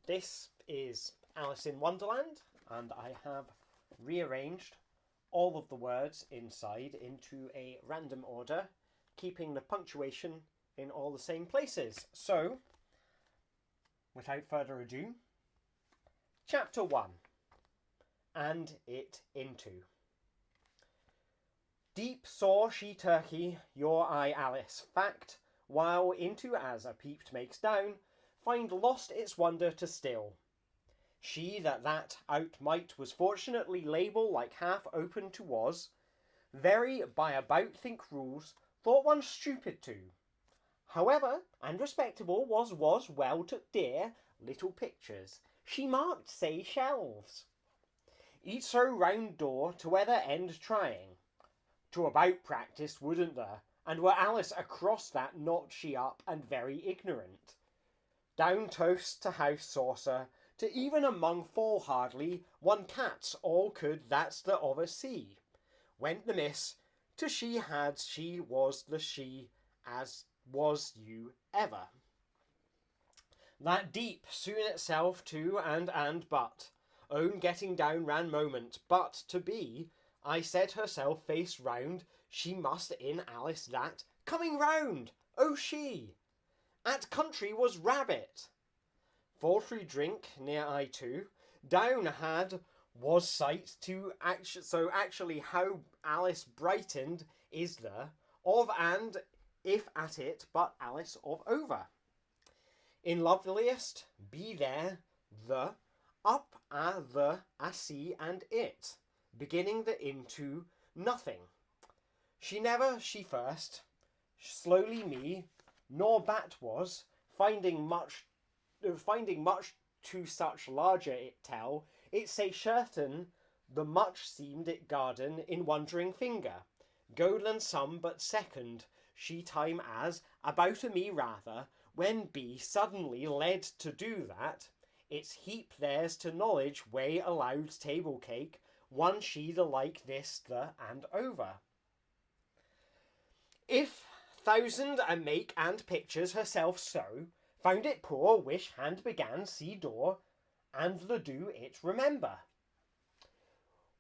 This is Alice in Wonderland, and I have rearranged all of the words inside into a random order, keeping the punctuation in all the same places. So, without further ado, Chapter 1, And It Into. Deep saw she turkey, your eye Alice, fact, while into as a peeped makes down, find lost its wonder to still. She that out might was fortunately label like half open to was, very by about think rules, thought one stupid to. However, and respectable was well took dear, little pictures, she marked say shelves. Each so round door to weather end trying. To about practice wouldn't there, and were Alice across that not she up and very ignorant. Down toast to house saucer, to even among fall hardly, one cats all could that's the of a see. Went the miss, to she was the she, as was you ever. That deep soon itself to and but, own getting down ran moment, but to be, I said herself face round, she must in Alice that, coming round, oh she, at country was rabbit. For free drink near I too, down had was sight to so actually how Alice brightened is the, of and if at it, but Alice of over. In loveliest, be there, the, up the, see and it, beginning the into, nothing. She never, she first, slowly me, nor bat was, finding much to such larger it tell, it say certain, the much seemed it garden in wondering finger, golden some but second, she time as, about a me rather, when be suddenly led to do that, its heap theirs to knowledge way allowed table cake, one she the like this the and over. If thousand a make and pictures herself so, found it poor wish hand began see door, and the do it remember.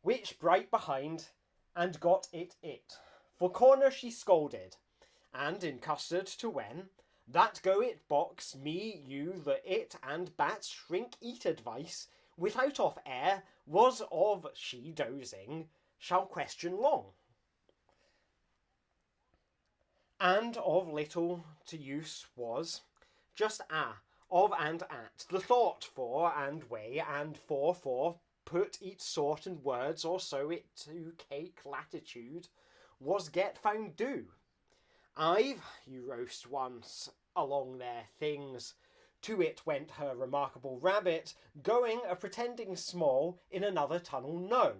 Which bright behind, and got it. For corner she scolded, and in custard to when, that go it box me you the it and bat shrink eat advice, without off air, was of she dozing, shall question long. And of little to use was, just of and at, the thought for and way and for, put each sort and words or so it to cake latitude, was get found do. I've, you roast once, along their things, to it went her remarkable rabbit, going a pretending small in another tunnel no.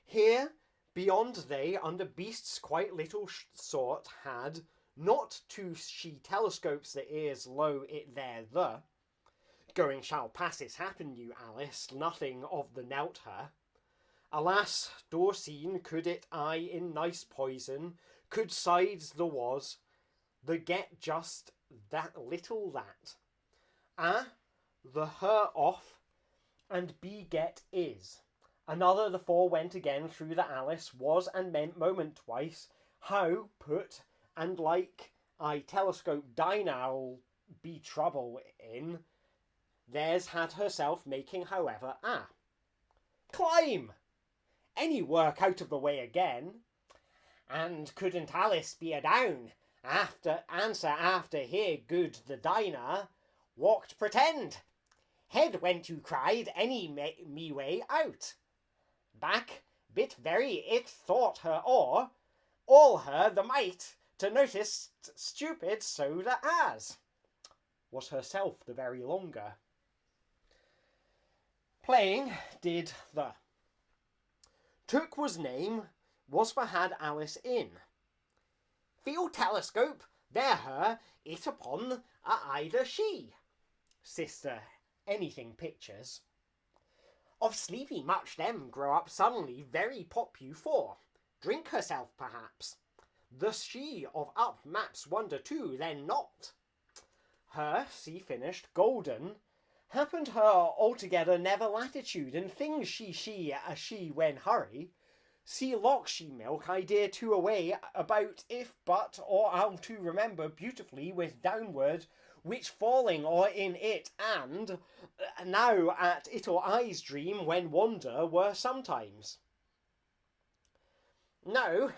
Here, beyond they under beasts quite little sort had, not to she telescopes the ears low it there the. Going shall passes happen you, Alice, nothing of the knout her. Alas, Dorseen could it eye in nice poison, could sides the was, the get just that little that. The her off, and be get is. Another the four went again through the Alice was and meant moment twice, how put and like I telescope Dinah'll be trouble in. Theirs had herself making however climb! Any work out of the way again. And couldn't Alice be a down? After here good the Dinah, walked pretend. Head went you cried any me way out. Back, bit very it thought her or, all her the might, to notice stupid so the as, was herself the very longer. Playing did the. Took was name, was for had Alice in. Field telescope, there her, it upon a either she. Sister, anything pictures. Of sleepy much them grow up suddenly very pop you for. Drink herself perhaps. The she of up maps wonder too, then not. Her, see finished, golden, Happened her altogether never latitude, and things she when hurry. See lock she milk idea to away about if but or I'll to remember beautifully with downward, which falling or in it, and now at it or eyes dream when wander were sometimes. No,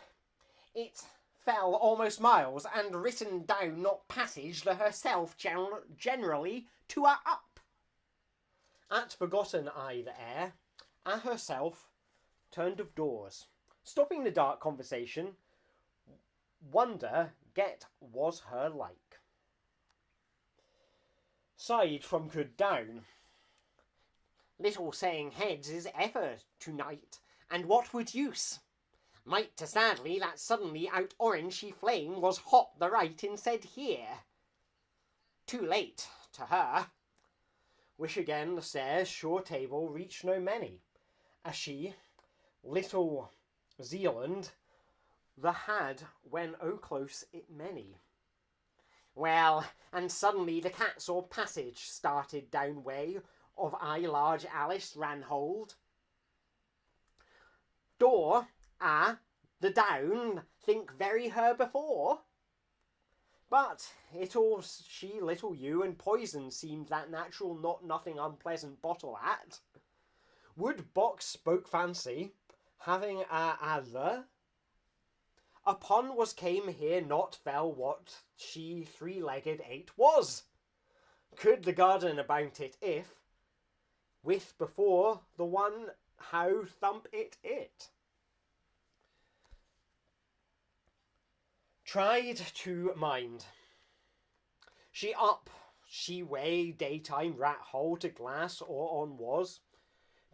it fell almost miles, and written down not passage the herself generally to a up. At forgotten I the air, a herself turned of doors, stopping the dark conversation, wonder get was her like. Sighed from good down. Little saying heads is ever to-night, and what would use? Might to sadly that suddenly out orange she flame was hot the right in said here. Too late to her. Wish again the stairs sure table reach no many, as she, little Zealand, the had when oh close it many. Well, and suddenly the cats or passage started down way of I large Alice ran hold. Door, the down, think very her before. But it all she little you and poison seemed that natural not nothing unpleasant bottle at. Would box spoke fancy, having other. Upon was came here not fell what she three-legged ate was. Could the garden about it if, with before the one how thump it. Tried to mind. She up, she way daytime rat hole to glass or on was,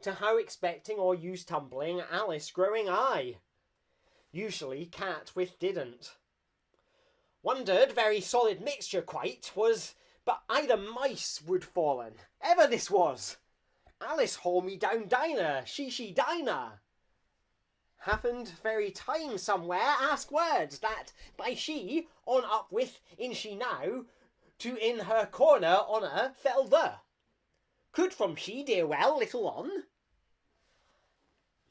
to how expecting or use tumbling Alice growing eye. Usually cat with didn't. Wondered very solid mixture quite was, but either mice would fallen. Ever this was. Alice haul me down diner, she diner. Happened very time somewhere ask words that by she on up with in she now to in her corner honour fell the. Could from she dear well little on.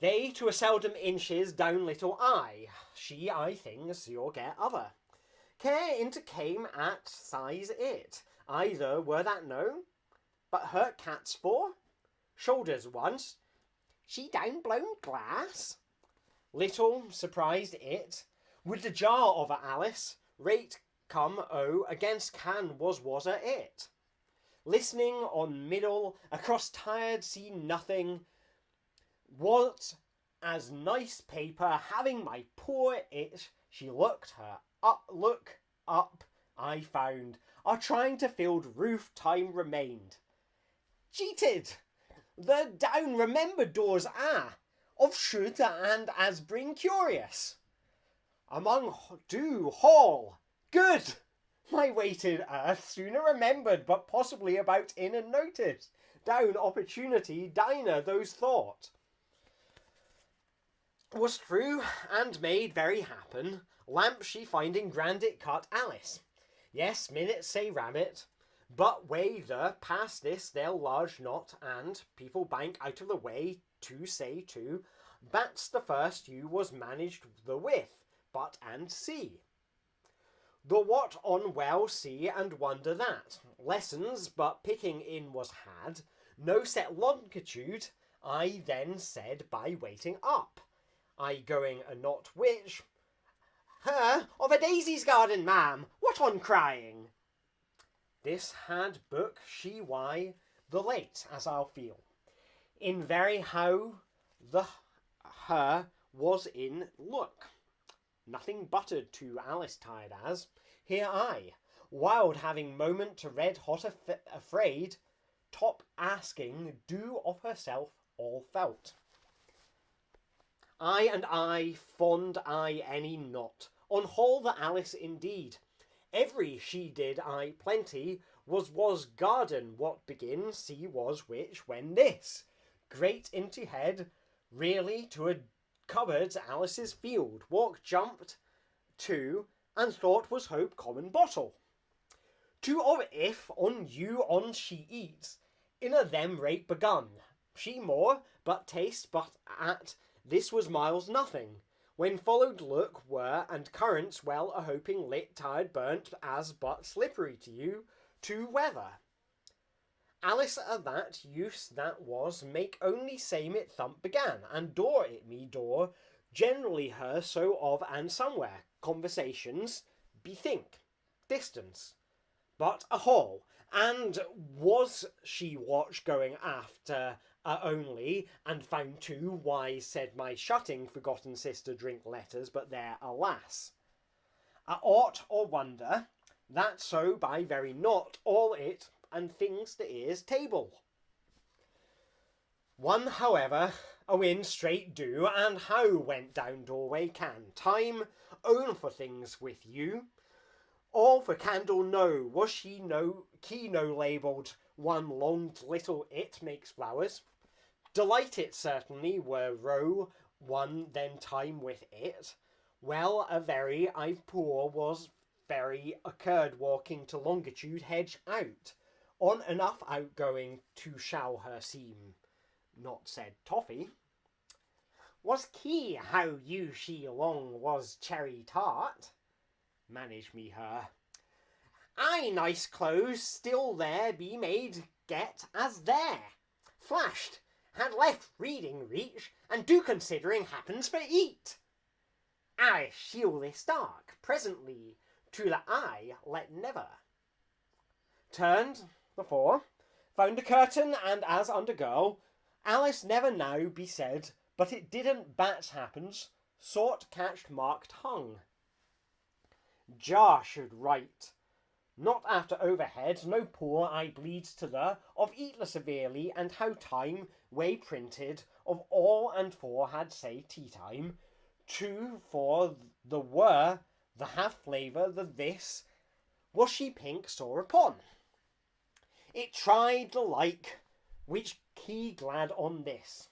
They to a seldom inches down little I. She I things your get other. Care into came at size it. Either were that no, but hurt cats for. Shoulders once. She down blown glass. Little surprised it. Would the jar of a Alice rate come against can was a it. Listening on middle across tired see nothing. What as nice paper having my poor it. She looked her look up I found. Are trying to field roof time remained. Cheated! The down remembered doors of should and as bring curious. Among do hall. Good! My weighted earth sooner remembered, but possibly about in and noticed. Down opportunity diner those thought. Was true and made very happen. Lamp she finding grand it cut Alice. Yes, minute say rabbit. But way the past this they'll large not, and people bank out of the way to say to. That's the first you was managed the with, but and see. The what on well see and wonder that. Lessons but picking in was had. No set longitude, I then said by waiting up. I going a not which. Her of a daisy's garden, ma'am. What on crying? This had book she why the late as I'll feel. In very how the her was in look. Nothing buttered to Alice tired as. Here I, wild having moment to red hot afraid, top asking do of herself all felt. I fond I any not. On whole the Alice indeed. Every she did I plenty was garden what begin see was which when this. Great into head, really to a cupboard's Alice's field. Walk jumped to and thought was hope common bottle. To of if on you on she eats, In a them rate begun. She more, but taste, but at this was miles nothing. When followed look were, and currents well a hoping lit, tired, burnt, as but slippery to you, to weather. Alice at that use that was, make only same it thump began, and door it me door, generally her so of and somewhere, conversations, bethink, distance, but a hall, and was she watch going after only, and found too, why said my shutting forgotten sister drink letters, but there alas. A ought or wonder, that so by very not all it, and things to ears table. One, however, a wind straight do, and how went down doorway can time own for things with you. All for candle no, was she no key no labelled one long little it makes flowers. Delight it certainly were row one then time with it. Well a very I poor was very occurred walking to longitude hedge out. On enough outgoing to shall her seem, not said toffee. Was key how you she long was cherry tart. Manage me her. Aye, nice clothes still there be made get as there. Flashed, had left reading reach, and do considering happens for eat. Aye, she'll this dark, presently, to the eye let never. Turned, before, found a curtain, and as under girl, Alice never now be said, but it didn't bats happens, sort catched marked hung. Jar should write, not after overhead, no poor I bleeds to the, of eatler severely, and how time, way printed, of all and for had say tea time, two for the were, the half flavour, the this, was she pink sore upon. It tried the like, which key glad on this.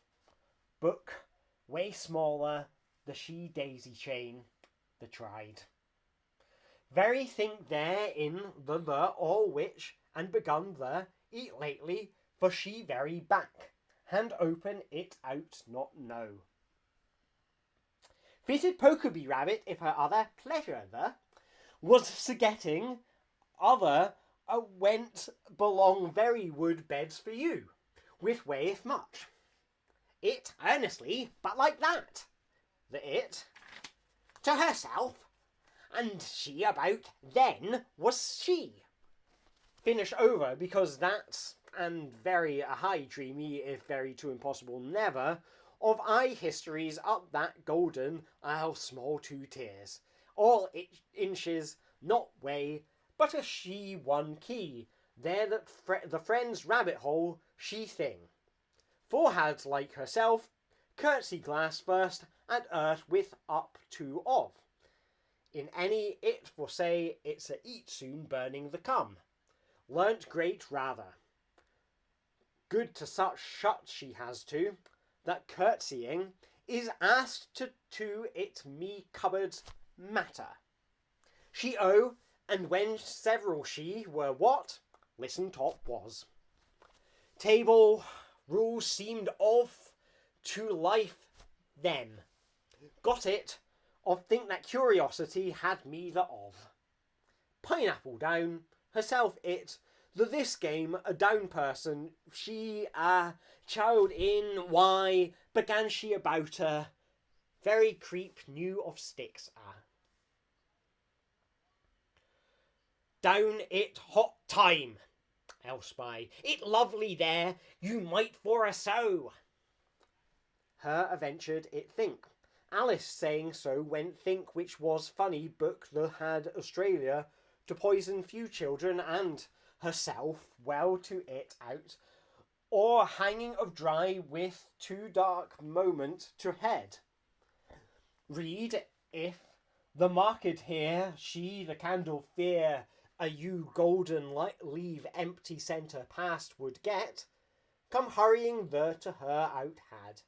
Book, way smaller, the she daisy chain, the tried. Very think there in the all which, and begun the, eat lately, for she very back, hand open it out not know. Fitted Pokerby rabbit if her other pleasure the, was forgetting other went belong very wood beds for you, with weigheth much. It earnestly, but like that. The it, to herself, and she about then was she. Finish over, because that's, and very a high dreamy, if very too impossible never, of eye histories up that golden, I'll small 2 tears. All inches, not way, but a she one key, there that the friend's rabbit hole she thing. Foreheads like herself, curtsy glass first, and earth with up to of. In any it for say it's a eat soon burning the cum. Learnt great rather. Good to such shut she has to, that curtsying is asked to it me cupboards matter. She and when several she were what, listen top was. Table rules seemed of to life then. Got it, of think that curiosity had me the of. Pineapple down, herself it, the this game a down person, she a child in, why began she about her, very creep knew of sticks Down it hot time, else by it lovely there, you might for a so. Her aventured it think. Alice saying so went think which was funny book the had Australia to poison few children and herself well to it out, or hanging of dry with too dark moment to head. Read if the market here she the candle fear a you golden light leave empty centre past would get, come hurrying the to her out had.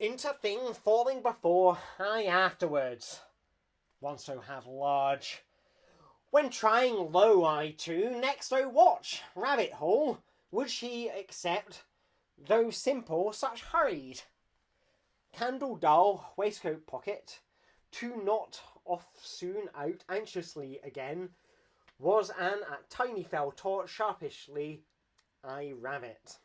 Into thing falling before, I afterwards, one so have large. When trying low I too, next watch, rabbit hole, Would she accept, though simple, such hurried? Candle dull, waistcoat pocket, two knot off soon out, anxiously again, was an at tiny fell taught sharpishly, I rabbit.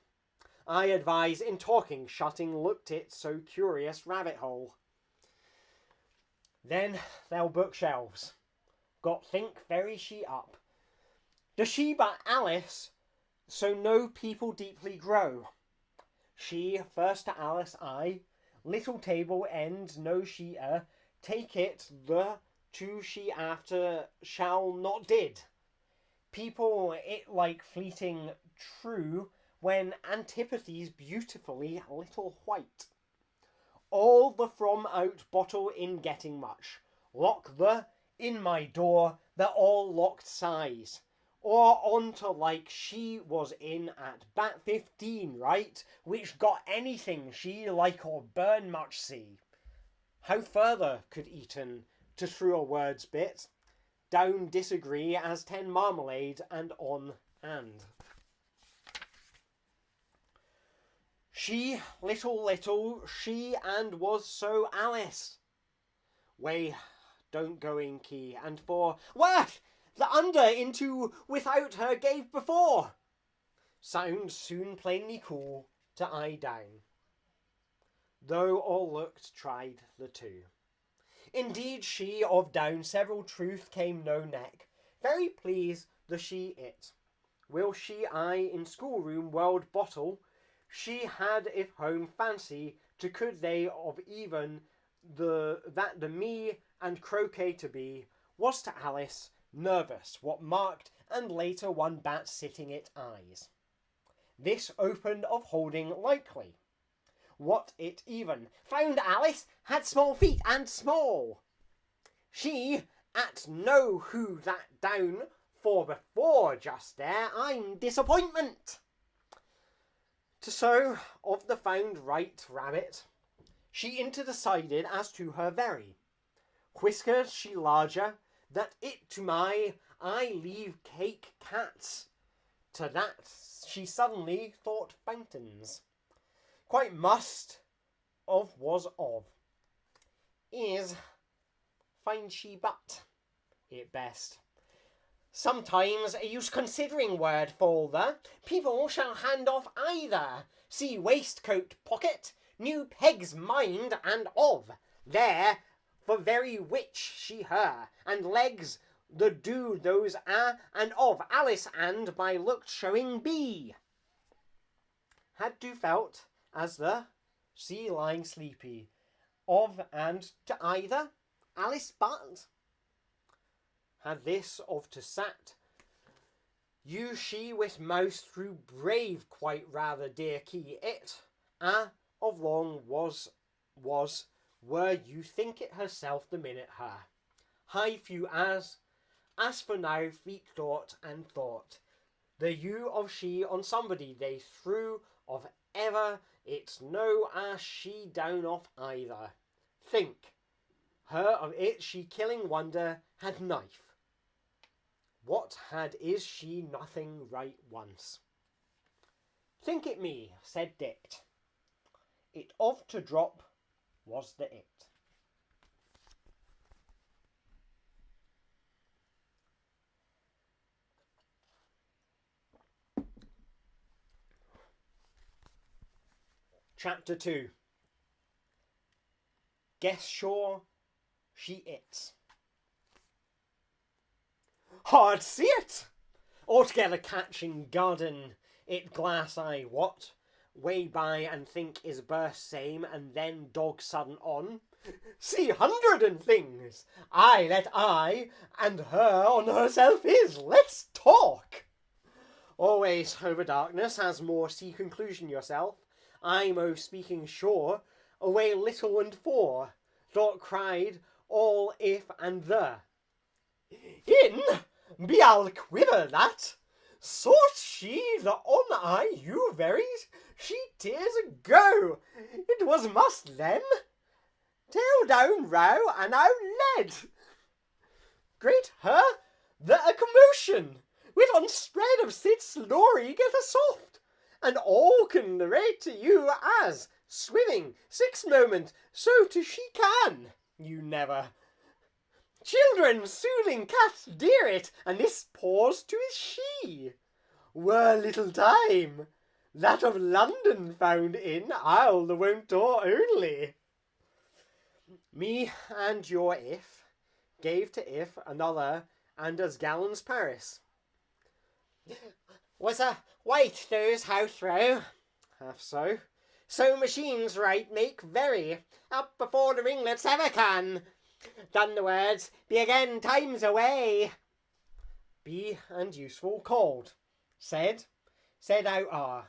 I advise in talking, shutting, looked it so curious rabbit hole. Then thou bookshelves, got think very she up. Does she but Alice, so no people deeply grow? She first to Alice I, little table end no she take it the two she after shall not did. People it like fleeting true, when antipathies beautifully little white. All the from out bottle in getting much. Lock the in my door, the all locked size. Or on to like she was in at bat 15, right? Which got anything she like or burn much see. How further could Eton to through a word's bit? Down disagree as 10 marmalade and on and. She, little, she and was so Alice. Way, don't go in key, and for, what? The under into without her gave before. Sound soon plainly cool to eye down. Though all looked tried the two. Indeed she of down several truth came no neck. Very pleased the she it. Will she I in schoolroom world bottle? She had if home fancy to could they of even that the me and croquet to be was to Alice nervous what marked and later one bat sitting it eyes. This opened of holding likely. What it even found Alice had small feet and small. She at know who that down for before just there I'm disappointment. To so of the found right rabbit, she interdecided as to her very. Whiskers she larger, that it to my I leave cake cats. To that she suddenly thought fountains. Quite must of was of. Is find she but it best. Sometimes a use considering word for the people shall hand off either. See waistcoat pocket, new pegs mind and of. There for very which she her, and legs the do those and of Alice and by look showing be. Had do felt as the sea lying sleepy, of and to either Alice but. Had this of to sat, you she with mouse through brave quite rather dear key it, of long was, were you think it herself the minute her. High few as for now feet thought and thought, the you of she on somebody they threw of ever, it's no as she down off either. Think, her of it she killing wonder had knife. What had is she nothing right once? Think it me, said Dick. It of to drop was the it. Chapter 2. Guess sure she its. Hard see it! Altogether catching garden, it glass eye what? Way by and think is burst same, and then dog sudden on. See 100 and things! I let I, and her on herself is, let's talk! Always over darkness has more see conclusion yourself. I'm o speaking sure, away little and for, thought cried all if and the. In be I'll quiver that. Sought she the on I you very she tears ago. It was must then. Tail down row and out led. Great her the a commotion. With on spread of sit slory get a soft. and all can narrate to you as swimming 6 moment, so to she can. You never. Children soothing cats dear it, and this pause to is she. Were little time that of London found in Isle the won't door only. Me and your if gave to if another and as gallons Paris. Was a white those house row, half so. So machines right make very, up before the ringlets ever can. Done the words, be again times away. Be and useful called. Said out are.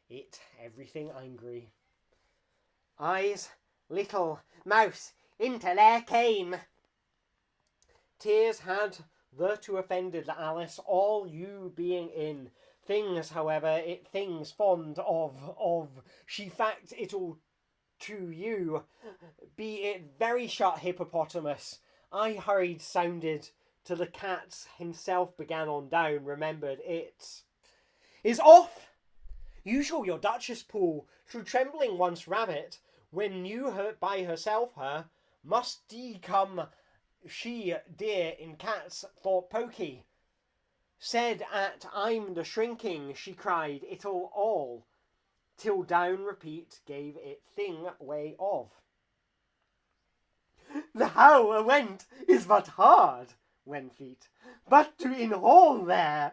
It everything angry. Eyes, little mouse, into there came. Tears had the to offended Alice, all you being in. Things, however, it things fond of. She fact it'll to you, be it very shut hippopotamus. I hurried sounded to the cat himself began on down, remembered it is off. Usual your Duchess pool, through trembling once rabbit, when knew her by herself her, must come she dear in cats thought pokey. Said at I'm the shrinking, she cried, it'll all, till down repeat gave it thing way of. The how a went is but hard, when feet, but to in hall there,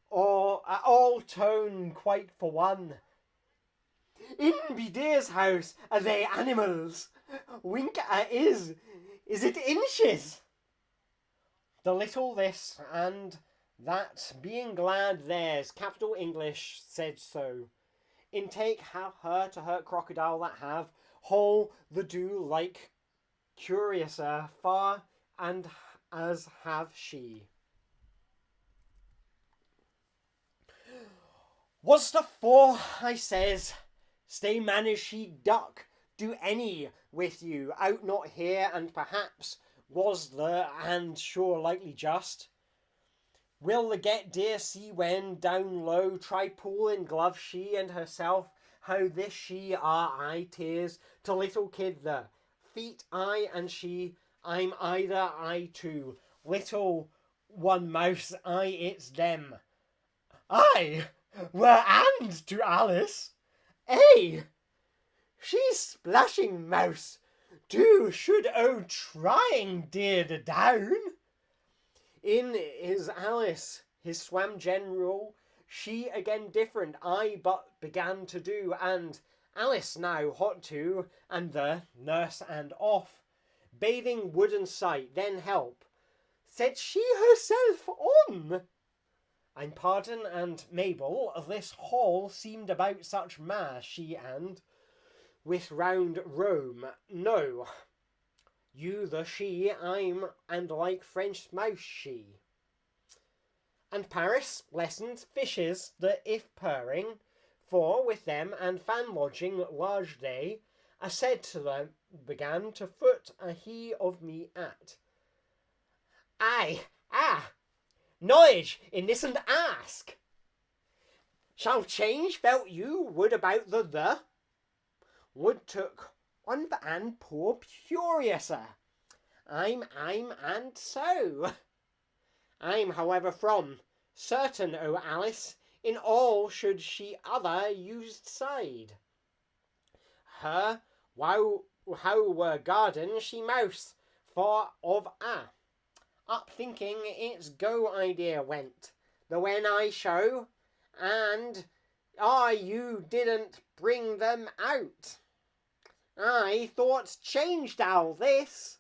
or all tone quite for one. In be dear's house are they animals, wink is it inches? The little this and that being glad theirs, capital English said so. Intake have her to hurt crocodile that have, whole the do like curiouser far and as have she. What's the for, I says, stay manage she duck, do any with you, out not here, and perhaps was the, and sure likely just. Will the get dear see when down low, try pool in glove she and herself, how this she are I tears, to little kid the feet I and she, I'm either I too, little one mouse I it's them. I were and to Alice, eh? She's splashing mouse, do should oh trying dear the down. In is Alice, his swam general, she again different, I but began to do, and Alice now hot to, and the nurse and off, bathing wooden sight, then help, said she herself on. I'm pardon and Mabel, this hall seemed about such mass, she and, with round Rome, no. You the she, I'm, and like French mouse she. And Paris, lessons, fishes, the if purring, for with them and fan lodging large they, I said to them, began to foot a he of me at. Aye, knowledge in this and ask. Shall change felt you would about the? Would took on and poor Puriouser. I'm and so. I'm however from certain, O Alice, in all should she other used side. Her how were garden she mouse, for of up thinking its go idea went, the when I show, and you didn't bring them out. I thought changed all this.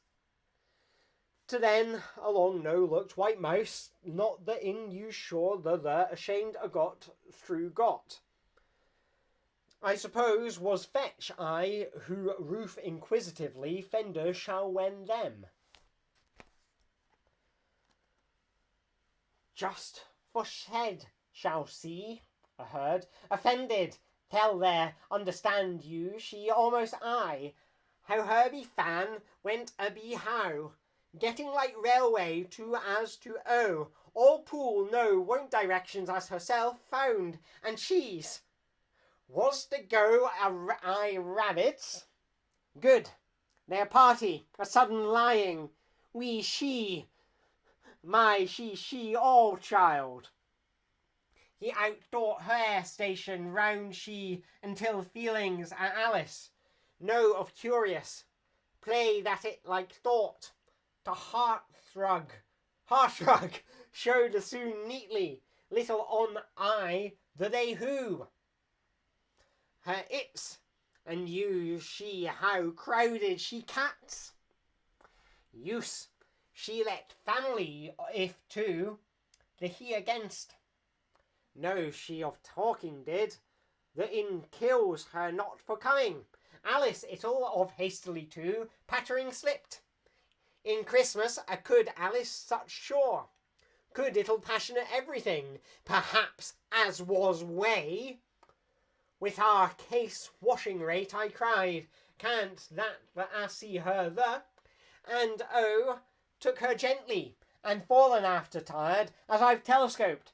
To then along no looked white mouse, not the in you sure the ashamed a got through got. I suppose was fetch I who roof inquisitively fender shall wen them. Just for shed shall see, a herd, offended, tell there, understand you, she almost I, how Herbie fan went a be how, getting like railway to as to all pool no won't directions as herself found, and she's Was to go I rabbits? Good. Their party, a sudden lying. We she, my she all child. He outthought her station round she until feelings and Alice know of curious play that it like thought to hearthrug showed soon neatly little on eye the they who her its and you she how crowded she cats use she let family if to the he against no she of talking did the in kills her not for coming Alice it'll of hastily too pattering slipped in Christmas a could Alice such sure could it'll passionate everything perhaps as was way with our case washing rate I cried can't that I see her the and oh took her gently and fallen after tired as I've telescoped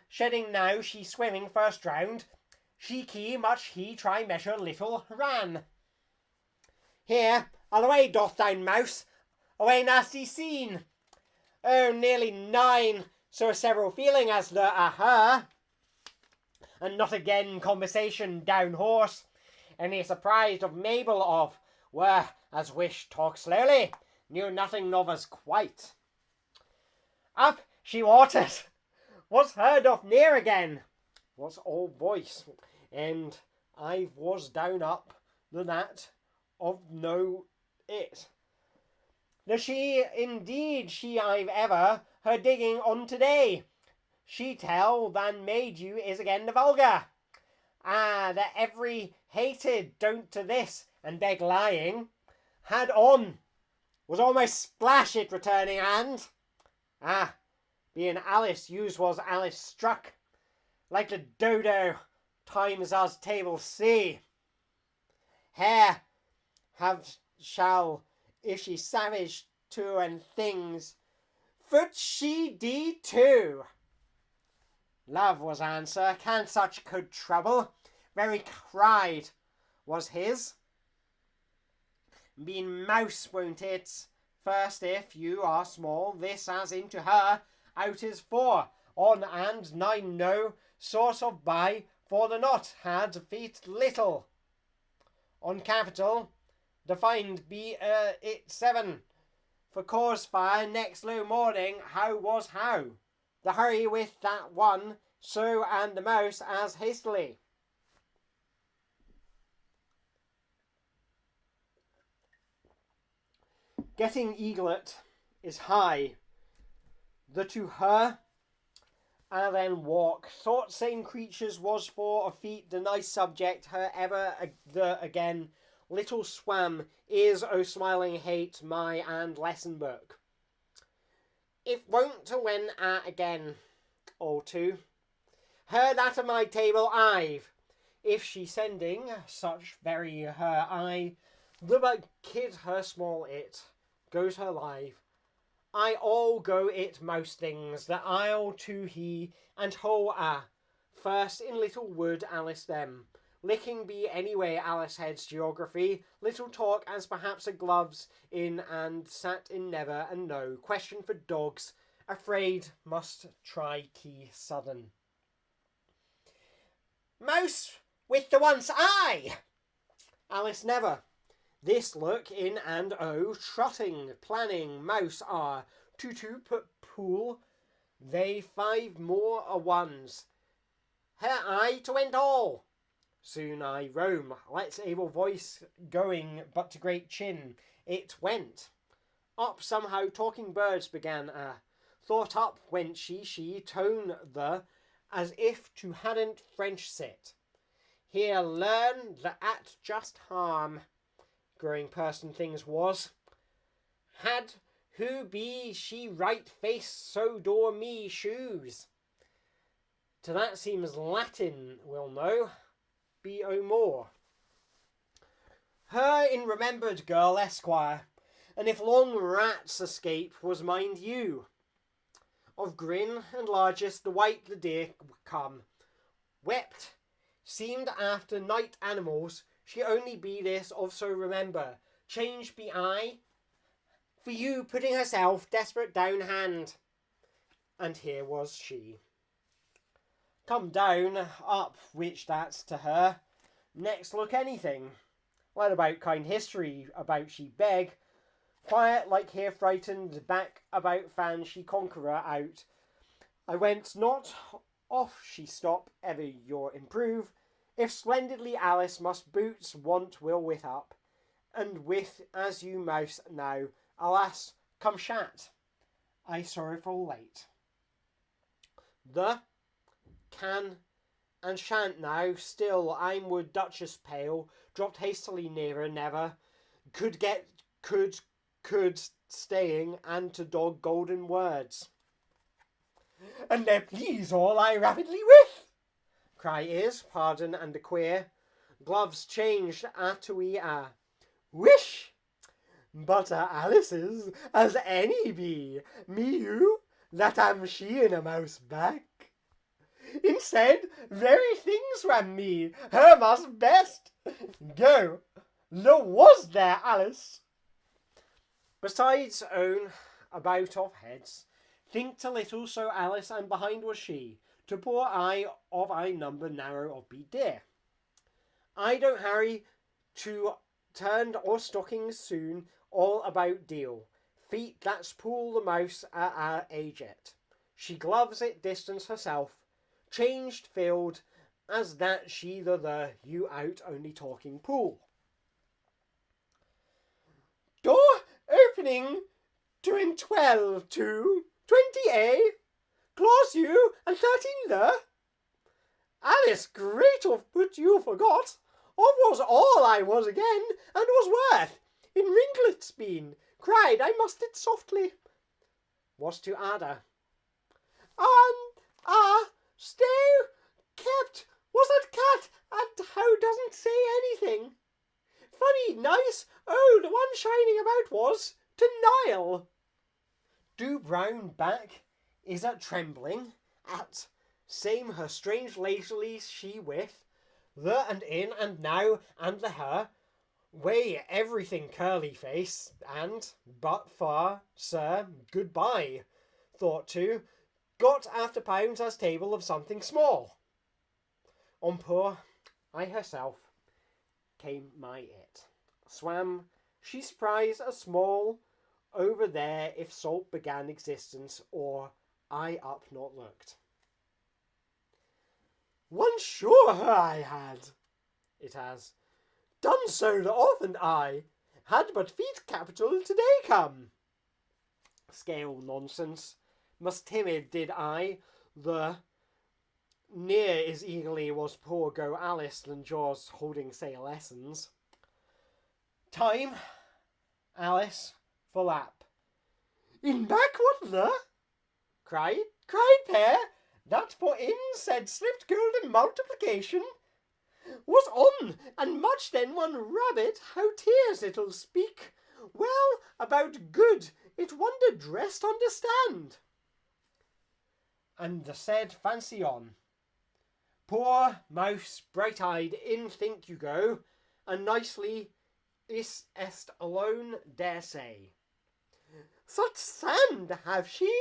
shedding now she swimming first drowned she key much he try measure little ran here away doth down mouse away nasty scene oh nearly 9 so several feeling as the her and not again conversation down horse any surprised of Mabel of were as wish talk slowly knew nothing of us quite up she watered was heard of near again was all voice and I was down up the that of no it the she indeed she I've ever her digging on today she tell than made you is again the vulgar that every hated don't to this and beg lying had on was almost splash it returning and being Alice used was Alice struck like the dodo times us table see hair have shall if she savage to and things foot she dee too love was answer can such could trouble very cried was his being mouse won't it first if you are small this as into her out is 4 on and 9 no sort of by for the knot had feet little on capital defined be it 7 for cause fire next low morning how was how the hurry with that one so and the mouse as hastily getting eaglet is high the to her and then walk thought same creatures was for a feet the nice subject her ever the again little swam is o smiling hate my and lesson book if won't to when again all two her that of my table I've if she sending such very her eye the but kid her small it goes her live I all go it most things that I'll to he and whole first in little wood Alice them licking be anyway Alice head's geography little talk as perhaps a gloves in and sat in never and no question for dogs afraid must try key southern mouse with the once eye Alice never this look in and trotting planning mouse are two put pool they 5 more a ones her eye to end all soon I roam let's able voice going but to great chin it went up somehow talking birds began thought up went she tone the as if to hadn't French sit here learn the at just harm growing person things was had who be she right face so door me shoes to that seems Latin will know be o more her in remembered girl esquire and if long rats escape was mind you of grin and largest the white the deer come wept seemed after night animals, she only be this of so remember, change be I, for you putting herself desperate down hand. And here was she. Come down, up, which that's to her. Next look anything. What about kind history, about she beg. Quiet like here frightened, back about fan she conqueror out. I went not off she stop, ever your improve. If splendidly Alice must boots want will with up. And with as you mouse now, alas, come shat. I sorrowful late. The can and shan't now, still I'm would Duchess pale, dropped hastily nearer, never could get could staying and to dog golden words. And there please all I rapidly with, cry is, pardon and a queer, gloves changed to a wish, but Alice's as any be, me you, that am she in a mouse back. Instead, very things ran me, her must best. Go, lo was there Alice. Besides own about of heads, think to little so Alice and behind was she, to poor I of I number narrow of be dear. I don't harry to turned or stockings soon, all about deal, feet that's pull the mouse at age it. She gloves it distance herself, changed field, as that she the you out only talking pool. Door opening to in 12 to 20 clause you and 13 the. Alice, great of put you forgot, of was all I was again, and was worth, in ringlets been, cried I must it softly. Was to Ada. Stay, kept, was that cat, and how doesn't say anything. Funny, nice, oh, the one shining about was to Nile. Do brown back, is at trembling, at same her strange lazily she with, the and in and now and the her, way everything curly face, and, but far, sir, goodbye, thought to, got after pounds as table of something small. On poor I herself came my it. Swam, she surprised a small over there if salt began existence, or I up not looked. Once sure her I had, it has, done so the often I had but feet capital today come. Scale nonsense, must timid did I, the near as eagerly was poor go Alice than Jaws holding say lessons. Time, Alice, for lap. In back what the? Cried pair, that for in said slipped golden multiplication. Was on, and much then one rabbit, how tears it'll speak. Well, about good, it wonder dressed understand. And the said fancy on. Poor mouse, bright-eyed, in think you go, and nicely is est alone dare say. Such sand have she,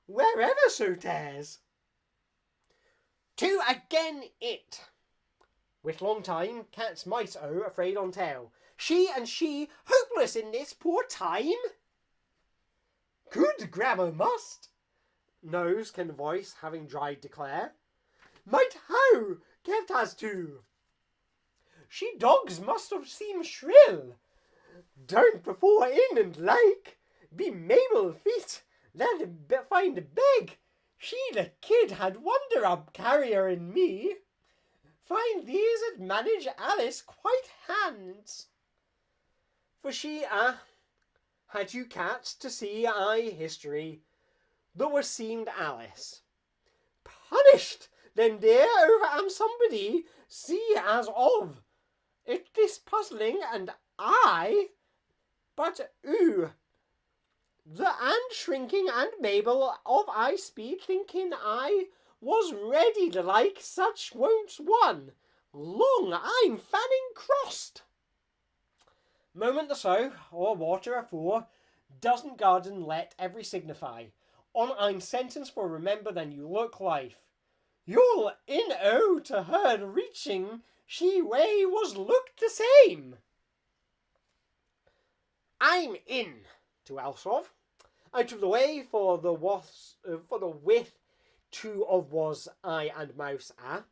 wherever so tears. To again it. With long time, cats mice afraid on tail. She and she, hopeless in this poor time. Good grammar must, nose can voice having dried declare. Might how, kept as to. She dogs must have seemed shrill. Don't before in and like, be Mabel feet, then find beg. She the kid had wonder up carrier in me. Find these and manage Alice quite hands. For she, had you cats to see history, though was seemed Alice. Punished, then dear, over am somebody, see as of. It is puzzling, and but the and shrinking and Mabel of I speed, thinking I was ready to like such won't one. Long I'm fanning crossed. Moment the sow, or water afore, doesn't garden let every signify. On I'm sentence for remember than you look life. You'll in to her reaching, she way was looked the same. I'm in to Elsov, out of the way for the width two of was I and mouse are.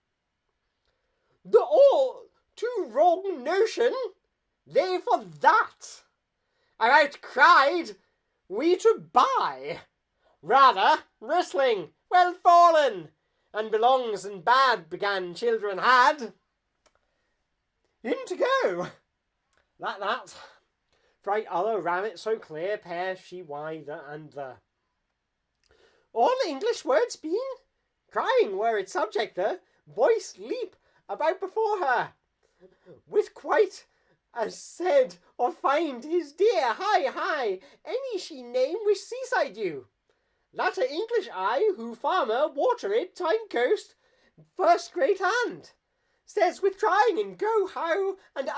The all too wrong notion, they for that. I outcried we to buy. Rather, wrestling, well fallen, and belongs and bad began children had. In to go. That. Fright other ram it so clear, pair she wide and the. All English words been? Crying were its subject the, voice leap about before her. With quite as said or find his dear high, any she name which seaside you. Latter English I, who farmer, water it, time coast, first great hand. Says with trying and go how and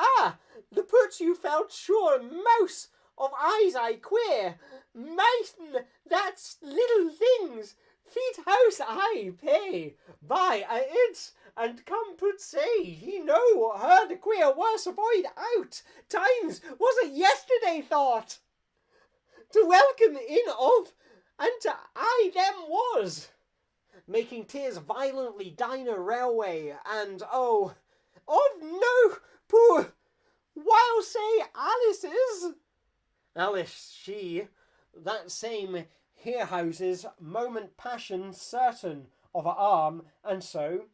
the put you felt sure mouse of eyes I queer. Maiden, that's little things, feet house I pay. By it and come put say, he know her the queer worse avoid out. Times was a yesterday thought. To welcome in of, and to I them was. Making tears violently diner railway, and of no poor, while say Alice's. Alice, she, that same here houses, moment passion certain of her arm, and so,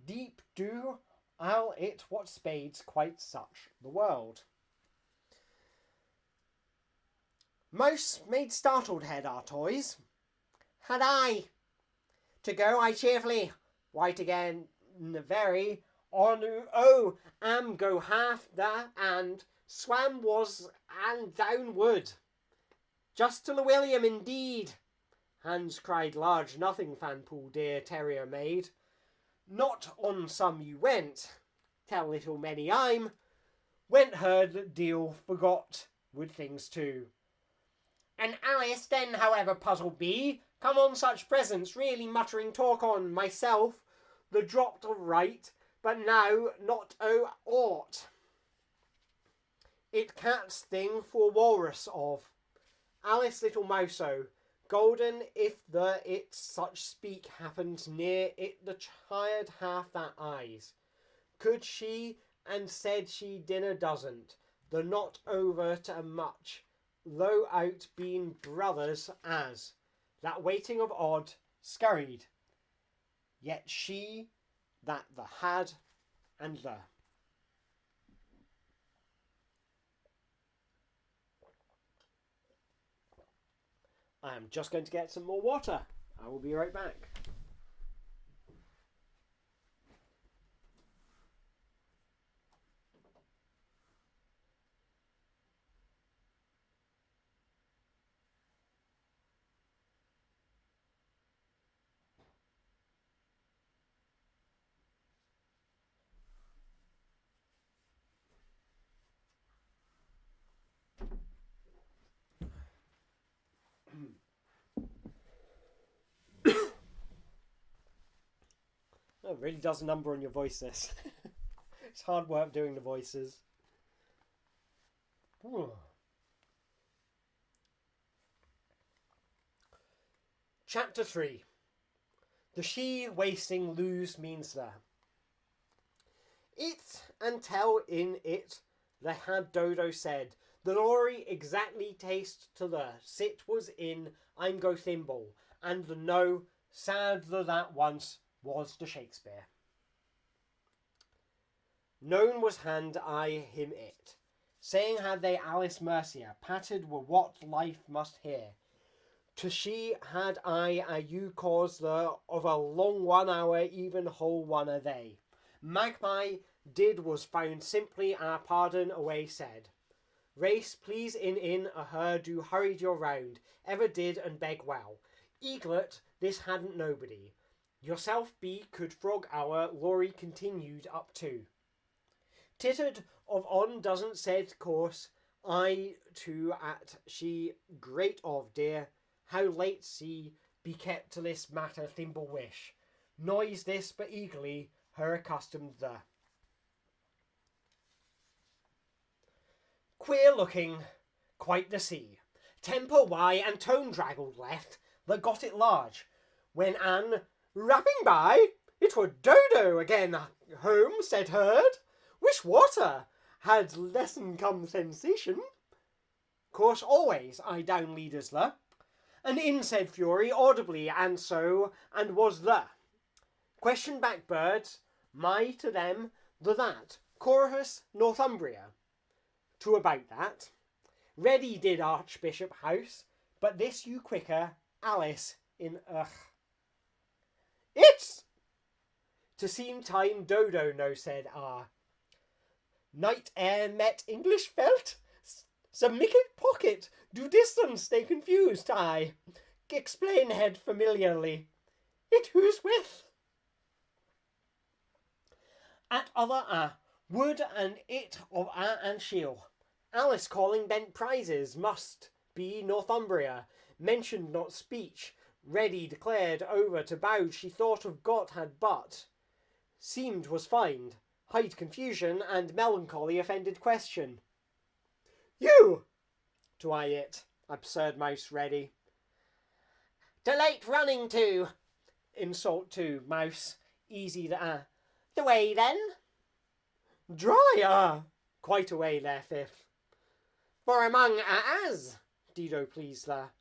deep do I'll it what spades quite such the world. Mouse made startled head our toys. Had I to go I cheerfully, white again very, on am go half the and swam was and downward. Just to Llewellyn indeed. Hans cried large nothing Fanpool dear terrier maid. Not on some you went, tell little many I'm, went heard deal forgot would things too. And Alice then however puzzled be, come on such presents, really muttering talk on myself, the dropped of right, but now not aught. It cat's thing for walrus of. Alice little mouso, golden if the it such speak happened near it the child half that eyes. Could she and said she dinner doesn't, the not over to much, though out being brothers as. That waiting of odd scurried, yet she that the had and the. I am just going to get some more water. I will be right back. It really does a number on your voice, this. It's hard work doing the voices. Chapter 3. The she wasting lose means there. It and tell in it the had Dodo said, the lorry exactly taste to the sit was in I'm go thimble, and the no sad the that once was the Shakespeare. Known was hand I him it, saying had they Alice Mercia, pattered were what life must hear. To she had I a you cause the of a long 1 hour, even whole one a they. Magpie did was found simply our pardon away said. Race please in a her do hurried your round, ever did and beg well. Eaglet this hadn't nobody. Yourself be could frog hour, Laurie continued up to. Tittered of on doesn't said course, I to at she great of dear, how late she be kept to this matter thimble wish. Noise this but eagerly, her accustomed the. Queer looking, quite the sea. Temper why and tone draggled left, that got it large. When Anne, rapping by, it were Dodo again home, said heard. Wish water had lesson come sensation. Course always I down leaders the. And in said fury audibly and so, and was the. Question back birds, my to them, the that. Chorus Northumbria. To about that. Ready did Archbishop House, but this you quicker, Alice in It's to seem time Dodo no said Night ere met English felt, some micked pocket, do distance stay confused, I. Explain head familiarly. It who's with? At other wood and it of and shield. Alice calling bent prizes must be Northumbria, mentioned not speech, ready declared over to bowed she thought of got had but, seemed was find, hide confusion and melancholy offended question. You! To I it, absurd mouse ready. To late running to, insult to, mouse, easy the way then? Dry quite away there fifth. For among as, Dido pleased there.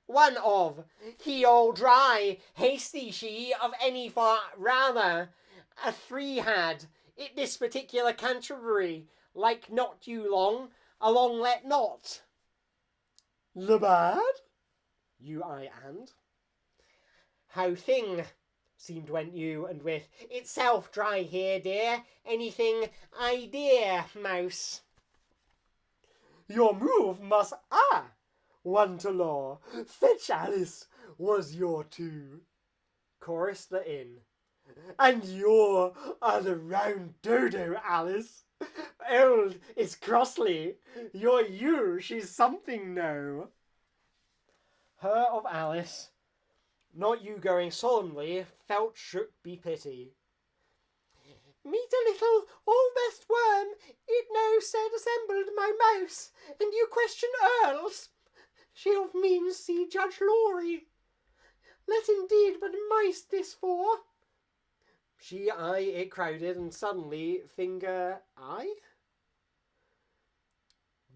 One of, he all dry, hasty she, of any far rather, a three had, it this particular Canterbury, like not you long, along let not. The bad? You I and. How thing, seemed went you, and with itself dry here, dear, anything idea, mouse. Your move must one to law, fetch Alice was your two. Chorus the inn. And you're the round Dodo, Alice. Old is crossly, you're you, she's something no. Her of Alice, not you going solemnly, felt shook be pity. Meet a little all best worm, it no said assembled my mouse, and you question earls. She of means see Judge Laurie. Let indeed but mice this for. She I it crowded and suddenly finger I?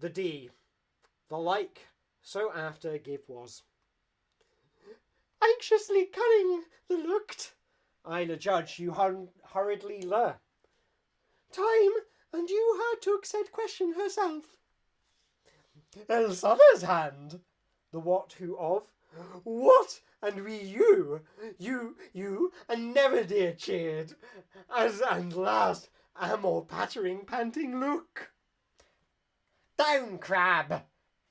The D. The like, so after give was. Anxiously cunning the looked. I the judge you hurriedly lure. Time, and you her took said question herself. Elsother's hand. The what who of? What, and we you, and never dear cheered, as and last, amor pattering panting look. Down, crab,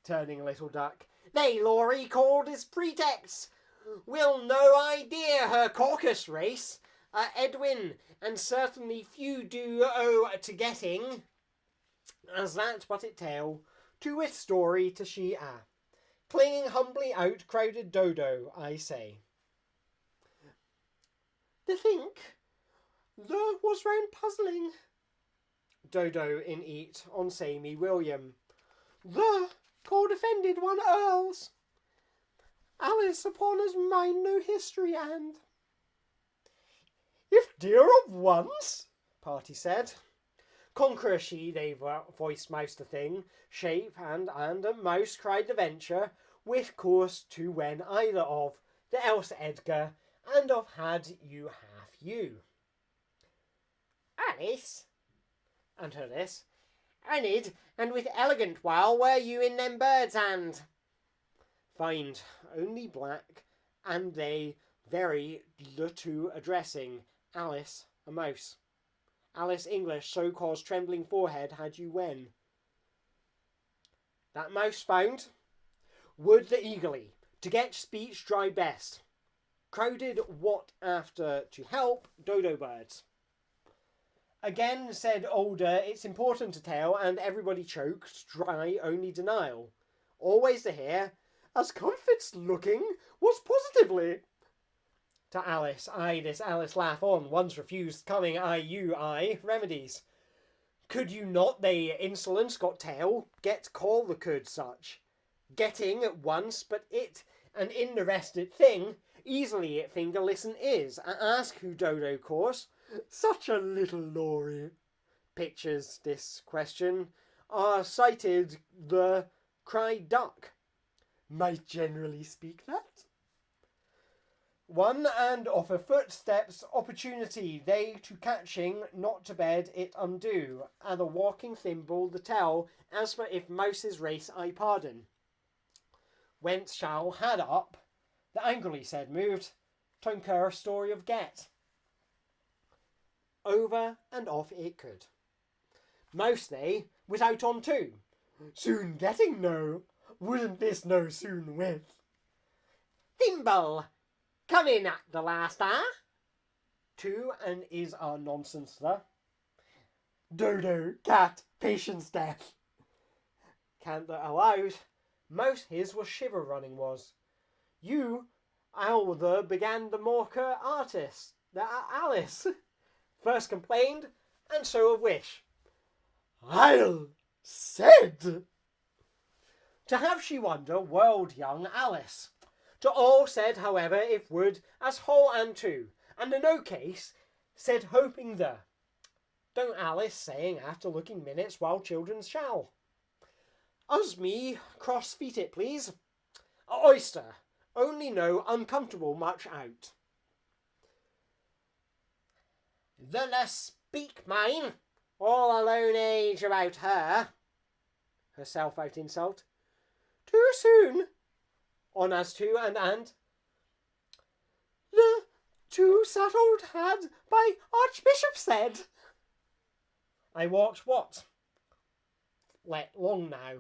turning little duck, they Laurie called as pretexts, will no idea her caucus race, Edwin, and certainly few do owe to getting, as that but it tell, to with story to she clinging humbly out crowded Dodo, I say. To think, there was round puzzling. Dodo in eat on samey William. The called offended one earls. Alice upon us mind no history and. If dear of once, party said. Conqueror she, they voiced mouse the thing, shape and a mouse cried the venture, with course to when either of, the else Edgar, and of had you half you. Alice, and her this, Anid, and with elegant while were you in them birds and. Find only black, and they very the two addressing, Alice a mouse. Alice English so caused trembling forehead had you when. That mouse found, would the eagerly, to get speech dry best. crowded what after to help dodo birds. Again said older, it's important to tell, and everybody choked, dry only denial. Always to hear, as comfort's looking, was positively. To Alice, aye, this Alice laugh on, once refused coming, aye, remedies. Could you not, they insolence got tell, get call the could such. Getting at once, but it, and in the rested thing, easily it finger listen is, and ask who dodo course, such a little Laurie. Pictures this question are cited the cry duck. Might generally speak that. One and offer footsteps opportunity they to catching, not to bed it undo, and the walking thimble the tell, as for if mouse's race I pardon. Whence shall had up, the angrily said moved, tonker story of get. Over and off it could. Mouse they, without on too. Soon getting no, wouldn't this no soon with? Thimble, come in at the last hour. Two and is our nonsense the. Dodo, cat, patience death. Can't that allowed. Mouse his was shiver running was. You, the began the Morker artist, the Alice. First complained, and so of wish. I'll said. To have she wonder, world young Alice. To all said, however, if would, as whole and two, and in no case, said hoping the. Don't Alice saying after looking minutes while children shall. Us me, cross feet it please. A oyster, only no uncomfortable much out. The less speak mine, all alone age about her. Herself out insult. Too soon. On as to and. The too settled had by Archbishop said. I walked what? Let long now.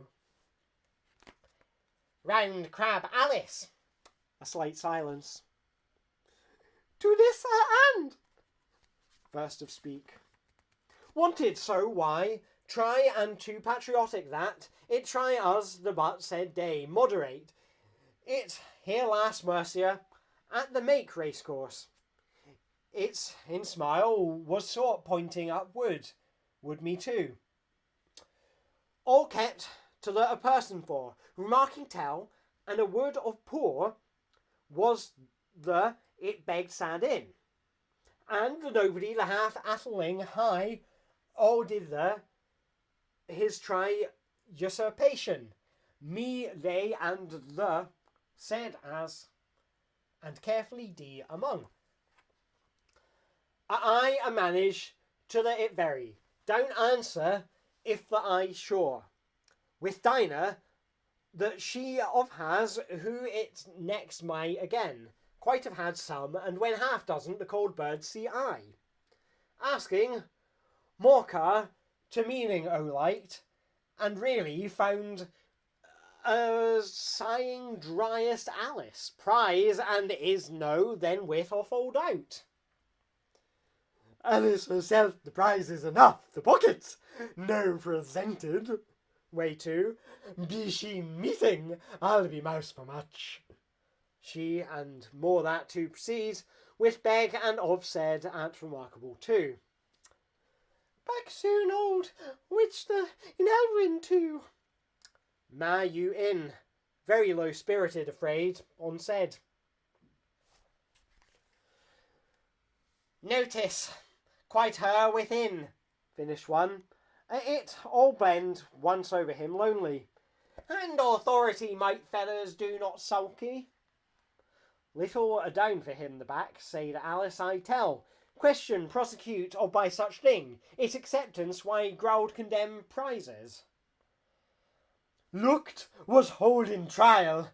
Round crab Alice. A slight silence. To this and. First of speak. Wanted so why, try and too patriotic that, it try us the but said day, moderate. It here last Mercia, at the make racecourse. It's in smile was sort pointing upward, would me too. All kept to let a person for, remarking tell, and a word of poor was the it begged sad in. And the nobody the half attling high, all did his try usurpation. Me, they, and the said as, and carefully D among. I manage to the it very. Don't answer if the I sure. With Dinah, that she of has who it next may again. Quite have had some, and when half doesn't, the cold birds see I. Asking, Morcar, to meaning o liked, and really found sighing driest Alice, prize, and is no, then with or fold out. Alice herself the prize is enough, the pockets, no presented. Way to, be she meeting, I'll be mouse for much. She, and more that to proceed, with beg and of said at remarkable too. Back soon, old, which the in Elwyn too. Ma you in, very low spirited, afraid, on said. Notice, quite her within, finished one. It all bend once over him lonely. And authority, might fellows, do not sulky. Little a down for him the back, said Alice, I tell. Question, prosecute, or by such thing, its acceptance why growled condemn prizes. Looked was holding trial.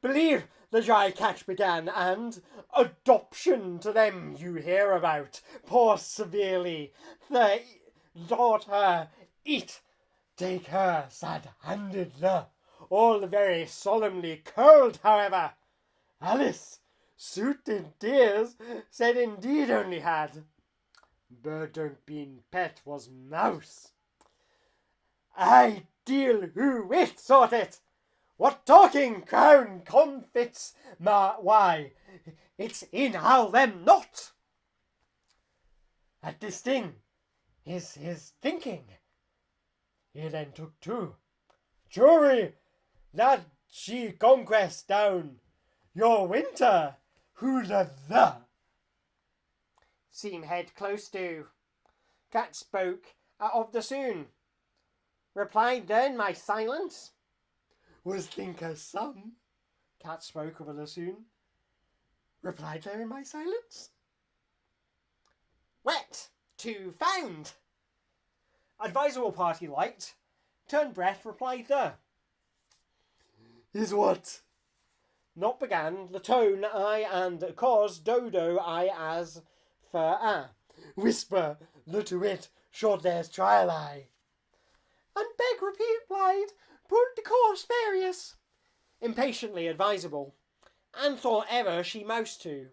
Believe the dry catch began, and adoption to them you hear about, poor severely, the daughter, eat, take her sad-handed the, all very solemnly curled, however. Alice, suit in tears, said indeed only had. Bird don't been pet was mouse. I deal who with sort it. What talking crown confits why? It's in how them not. At this thing, his thinking. He then took two. Jury, that she conquest down your winter, who the? Seem head close to. Cat spoke of the soon. Replied then my silence. Was thinker some. Cat spoke of the soon. Replied there in my silence. Wet to found. Advisable party liked. Turn breath replied the. Is what? Not began the tone I and cause dodo I as for whisper the to it short there's trial I. And beg replied put the course various. Impatiently advisable. And thought ever she mouse to.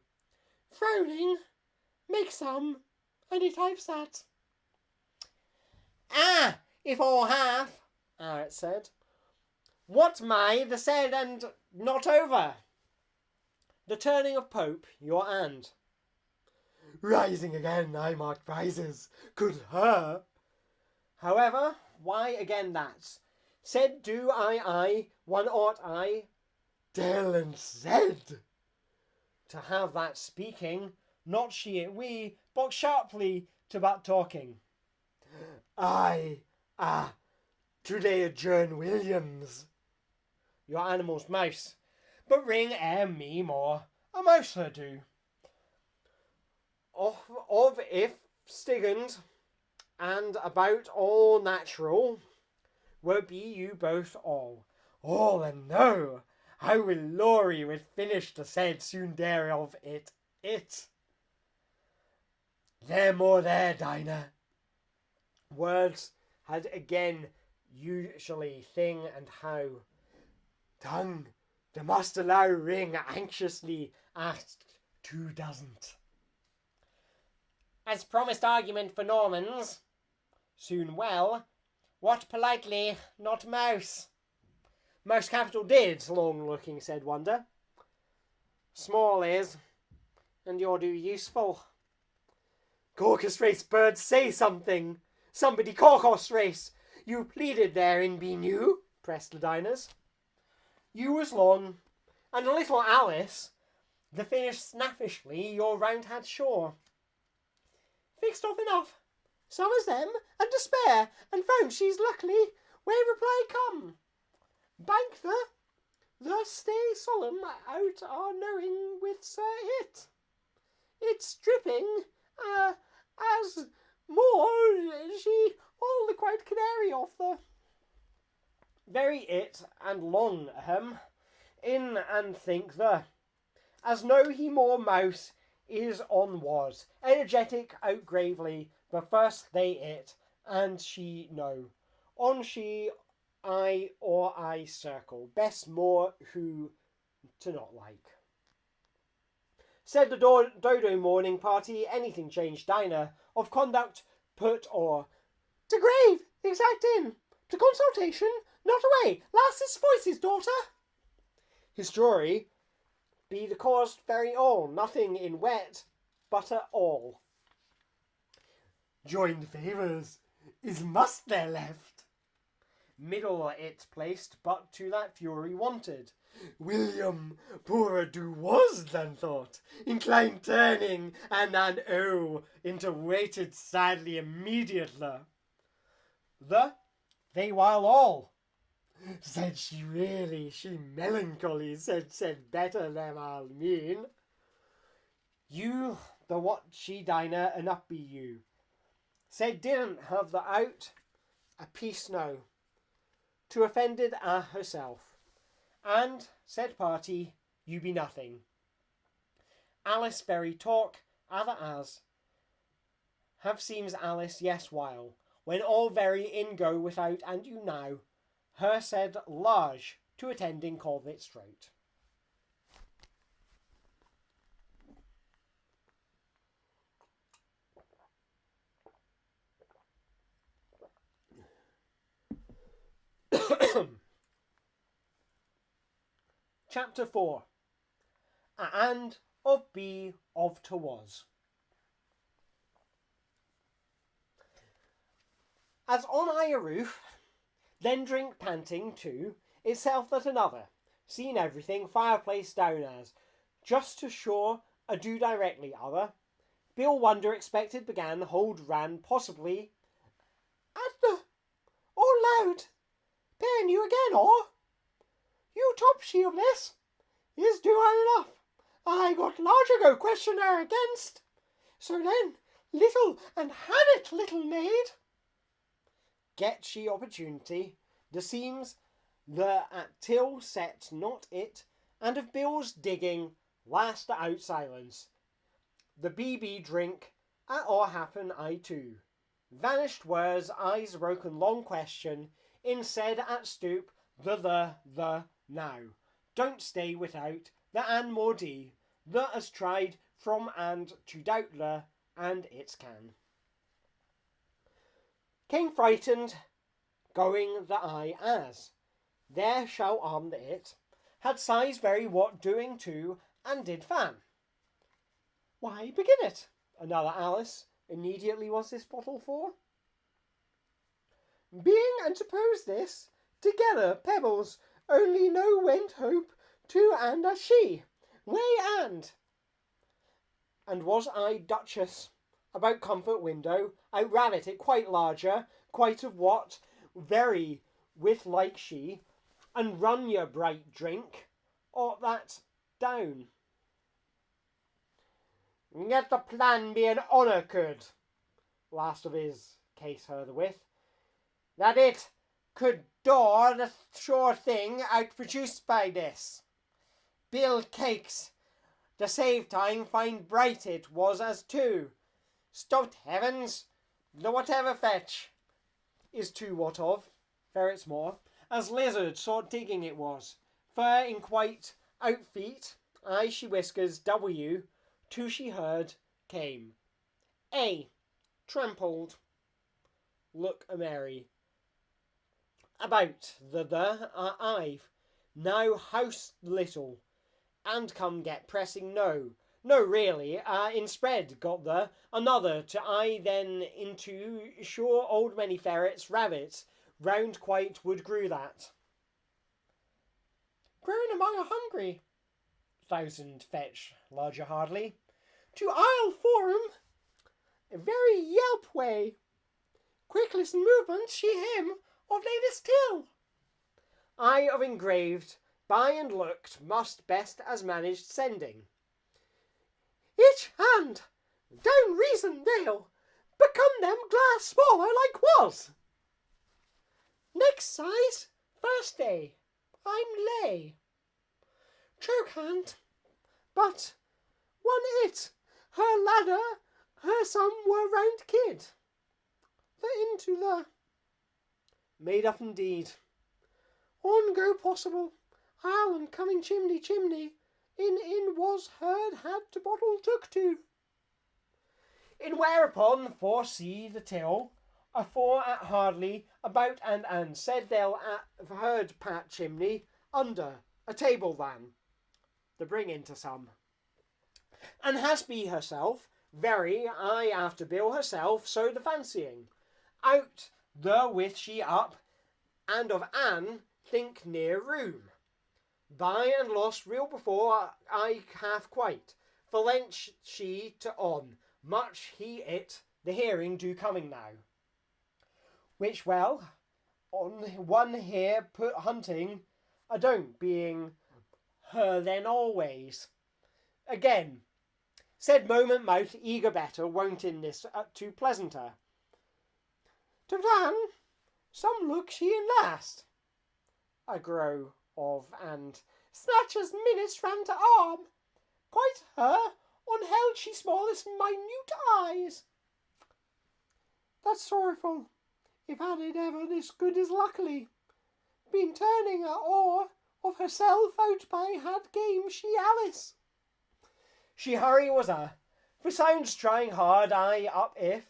Frowning, make some, and it I've sat. If all have, it said. What may the said and not over? The turning of Pope, your and. Rising again, I mark prizes, could her. However, why again that? Said do I, one ought I, tell and said. To have that speaking, not she it we, but sharply to but talking. Today adjourn Williams. Your animal's mouse, but ring me more, a mouse her do. Of if stigand, and about all natural, were be you both all and no, how will Laurie with finish the said soon dare of it. There more there, Dinah. Words had again usually thing and how. Tongue, the must allow ring anxiously asked 2 doesn't. As promised argument for Normans. Soon well, what politely not mouse? Most capital did, long looking, said Wonder. Small is, and you're do useful. Caucus race birds say something. Somebody caucus race. You pleaded therein be new, pressed the diners. You was long, and little Alice, the finish snappishly your round had sure. Fixed off enough, some as them, and despair, and found she's luckily where reply come. Bank the stay solemn out our knowing with Sir It. It's dripping, as more she all the quite canary off the. Very it and long in and think as know he more mouse is on was energetic out gravely, but first they it and she know on she I or I circle best more who to not like. Said the dodo morning party anything changed Dinah of conduct put or to grave exact in to consultation. Not away, lass's voices, daughter. His story be the cause very all, nothing in wet, butter all. Joined favours, is must there left? Middle it placed, but to that fury wanted. William poorer do was than thought, inclined turning, and an into waited sadly immediately. They while all. Said she really, she melancholy, said better them I'll mean. You, the what she Dinah, and up be you. Said didn't have the out, a piece no. To offended herself. And, said party, you be nothing. Alice very talk, other as. Have seems Alice, yes, while, when all very in go without and you now. Her said large to attending called it straight. Chapter 4. A and of be of to was. As on I a roof, then drink panting too, itself that another, seen everything, fireplace down as, just to shore a do directly other. Bill wonder expected began, hold ran, possibly, at the, all loud, paying you again, or? You top shieldless, is doing enough. I got larger go questioner against. So then, little and had it, little maid. Get she opportunity, the seems the at till set not it, and of Bill's digging last out silence. The BB drink, at or happen I too. Vanished words, eyes broken long question, in said at stoop, the now. Don't stay without, the and more d, the as tried from and to doubt the, and its can. Came frightened, going the eye as. There shall arm the it, had size very what doing to, and did fan. Why begin it? Another Alice. Immediately was this bottle for? Being and suppose this, together pebbles, only no went hope, to and as she, way and was I Duchess, about comfort window, out rabbit it quite larger, quite of what, very with like she, and run your bright drink, or that down. Yet the plan be an honour could, last of his case herewith, that it could door the sure thing out produced by this. Bill cakes, to save time, find bright it was as two. Stopped heavens, the whatever fetch, is to what of, ferrets more, as lizard sort digging it was, fur in quite outfeet, I she whiskers, W, to she heard, came. A, trampled, look a merry. About the I've, now house little, and come get pressing no really, in spread got the, another to I then into, sure old many ferrets, rabbits, round quite would grew that. Grown among a hungry, thousand fetch, larger hardly, to Isle forum, a very yelp way, quickless movement she him, of latest till. I of engraved, by and looked, must best as managed sending. Each hand, down reason dale, become them glass smaller like was. Next size, first day, I'm lay. Choke hand, but one it, her ladder, her some were round kid. The into the made up indeed. On go possible, I'll and coming chimney, in was heard had to bottle took to. In whereupon foresee the till, afore at hardly, about and said they'll have heard pat chimney, under, a table than, the bring into some. And has be herself, very, I after Bill herself, so the fancying. Out the with she up, and of Anne think near room. By and lost real before I have quite, for lent she to on, much he it, the hearing do coming now. Which well, on one here put hunting, a don't being her then always. Again, said moment mouth eager better, won't in this too pleasanter. To Dan, some look she in last. I grow of and snatches minutes ran to arm. Quite her, on held she smallest minute eyes. That's sorrowful, if had it ever this good as luckily been turning her or of herself out by had game she Alice. She hurry was for sounds trying hard I up if,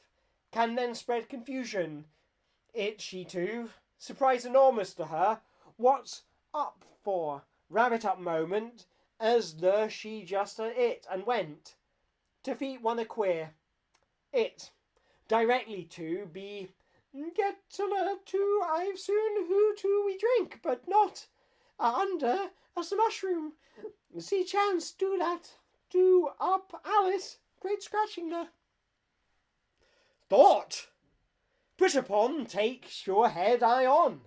can then spread confusion. It she too, surprise enormous to her, what's up for, Rabbit up moment, as the she just a it, and went. To feet one a queer. It. Directly to be. Get to I've soon who to we drink, but not under as a mushroom. See chance do that. Do up Alice. Great scratching there. Thought. Put upon, take your head eye on.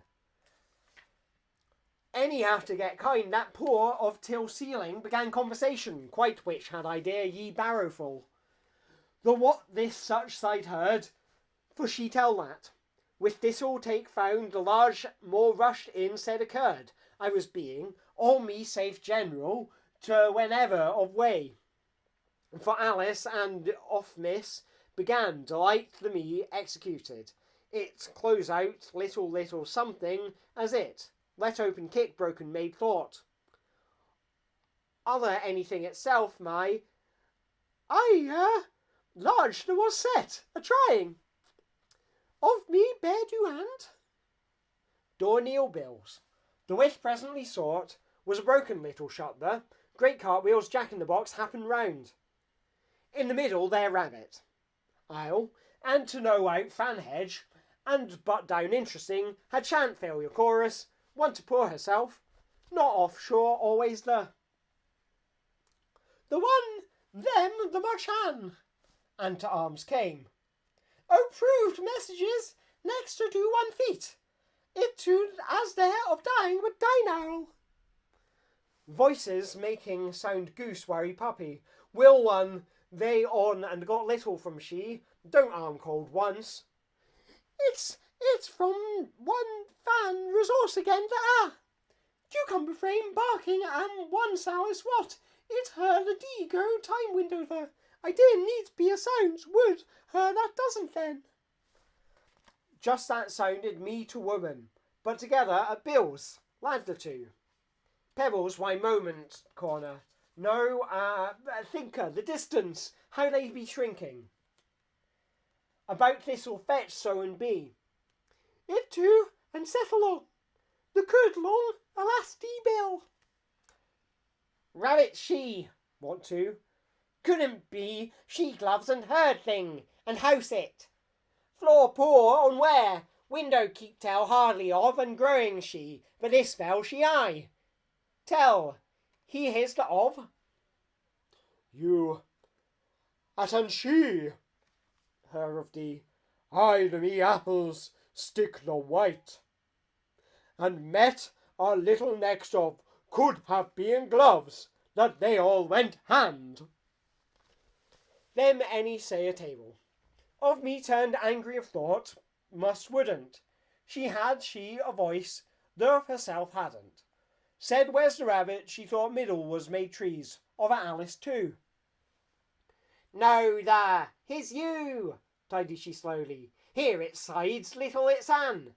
Any have to get kind, that poor of till ceiling began conversation, quite which had idea ye barrowful. The what this such sight heard, for she tell that. With this all take found, the large more rushed in said occurred. I was being, all me safe general, to whenever of way. For Alice and off miss began, delight the me executed. It close out, little something, as it. Let open kick, broken made thought. Other anything itself, my. Large there was set, a trying. Of me bear do hand. Door kneel bills. The which presently sought was a broken little shut there. Great cartwheels, Jack in the box, happened round. In the middle there rabbit. Aisle, and to know out fan hedge, and but down interesting, had shan't fail your chorus, one to pour herself, not offshore always the one, them the much han, and to arms came. Oh, proved messages, next to do 1 feet, it too as there of dying would die now. Voices making sound goose worry puppy, will one, they on and got little from she, don't arm cold once. It's from one fan resource again to cucumber frame barking and one sour swat. It her the D go time window there. I didn't need be a sounds would her that doesn't then. Just that sounded me to woman, but together at Bill's, lad the two. Pebbles why moment corner. No, thinker, the distance, how they be shrinking. About this'll fetch so and be. It too, and settle on. The could long, alas dee bill. Rabbit she, want to. Couldn't be she gloves and herd thing, and house it. Floor poor on where, window keep tell hardly of, and growing she, but this fell she I. Tell, he his the of. You, at and she, her of the, I the me apples, stick the white. And met our little next of, could have been gloves, that they all went hand. Them any say a table. Of me turned angry of thought, must wouldn't. She a voice, though of herself hadn't. Said where's the rabbit, she thought middle was made trees, of Alice too. No there, here's you, tidied she slowly. Here it sides, little it's Anne.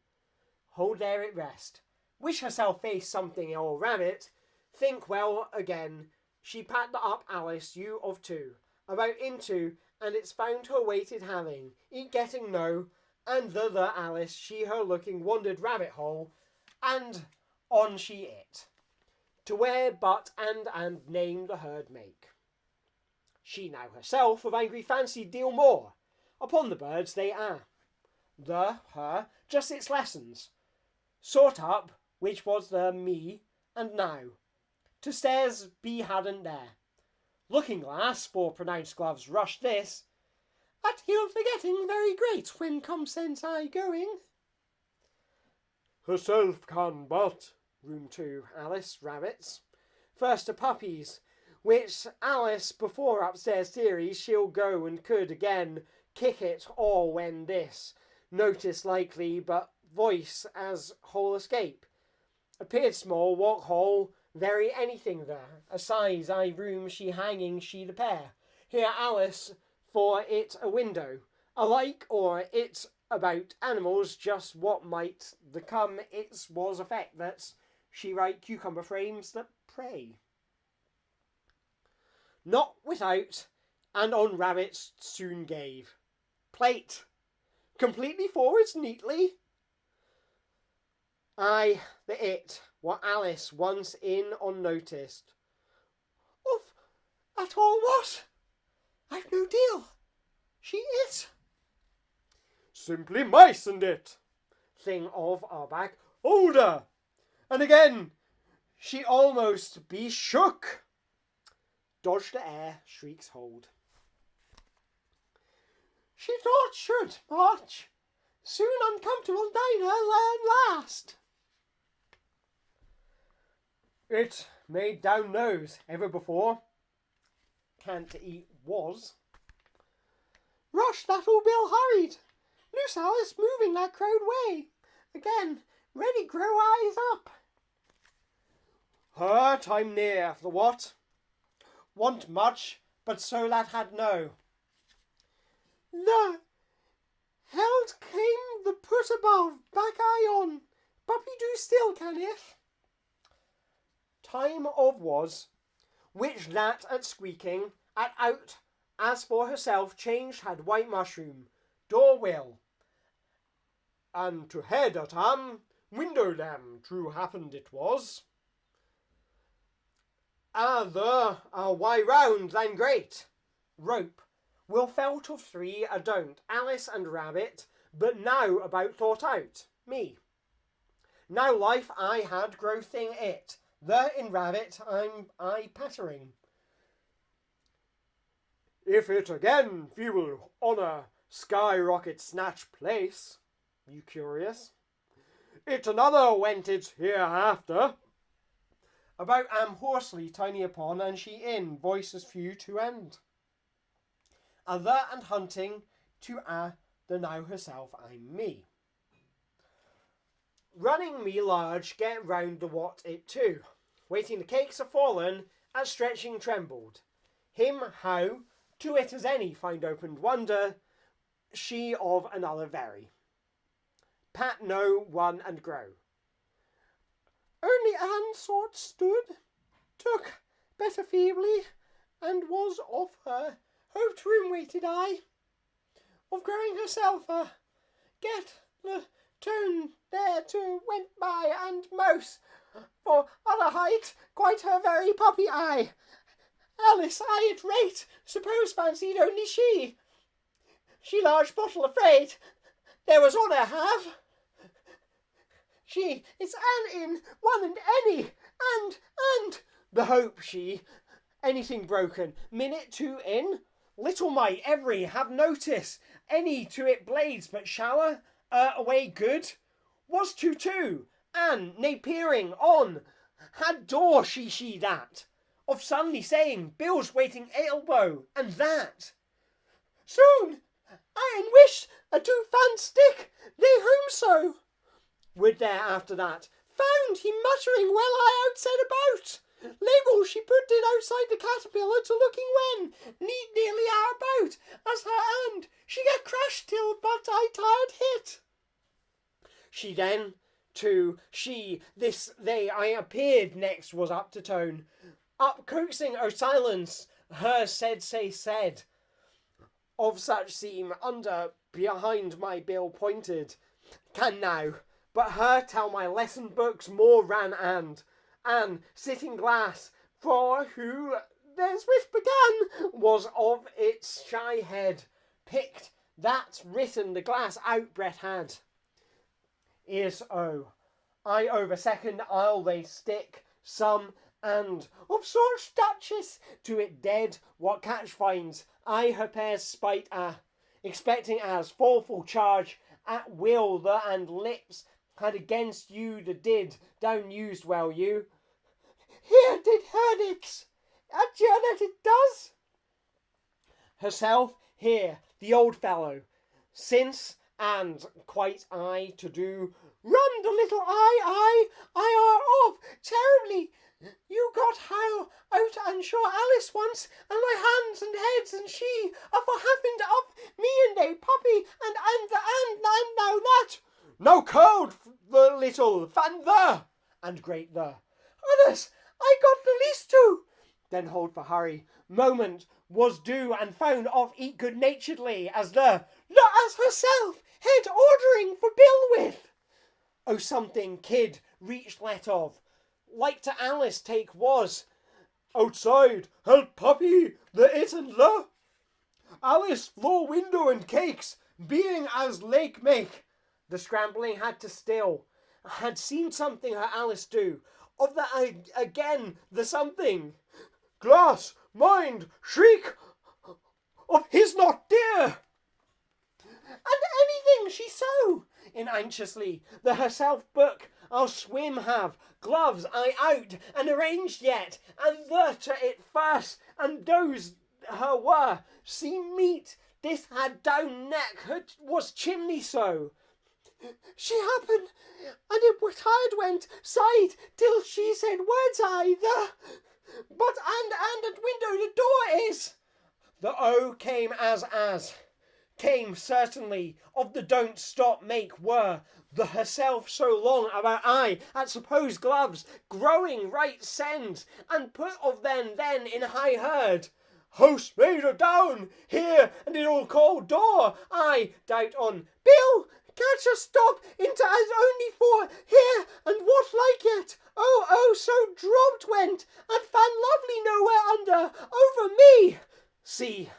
Hold there it rest. Wish herself face something or rabbit. Think well again. She packed up Alice, you of two, about into, and it's found her waited having, eat getting no, and the Alice, she her looking wandered rabbit hole, and on she it. To where but and name the herd make. She now herself of angry fancy deal more. Upon the birds they are. Her, just its lessons. Sort up, which was the me, and now. To stairs be hadn't there. Looking glass, for pronounced gloves rush this. At heel forgetting very great, when come sense I going. Herself can but, room 2, Alice, rabbits. First to puppies, which Alice before upstairs theories she'll go and could again kick it all when this. Notice likely, but voice as whole escape. Appeared small, walk hole, very anything there. A size I room she hanging she the pair. Here Alice for it a window. Alike or it's about animals just what might the come its was effect that's she write cucumber frames that prey. Not without and on rabbits soon gave. Plate. Completely forwards neatly. I, the it, what Alice once in unnoticed. Of at all what? I've no deal. She it. Simply mice and it. Thing of our back. Older. And again, she almost be shook. Dodge the air, shrieks hold. She thought should march. Soon uncomfortable diner learn last. It made down nose ever before. Can't eat was. Rush that old Bill hurried. Loose Alice moving that crowd way. Again, ready grow eyes up. Her time near, the what? Want much, but so that had no. The held came the put above, back eye on. Puppy do still can if. Time of was, which that at squeaking, at out, as for herself, changed had white mushroom, door will. And to head at window dam, true happened it was. Other a way round than great. Rope, will felt of three a don't, Alice and Rabbit, but now about thought out, me. Now life I had grow thing it, the in Rabbit I pattering. If it again feeble honour skyrocket snatch place, you curious? It another went it hereafter. About hoarsely tiny upon, and she in voices few to end. Other and hunting to the now herself I'm me. Running me large, get round the what it too. Waiting the cakes are fallen, at stretching trembled. Him how, to it as any find opened wonder, she of another very. Pat no one and grow. Only Anne sort stood, took better feebly, and was of her hoped room waited I, of growing herself get the tone there to went by and most, for other height, quite her very puppy eye. Alice I at rate, suppose fancied only she. She large bottle afraid, there was honour have. She, it's Anne in, one and any, and, the hope she, anything broken, minute two in, little might every have notice, any to it blades but shower, away good, was two, Anne, nay peering on, had door she that, of suddenly saying, Bill's waiting elbow, and that. Soon, I wished a do fan stick, they home so. Would there after that, found he muttering well I out said about. Label she put it outside the caterpillar to looking when, nearly are about, as her hand, she get crashed till but I tired hit. She then, I appeared next was up to tone, up coaxing o silence, her said, of such seem under, behind my bill pointed, can now, but her tell my lesson books more ran and sitting glass, for who there's which began, was of its shy head, picked, that written the glass out Brett had. Is I over second I'll they stick, some, and of such duchess to it dead, what catch finds, I her pairs spite expecting as full charge, at will the and lips, had against you the did, down used well you. Here did Herdix, at you that it does. Herself, here, the old fellow, since, and quite I to do, run the little I are of, terribly. You got how out and sure Alice once, and my hands and heads and she, for happened up me and a puppy, and now that. No code, the little, fan the, and great the. Others, I got the least two. Then hold for hurry, moment was due, and found off eat good-naturedly, as herself, head ordering for Bill with. Oh, something kid reached let of, like to Alice take was. Outside, help puppy, the it and the. Alice, floor window and cakes, being as lake make. The scrambling had to still. Had seen something her Alice do. Of that again, the something. Glass, mind, shriek of his not dear. And anything she so, in anxiously, the herself book I'll swim have, gloves I out, and arranged yet, and the to it first, and those her were, see meat, this had down neck, her was chimney so. She happened, and it tired went, sighed, till she said words I, the, but and at window the door is. The O came as. Came certainly, of the don't stop make were, the herself so long about I, at supposed gloves, growing right sends, and put of then in high herd. Housemaid down, here, and it all called door, I doubt on, Bill, catch a stop into as only for here, and what like it? Oh, so dropped went, and fan lovely nowhere under, over me. See.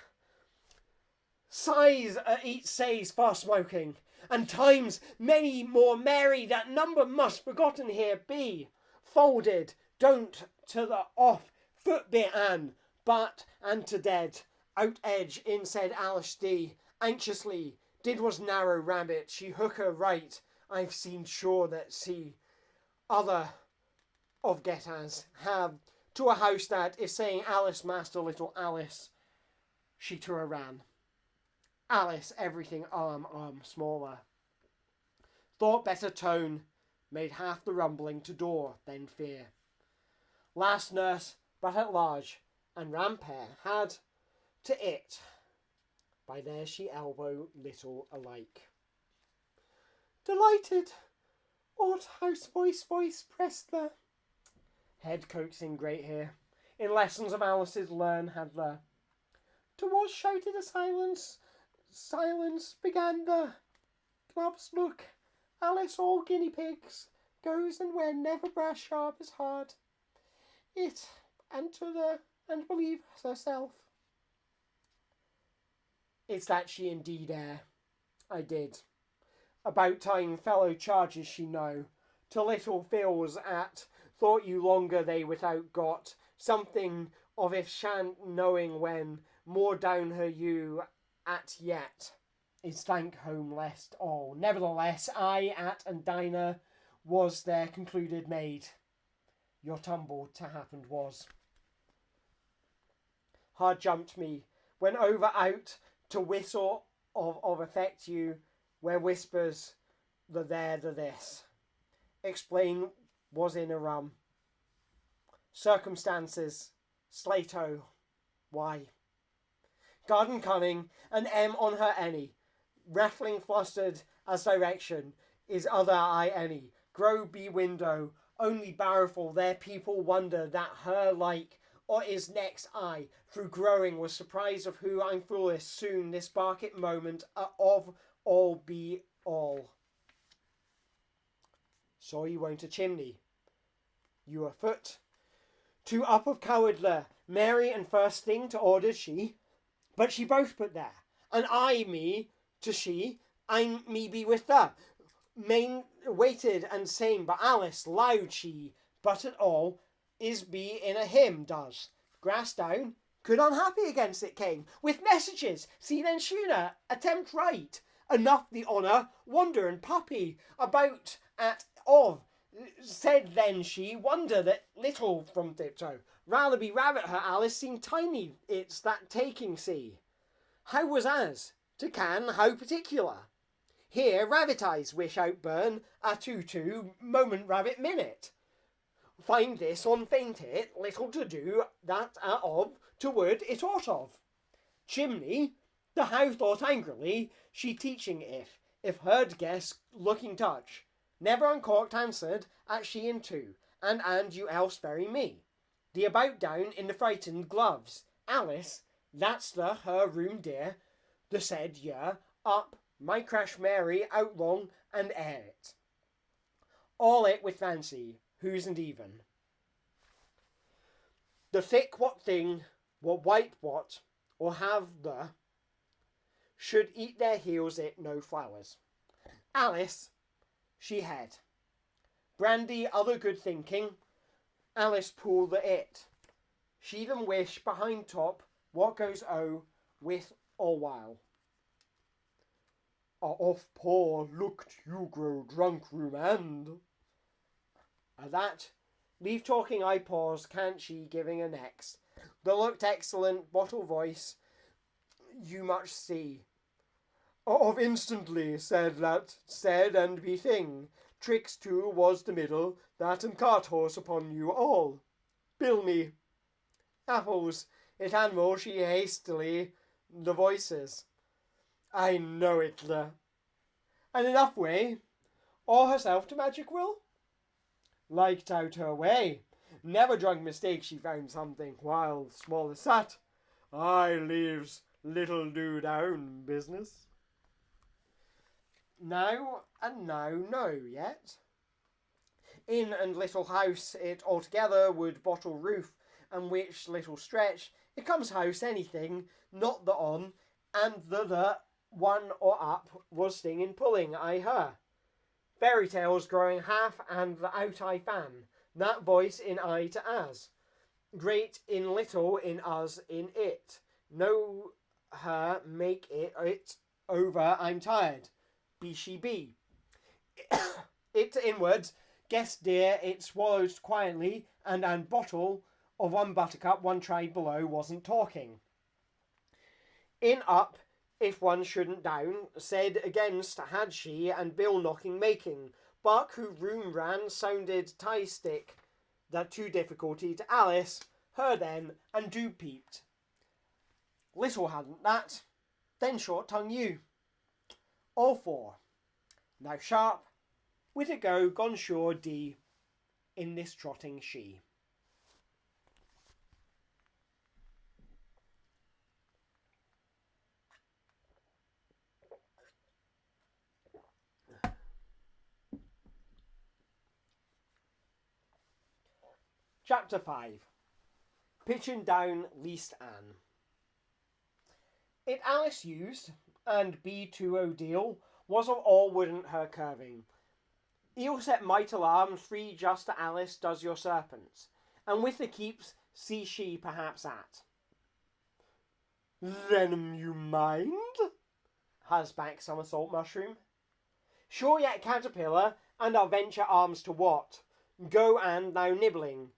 Sighs each says fast smoking, and times many more merry that number must forgotten here be. Folded, don't to the off foot bit an, but and to dead, out edge in said Alice D. Anxiously, did was narrow rabbit, she hook her right, I've seen sure that see. Other of get as have to a house that if saying Alice master little Alice, she to her ran. Alice, everything arm smaller. Thought better tone, made half the rumbling to door, then fear. Last nurse, but at large, and rampair had to it. By there she elbow little alike. Delighted, odd house voice pressed the head coaxing great here. In lessons of Alice's learn had the towards shouted a silence began the gloves look. Alice all guinea pigs goes and when never brass sharp as hard. It and to the and believe herself. It's that she indeed I did. About time fellow charges she know. To little feels at thought you longer they without got something of if shan't knowing when more down her you at yet is thank home lest all. Nevertheless, I at and Dinah was there concluded made. Your tumble to happened was. Hard jumped me when over out to whistle of effect you where whispers the there the this. Explain was in a rum. Circumstances Slato why. Garden cunning, and M on her any. Rattling flustered as direction, is other eye any. Grow be window, only barrowful there people wonder that her like, or is next eye, through growing was surprised of who I'm foolish soon this barket moment of all be all. So you won't a chimney. You a foot. Two up of cowardler, Mary and first thing to order she. But she both put there, and I me to she, I me be with her. Main waited and same, but Alice loud she, but at all is be in a hymn does. Grass down, could unhappy against it came, with messages, see then schooner, attempt right, enough the honour, wonder and puppy, about at of. Said then she, wonder that little from tiptoe. Rather be rabbit her Alice seemed tiny, it's that taking see. How was as? To can, how particular? Here rabbit eyes wish outburn, a 2 moment rabbit minute. Find this on faint it, little to do, that of, to word it ought of. Chimney, the how thought angrily, she teaching if heard guess, looking touch. Never uncorked answered, at she in two, and you else bury me. The about down in the frightened gloves. Alice, that's the her room dear. The said year, up, my crash Mary, out long, and air it. all it with fancy, who's and even. The thick what thing, what white what, or have the, should eat their heels it no flowers. Alice, she had. Brandy other good thinking, Alice pull the it. She them wish behind top, what goes o, with or while. Off poor looked you grow drunk roomand. At that, leave talking I pause, can't she giving a next. The looked excellent, bottle voice, you much see. Of instantly said that, said and be thing. Tricks too was the middle, that and cart horse upon you all. Bill me. Apples, it animal she hastily, the voices. I know it, the. And enough way, or herself to magic will? Liked out her way. Never drunk mistake she found something, while small as that. I leaves little do down business. Now and now no yet. In and little house it altogether would bottle roof, and which little stretch it comes house anything, not the on, and the one or up was thing in pulling I her. Fairy tales growing half and the out I fan, that voice in I to as. Great in little in us in it. Know her make it over I'm tired. Be she be. It inwards, guess dear it swallowed quietly and bottle of one buttercup one tried below wasn't talking. In up, if one shouldn't down, said against had she and bill knocking making. Buck who room ran sounded tie stick, that too difficulty to Alice, her then, and do peeped. Little hadn't that, then short tongue you. All four. Now sharp, with a go gone sure D, in this trotting she. Chapter 5. Pitching down least Anne. It Alice used, and be to O'Deal, was of all wouldn't her curving. Eel set might alarm 3 just to Alice does your serpents, and with the keeps see she perhaps at. Then you mind? Has back somersault mushroom. Sure yet caterpillar, and I'll venture arms to what? Go and now nibbling.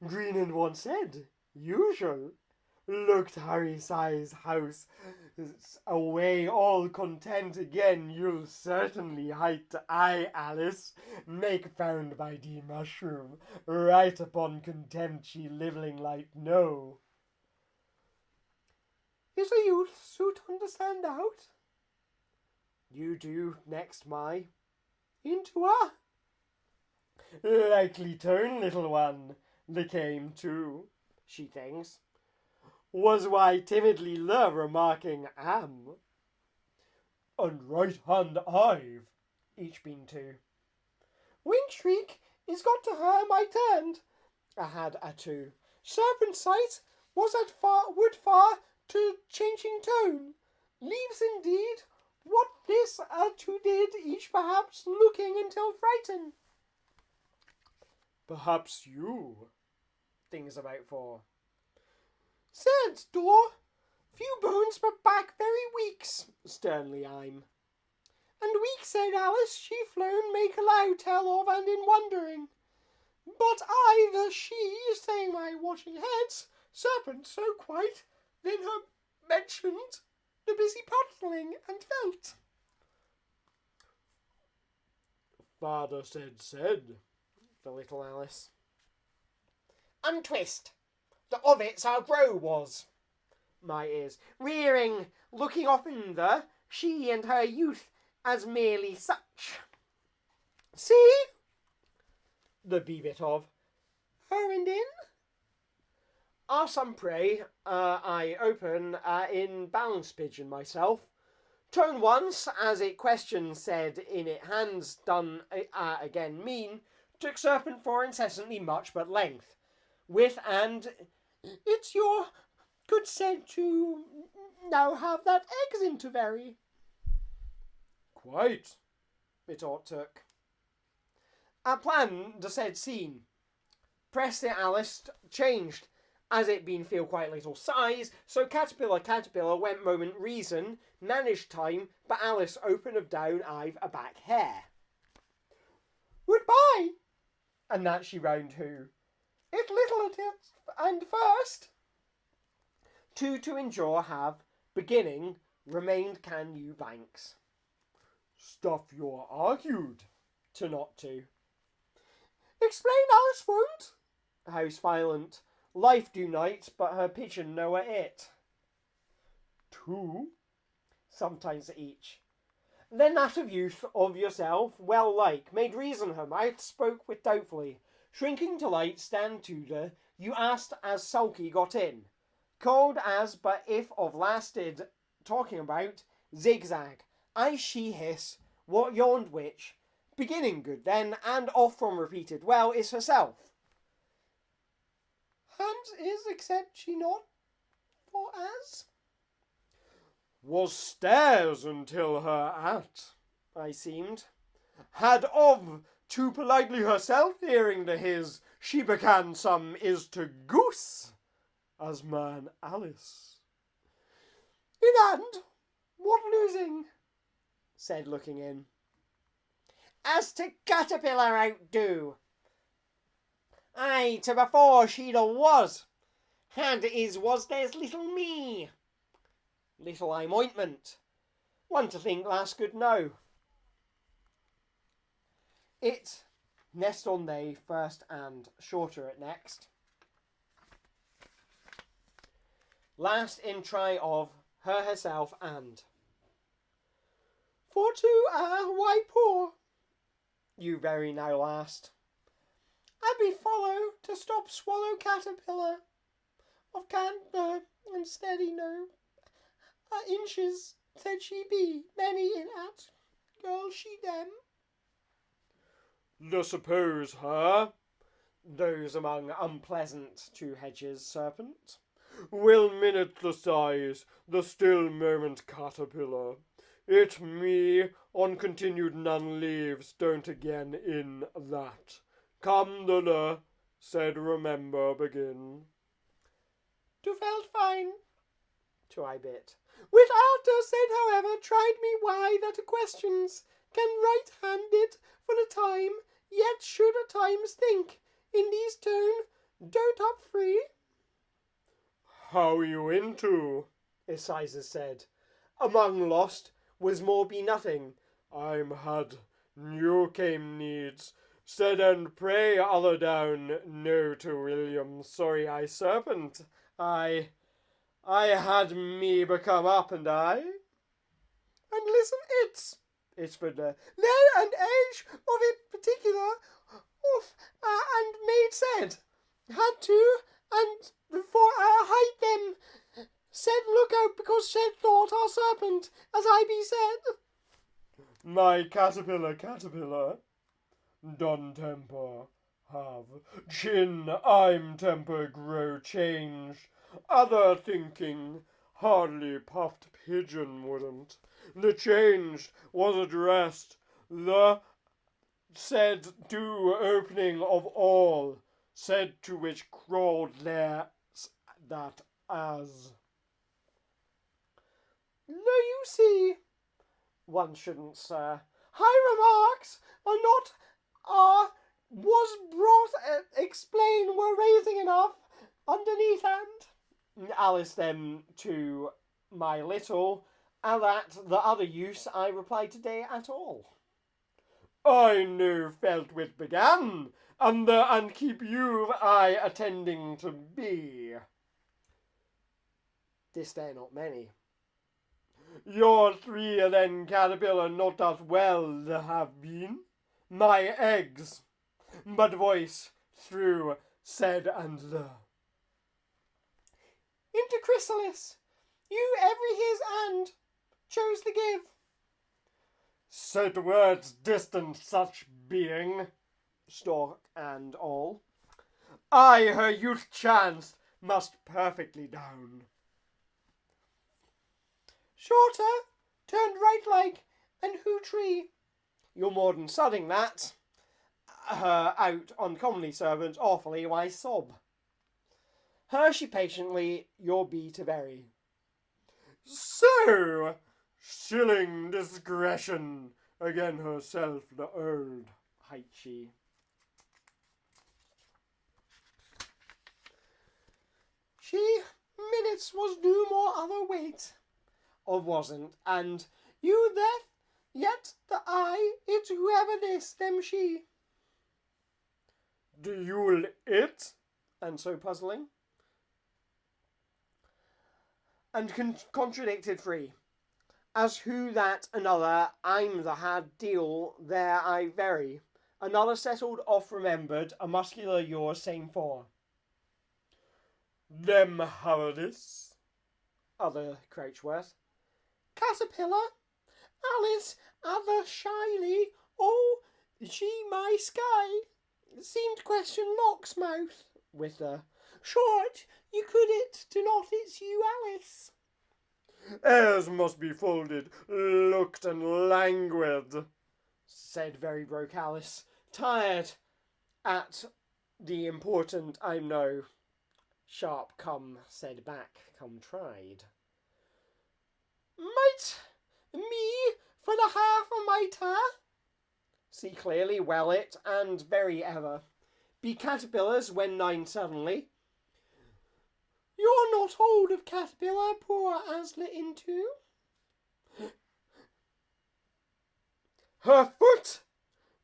Green and one said, usual. Looked Harry size house away all content again. You'll certainly height I, Alice, make found by the mushroom. Right upon contempt she liveling like no. Is a youth suit understand out? You do next my into a likely turn, little one. They came too, she thinks. Was why timidly love remarking am. And right hand I've, each been two. Wind shriek is got to her my turned, I had a two. Serpent sight was at would far to changing tone. Leaves indeed what this a two did, each perhaps looking until frightened. Perhaps you, things about for. Said door, few bones but back very weeks, sternly I'm. And weak, said Alice, she flown make a loud tell of and in wondering. But I, the she, saying my watching heads, serpent so quite, then her mentioned the busy puzzling and felt. Father said, the little Alice. Untwist. The of it's our grow was, my ears, rearing, looking often the, she and her youth as merely such. See? The bit of, her and in? Are some prey, I open, in balance pigeon myself, Tone once, as it questioned, said in it hands done again mean, took serpent for incessantly much but length. With and it's your good said to now have that eggs into very. Quite, it ought took. A plan the said scene. Pressed it Alice changed, as it been feel quite little size, so caterpillar went moment reason, managed time, but Alice open of down I've a back hair. Goodbye, and that she round who. It little it is, and first to endure have, beginning, remained can you banks. Stuff you're argued, to not to. Explain Alice won't. House violent. Life do night, but her pigeon know it. Two, sometimes each. Then that of youth, of yourself, well like, made reason her mouth, spoke with doubtfully. Shrinking to light, stand to the, you asked as sulky got in. Cold as, but if of lasted, talking about, zigzag. I she hiss, what yawned which, beginning good then, and off from repeated well, is herself. And is except she not, for as? Was stairs until her at, I seemed. Had of, too politely herself hearing to his, she began some is to goose, as man Alice. In and, what losing? Said looking in. As to caterpillar outdo. Aye, to before she'd a was. Had is was there's little me. Little I'm ointment. One to think last could know. It, nest on they first and shorter at next. Last in try of her herself and. For to why poor? You very now last. I be follow to stop swallow caterpillar. Of canther and steady no. Inches, said she be, many in at. Girl she them. The suppose her, those among unpleasant two hedges serpent, will minute the size, the still moment caterpillar. It me, on continued none leaves, don't again in that. Come the said remember begin. To felt fine, to I bit. With after said however, tried me why that questions can right-handed for the time, yet should a times think, in these tone, don't up free. How you into? Isiza said. Among lost was more be nothing. I'm had, new came needs. Said and pray other down, no to William, sorry I serpent. I had me become up and I. And listen, it's for the there and age of it particular, of and maid said, had to, and for hide them, said look out because said thought our serpent, as I be said. My caterpillar, done temper, have, chin, I'm temper grow change, other thinking, hardly puffed pigeon wouldn't. The changed was addressed, the said do opening of all, said to which crawled there that as. No, you see, one shouldn't, sir. High remarks are not, was brought, explain were raising enough underneath and. Alice then to my little, and that the other use I replied today at all. I knew felt with began, and keep you I attending to be. This day not many. Your three then caterpillar not doth well have been, my eggs, but voice through said and the. Into chrysalis, you every his and, chose to give. Said words distant such being, stork and all. I, her youth chanced, must perfectly down. Shorter, turned right like, and who tree? You're more than sudding that. Her out uncommonly servant awfully why sob. Her she patiently your be to bury. So, shilling discretion again herself the old height she. She minutes was due more other weight, or wasn't, and you that yet the eye it's whoever this them she. Do you it? And so puzzling. And contradicted free. As who that another, I'm the hard deal, there I very. Another settled off remembered, a muscular yours same for. Them Howardis. Other Crouchworth. Caterpillar. Alice, other shyly. Oh, she my sky. Seemed question Lock's mouth. With a short, you could it to not it's you, Alice. Airs must be folded, looked and languid, said very broke Alice, tired at the important I know. Sharp come, said back, come tried. Might me for the half of my ta? See clearly, well it, and very ever. Be caterpillars when nine suddenly. You're not old of caterpillar, poor Aslet into. Her foot,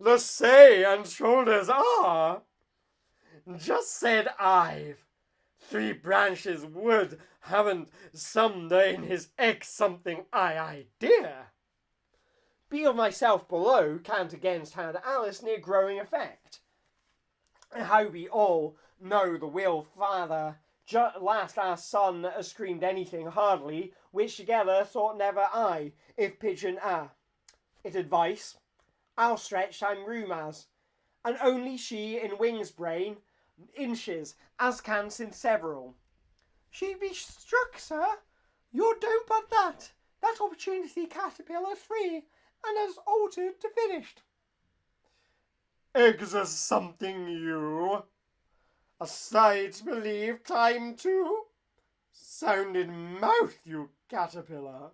the say and shoulders are. Just said I've. 3 branches would haven't some day in his egg something I dear. Be of myself below, can't against had Alice near growing effect. How we all know the will father. Last our son screamed anything hardly, which together thought never I, if pigeon it advice, I'll stretch time room as, and only she in wings brain, inches, as can sin several. She be struck, sir, you don't but that opportunity caterpillar free, and has altered to finished. Eggs are something you. A sight believe time to. Sounded mouth, you caterpillar.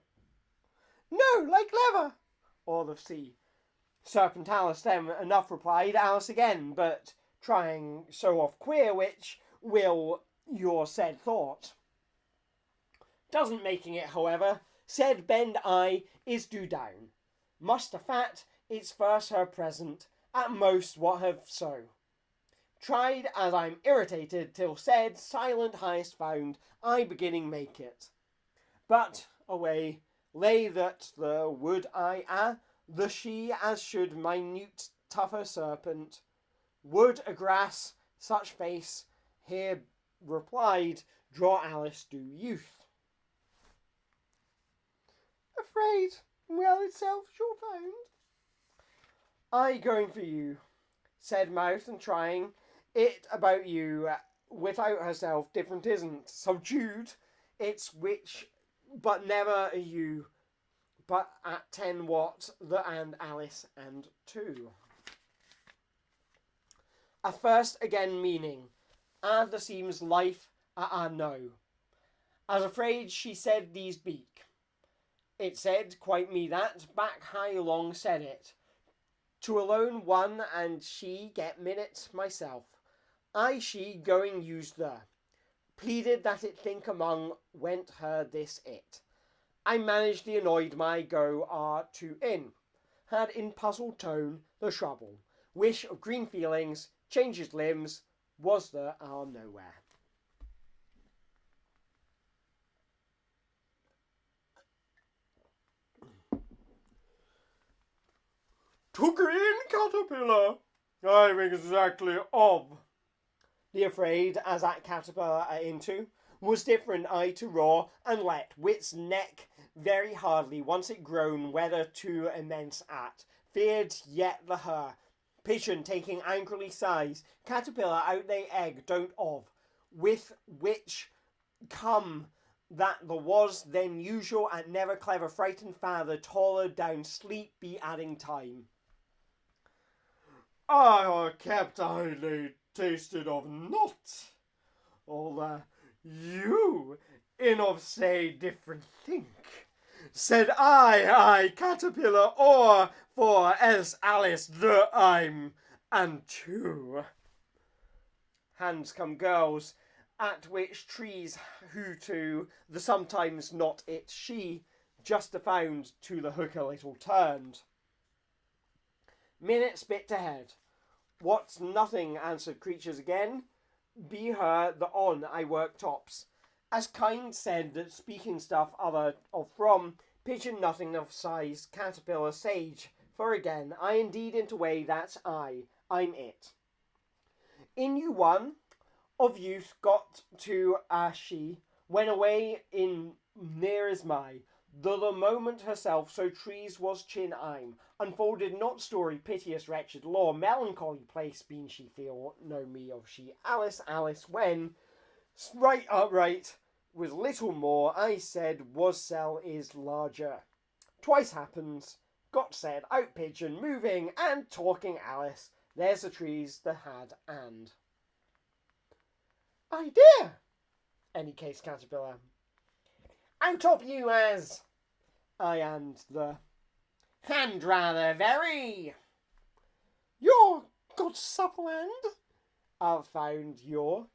No, like leather. Or the sea. Serpent Alice then enough replied, Alice again, but trying so off queer, which will your said thought. Doesn't making it, however, said bend eye is due down. Must a fat, it's first her present, at most what have so. Tried as I'm irritated, till said silent highest found, I beginning make it. But away, lay that the would I the she as should minute tougher serpent, would a grass such face, here replied, draw Alice do youth. Afraid, well itself sure found. I going for you, said mouth, and trying it about you, without herself different isn't, subdued, it's which, but never a you, but at 10 what, the and Alice and 2. A first again meaning, the seems life, no. As afraid she said these beak. It said, quite me that, back high long said it. To alone one and she get minutes myself. I she going used the. Pleaded that it think among went her this it. I managed the annoyed my go to in. Had in puzzled tone the trouble. Wish of green feelings, changes limbs, was there are nowhere. To green caterpillar, I'm exactly of. The afraid, as that caterpillar into, was different I to raw, and let wit's neck very hardly, once it grown, whether too immense at, feared yet the her. Pigeon taking angrily sighs, caterpillar out they egg, don't of, with which come that the was then usual and never clever frightened father taller down sleep be adding time. I kept idly tasted of not, all you in of say different think. Said I, caterpillar, or for else Alice the I'm and two. Hands come girls, at which trees who to the sometimes not it she, just found to the hook a little turned. Minutes bit ahead. What's nothing, answered creatures again. Be her the on I work tops. As kind said that speaking stuff other of from, pigeon nothing of size, caterpillar sage, for again, I indeed into way that's I'm it. In you one, of youth got to a she, when away in near as my, though the moment herself so trees was chin I'm, unfolded not story piteous wretched law, melancholy place been she feel, no me of she, Alice, when, right upright, with little more, I said, was cell is larger. Twice happens, got said, out pigeon, moving and talking Alice, there's the trees, the had, and. Idea! Any case, caterpillar. Out of you as I and the hand rather very. Your good supple hand. I've found your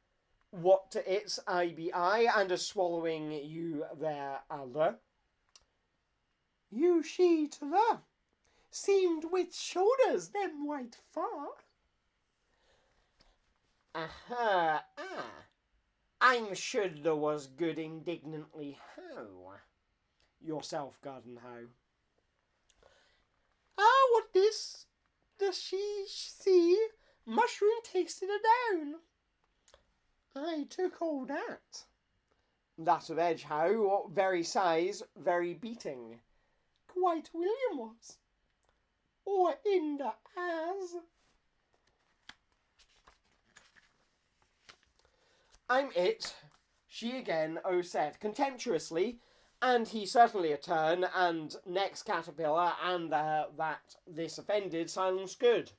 what to its I be I, and a swallowing you there other. You she to the seemed with shoulders them white far. Aha, I'm sure there was good indignantly how. Yourself, garden how. What this does she see? Mushroom tasted a down. I took all that. That of edge how, very size, very beating. Quite William was. Or in the as. I'm it, she again, said, contemptuously, and he certainly a turn, and next caterpillar, and that this offended silence good.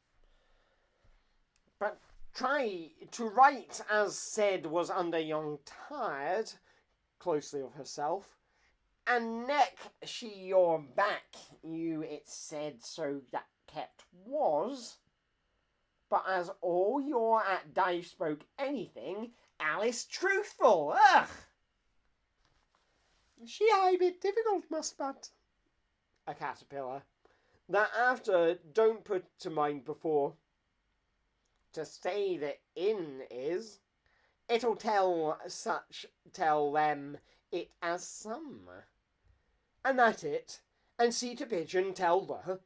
But try to write, as said was under young tired, closely of herself, and neck she your back, you it said so that kept was, but as all your at dive spoke anything, Alice truthful, ugh! She I bit difficult must but. A caterpillar. That after don't put to mind before. To say the in is, it'll tell them it as some. And that it, and see to pigeon tell the.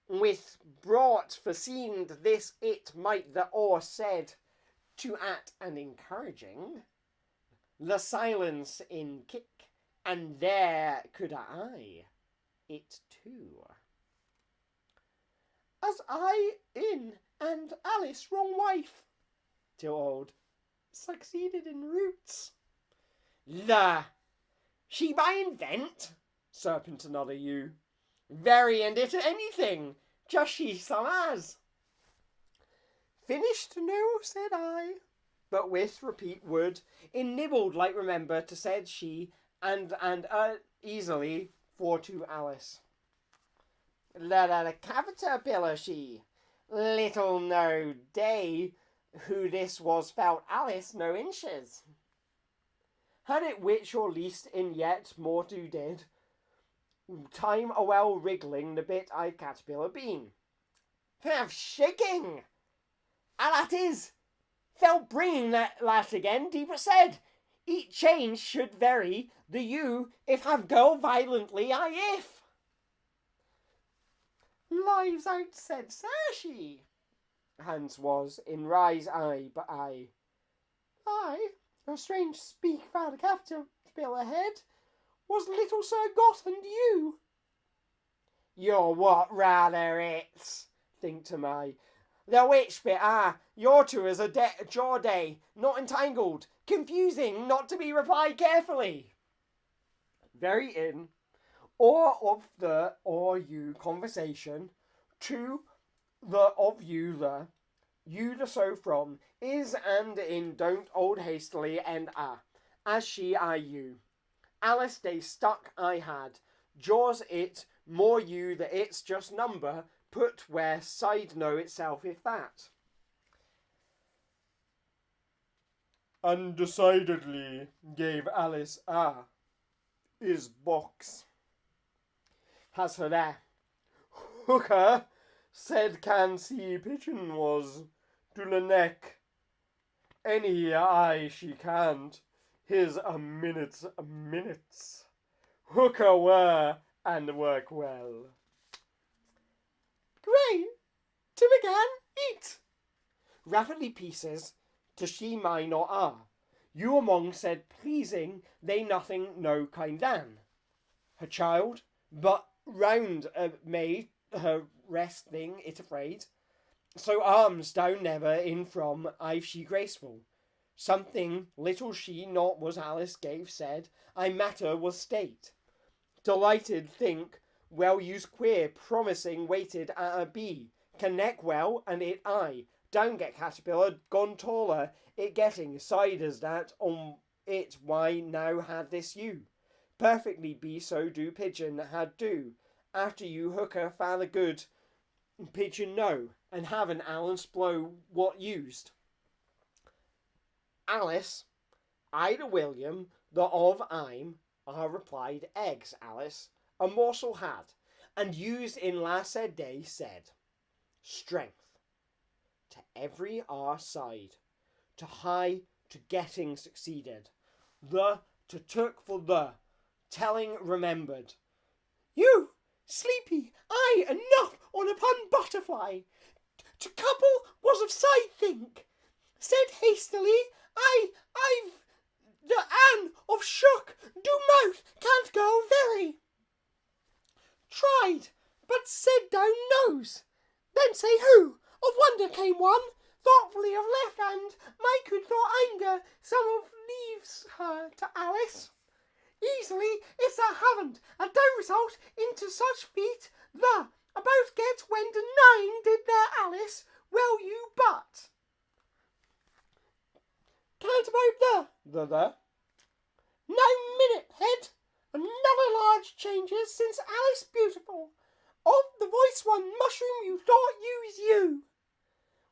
With brought for seen this it might the or said, to at and encouraging, the silence in kick, and there could I it too. As I in and Alice wrong wife, till old, succeeded in roots. La, she by invent, serpent another you, very and it anything, just she some as. Finished no, said I, but with repeat would, in nibbled like remember to said she, and easily for to Alice. La caterpillar she, little no day, who this was felt Alice no inches. Had it which or least in yet more to did, time a well wriggling the bit I caterpillar been. Have shaking! And that is, felt bringing that again, deeper said. Each change should vary, the you, if have go violently, I if. Lives out, said she. Hans was, in rise I, but I, a strange speak found a caterpillar head, was little Sir Goth and you. You're what rather it's, think to my. The which bit, your two is a jaw day, not entangled, confusing, not to be replied carefully. Very in, or of the, or you conversation, to the of you the so from, is and in don't old hastily and as she I you. Alice day stuck I had, jaws it, more you that it's just number, put where side know itself if that. Undecidedly gave Alice is box. Has her there. Hooker said can see pigeon was to the neck. Any eye she can't. His a minutes. Hooker were and work well. Great. Tim again, eat. Rapidly pieces to she mine or You among said pleasing, they nothing no kind dan. Her child, but round made her resting it afraid. So arms down never in from I've she graceful. Something little she not was Alice gave said, I matter was state. Delighted think, well used queer, promising waited at a bee. Can neck well, and it down get caterpillar, gone taller, it getting, side as that, on it why now had this you. Perfectly be so do pigeon had do. After you hooker father good, pigeon no, and have an Allen's blow what used. Alice, Ida William, the of I'm, replied eggs, Alice, a morsel had, and used in last said day said, strength, to every our side, to high, to getting succeeded, the, to took for the, telling remembered. You, sleepy, enough on upon butterfly, to couple was of side think, said hastily, I've the Anne of shook, do mouth, can't go very. Tried, but said down nose. Then say who, of wonder came one, thoughtfully of left hand, my could thought anger, some of leaves her to Alice. Easily, if thou haven't, a down result into such feet, the, about get when denying did there Alice, well you but. Can't about the. Now minute head, another large changes since Alice beautiful. Of the voice one mushroom you thought use you.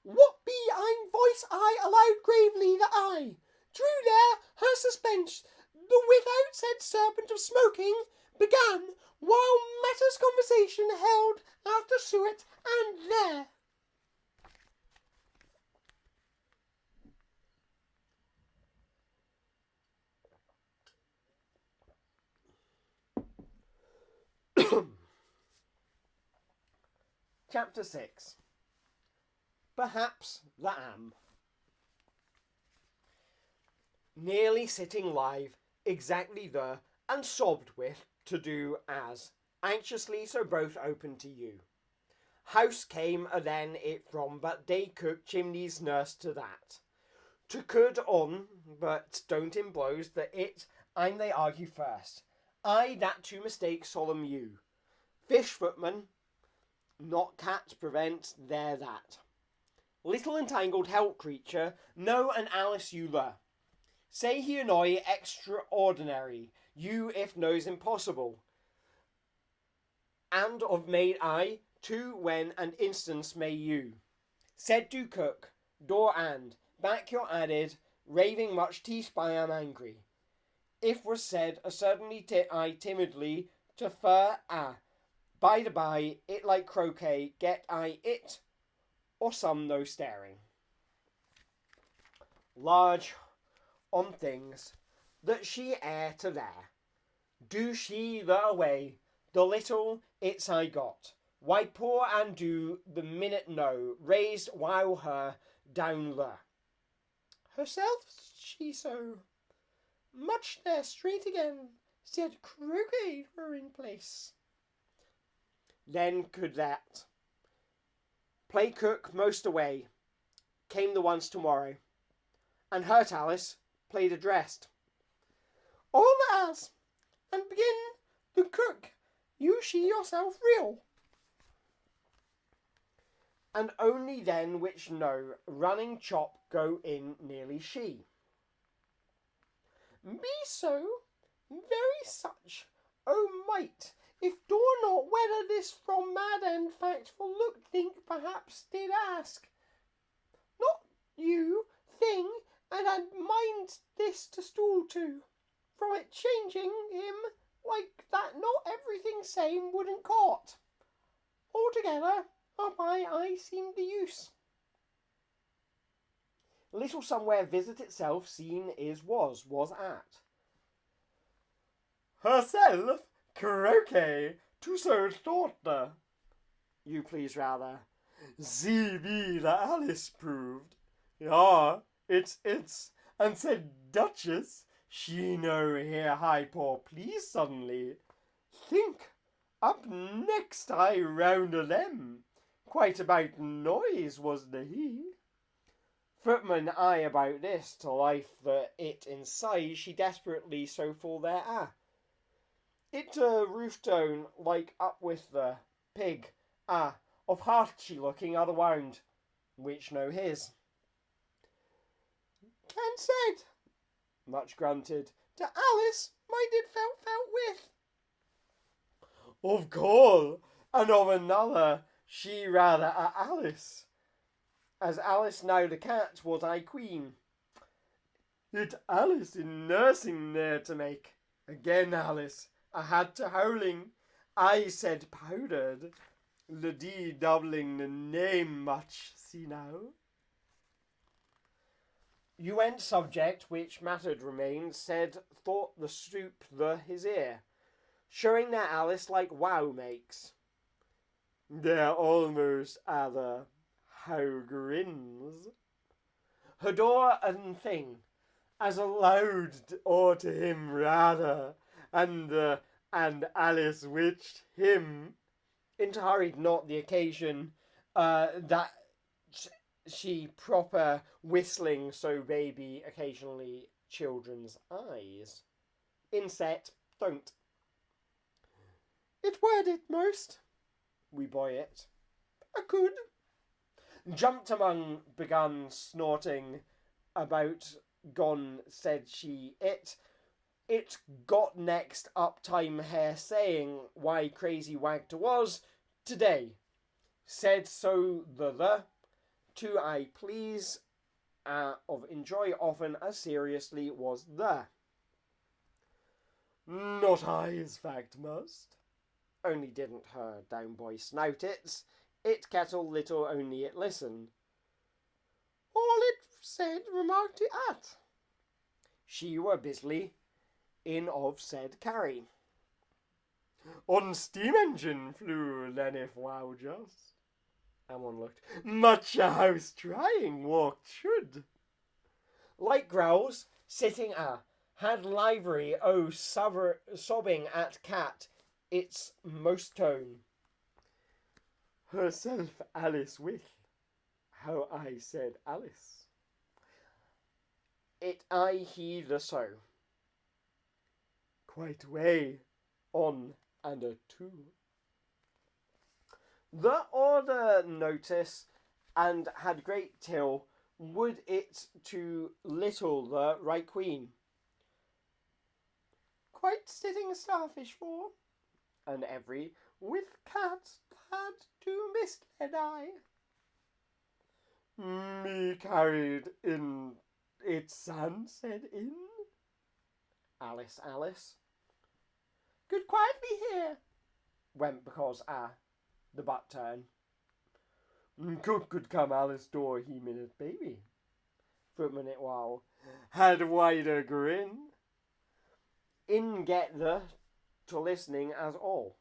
What be ein voice I allowed gravely that I drew there her suspense, the without said serpent of smoking began, while matters conversation held after suet and there. Chapter 6. Perhaps the am. Nearly sitting live, exactly the, and sobbed with, to do as, anxiously so both open to you. House came a then it from, but day cook chimneys nurse to that. To could on, but don't in blows, that it, I'm they argue first. I that to mistake solemn you. Fish footman, not cat prevent there that. Little entangled help creature, no and Alice you lure. Say he annoy extraordinary, you if knows impossible. And of maid I, too when and instance may you. Said do cook, door and, back your added, raving much teeth by am angry. If was said, certainly I timidly, to fur by the by, it like croquet, get I it, or some no staring. Large on things that she heir to there. Do she the away, the little it's I got. Why poor and do the minute no, raised while her down the. Herself she so much there straight again, said croquet were in place. Then could that play cook most away, came the once tomorrow, and hurt Alice played addressed. All as, and begin the cook, you she yourself real. And only then which know running chop go in nearly she. Be so, very such, O might, if door not whether this from mad and factful look think perhaps did ask. Not you, thing, and had mind this to stool to, from it changing him like that not everything same wouldn't caught. Altogether, up I seemed the use. Little somewhere visit itself seen is was at. Herself croquet to so thought the. You please rather. See be the Alice proved. Ah, it's, and said Duchess, she no hear high poor please suddenly. Think, up next I rounder them. Quite about noise was the he. Footman eye about this to life that it in size she desperately so full there It roof stone like up with the pig of heart she looking otherwound, which no his. Can said, much grunted, to Alice my did felt with. Of call, and of another she rather a Alice. As Alice now the cat was I queen. It Alice in nursing there to make. Again Alice, I had to howling. I said powdered. The D doubling the name much, see now. You went subject, which mattered remained, said, thought the stoop his ear, showing that Alice like wow makes. There almost other how grins. Her door and thing, as aloud or to him rather, and Alice witched him. Into hurried not the occasion, that she proper whistling so baby occasionally children's eyes. Inset, don't. It word it most. We boy it. I could. Jumped among, begun snorting about, gone, said she, it got next up time hair saying why crazy wagter was today. Said so the to I please of enjoy often as seriously was the. Not I as fact must. Only didn't her down boy snout it kettle little only it listen. All it said remarked it at. She were busily in of said carry. On steam engine flew then if wow just. And one looked, much a house trying walked should. Like growls, sitting had livery sobbing at cat its most tone. Herself Alice with, how I said Alice. It I he the so. Quite way on and a two. The order notice and had great till would it to little the right queen. Quite sitting starfish for, and every with cats had to misled I. Me carried in its son said in. Alice, Alice. Could quietly hear. Went because the butt turn. Cook could come Alice door he minute baby. Footman it while had wider grin. In get the to listening as all.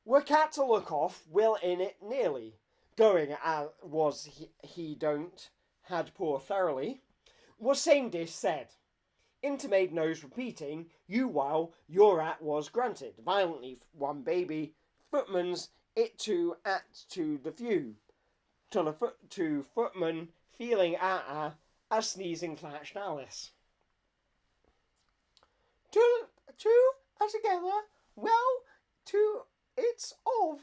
Were cat to look off, will in it nearly. Going as was he don't, had poor thoroughly. Was same dish said. intimate nose repeating, you while your at was granted. Violently one baby, footman's it to at to the few. To footman feeling a sneezing clashed Alice. Two together, well, two it's of.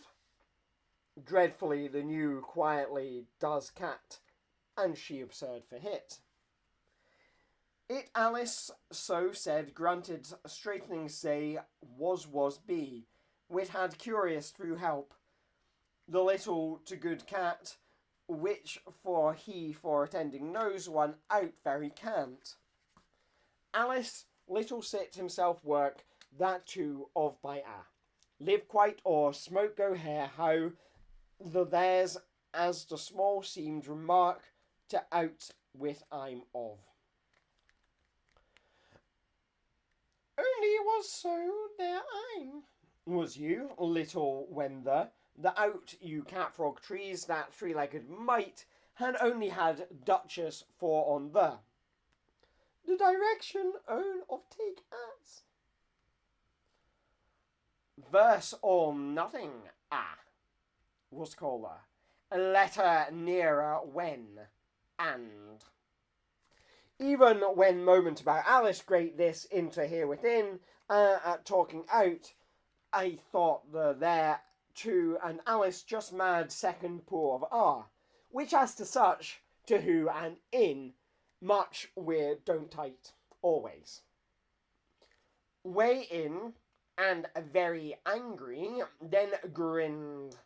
Dreadfully the new quietly does cat, and she absurd for hit. It Alice so said, granted, straightening say, was be, wit had curious through help, the little to good cat, which for he for attending knows one out very can't. Alice little sit himself work, that too of by live quite or smoke go hair, how the theirs as the small seemed remark to out with I'm of. Only was so there I'm. Was you, little when the out you catfrog trees that three-legged mite had only had Duchess for on the direction own of take as. Verse or nothing, was caller. A letter nearer when, and. Even when moment about Alice great this into here within, at talking out, I thought the there to and Alice just mad second poor of R, which as to such, to who and in, much weird don't tight, always. Way in, and very angry, then grinned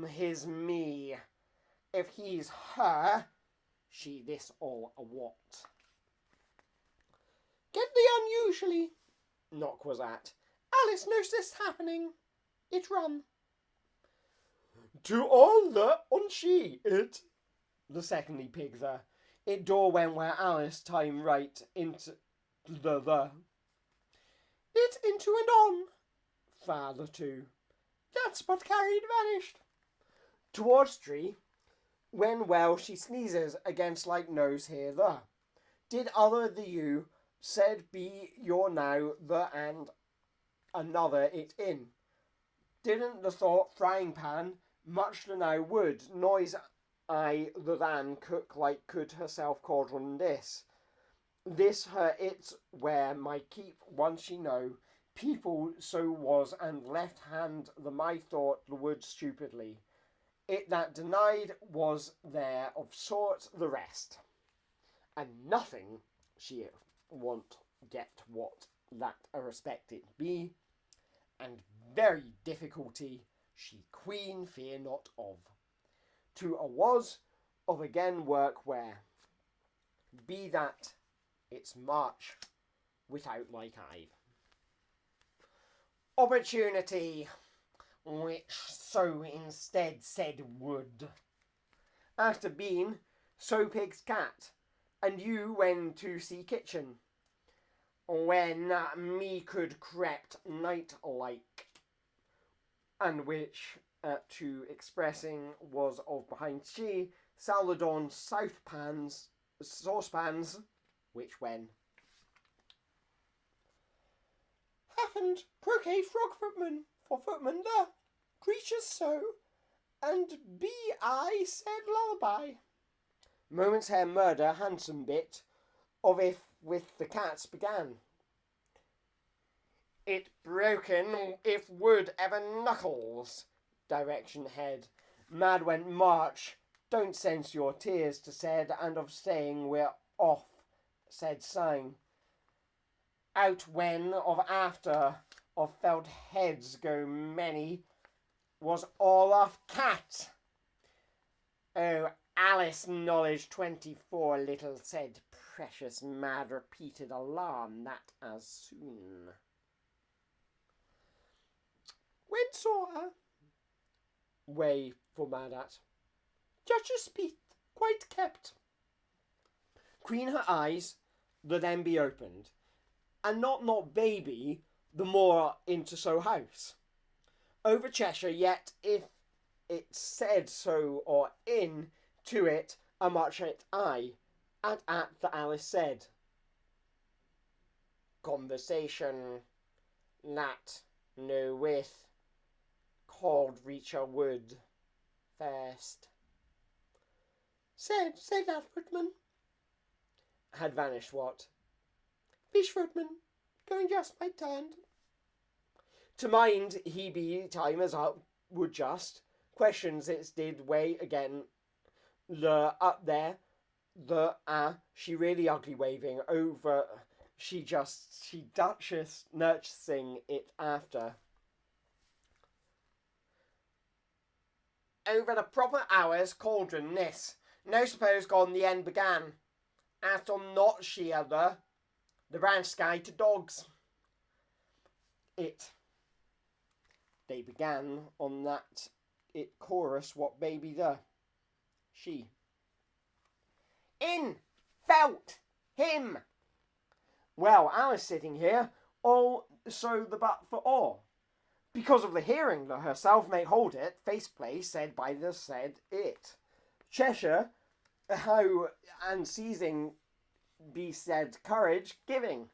his me. If he's her, she this all a what. Get the unusually, knock was at. Alice knows this happening. It run. To all the on she it. The secondly pig the. It door went where Alice time right into the. It into and on. Father too. That's but carried vanished. Towards tree. When well she sneezes against like nose here the. Did other the you said be your now the and another it in. Didn't the thought frying pan much the now would noise I the than cook like could herself cauldron this. This her it's where my keep once she know people so was and left hand the my thought the wood stupidly. It that denied was there of sort the rest. And nothing she want get what that a respect it be, and very difficulty she queen fear not of. To a was of again work where, be that its march without like I've. Opportunity, which so instead said would. After been, so pig's cat, and you when to see kitchen. When me could crept night like, and which to expressing was of behind she, Saladon south pans, saucepans, which when. Happened croquet frog footman, for footman the creatures so, and be I said lullaby. Moment's hair murder handsome bit, of if with the cats began. It broken if would ever knuckles. Direction head. Mad went march. Don't sense your tears to said, and of saying we're off, said sign. Out when of after of felt heads go many was all off cat. Oh, Alice knowledge 24 little said precious mad repeated alarm that as soon. When saw her? Way for mad at. Judge's speech quite kept. Queen her eyes, the then be opened, and not baby, the more into so house. Over Cheshire yet if it said so or in to it a much at I, at the Alice said. conversation that no with called Reacher Wood first. Said that footman. Had vanished what? Fish footman, going just my turn. To mind he be time as up would just. Questions it's did way again. The up there, the she really ugly waving over. She Duchess nursing it after. Over the proper hours cauldron this. No suppose gone the end began. As on not she other. The ranch sky to dogs. It. They began on that it chorus what baby the. She. In. Felt. Him. Well, Alice sitting here. All so the but for all. Because of the hearing that herself may hold it, face place said by the said it. Cheshire, how and seizing be said courage giving.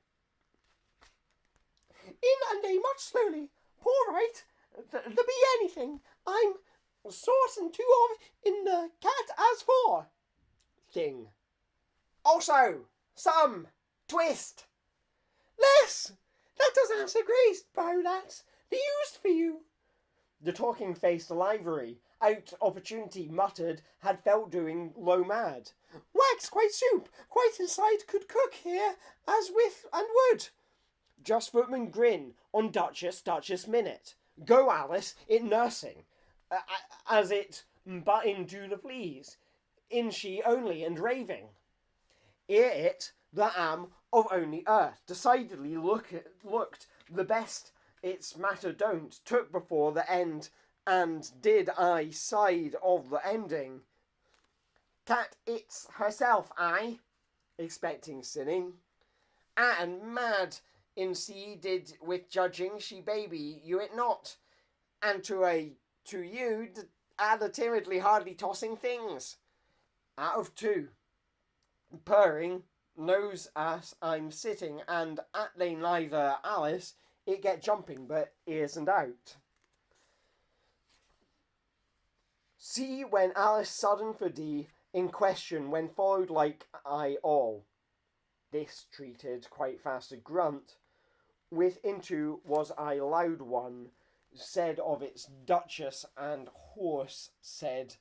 In and a much slowly, poor right, there be anything, I'm sorting two of in the cat as for. Thing. Also, some, twist. Less, that does answer grace, bow that's the used for you. The talking-faced livery, out opportunity muttered, had felt doing low mad. Wax quite soup, quite inside could cook here, as with and would. Just footman grin on Duchess minute. Go Alice, it nursing, as it but in do the please, in she only and raving. Ere it, the am of only earth, decidedly looked the best its matter don't, took before the end, and did I side of the ending. Cat it's herself, I, expecting sinning, and mad in sea did with judging she baby you it not, and to you the timidly hardly tossing things. Out of two, purring, knows as I'm sitting, and at they neither Alice, it get jumping but ears and out. See when Alice sudden for D in question when followed like I all. This treated quite fast a grunt. With into was I loud one, said of its Duchess and horse said,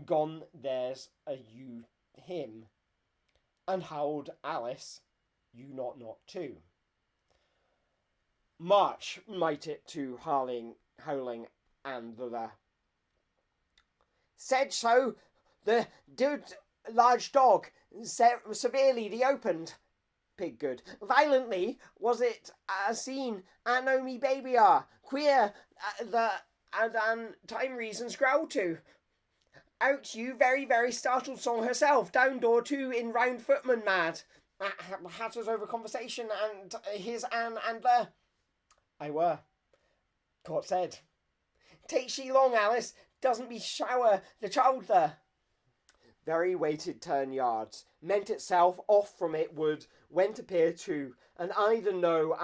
gone there's a you him, and howled Alice, you not too. March might it to howling and the. Said so, the dude large dog, severely the opened. Pig good. Violently was it a scene, and no me baby are, queer, and time reasons growl to. Out you very, very startled song herself, down door two in round footman mad. Hatters over conversation, and his Anne and the. I were. Court said. Take she long, Alice, doesn't be shower the child there. Very weighted turn yards, meant itself off from it would, went appear to, and either know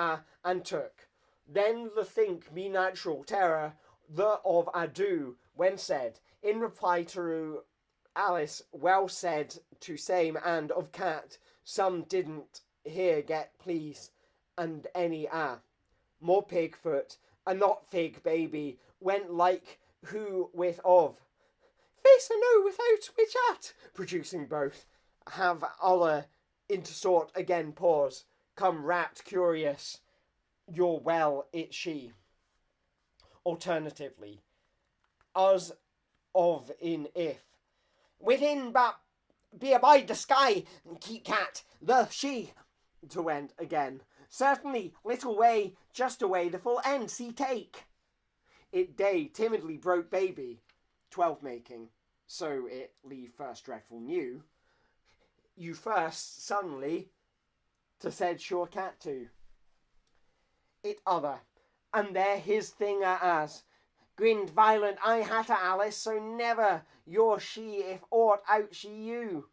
and took. Then the think me natural terror, the of ado, when said, in reply to Alice, well said to same and of cat, some didn't here get please, and any more pig foot, and not fig baby, went like who with of. Face a no without which at, producing both, have other intersort again pause, come rapt curious, your well it she. Alternatively, as of in if, within but be abide the sky, keep cat, the she, to went again. Certainly, little way, just away the full end, see take. It day timidly broke baby, 12 making, so it leave first dreadful new. You first suddenly to said sure cat to. It other, and there his thing as, grinned violent I hatter Alice, so never your she if aught out she you.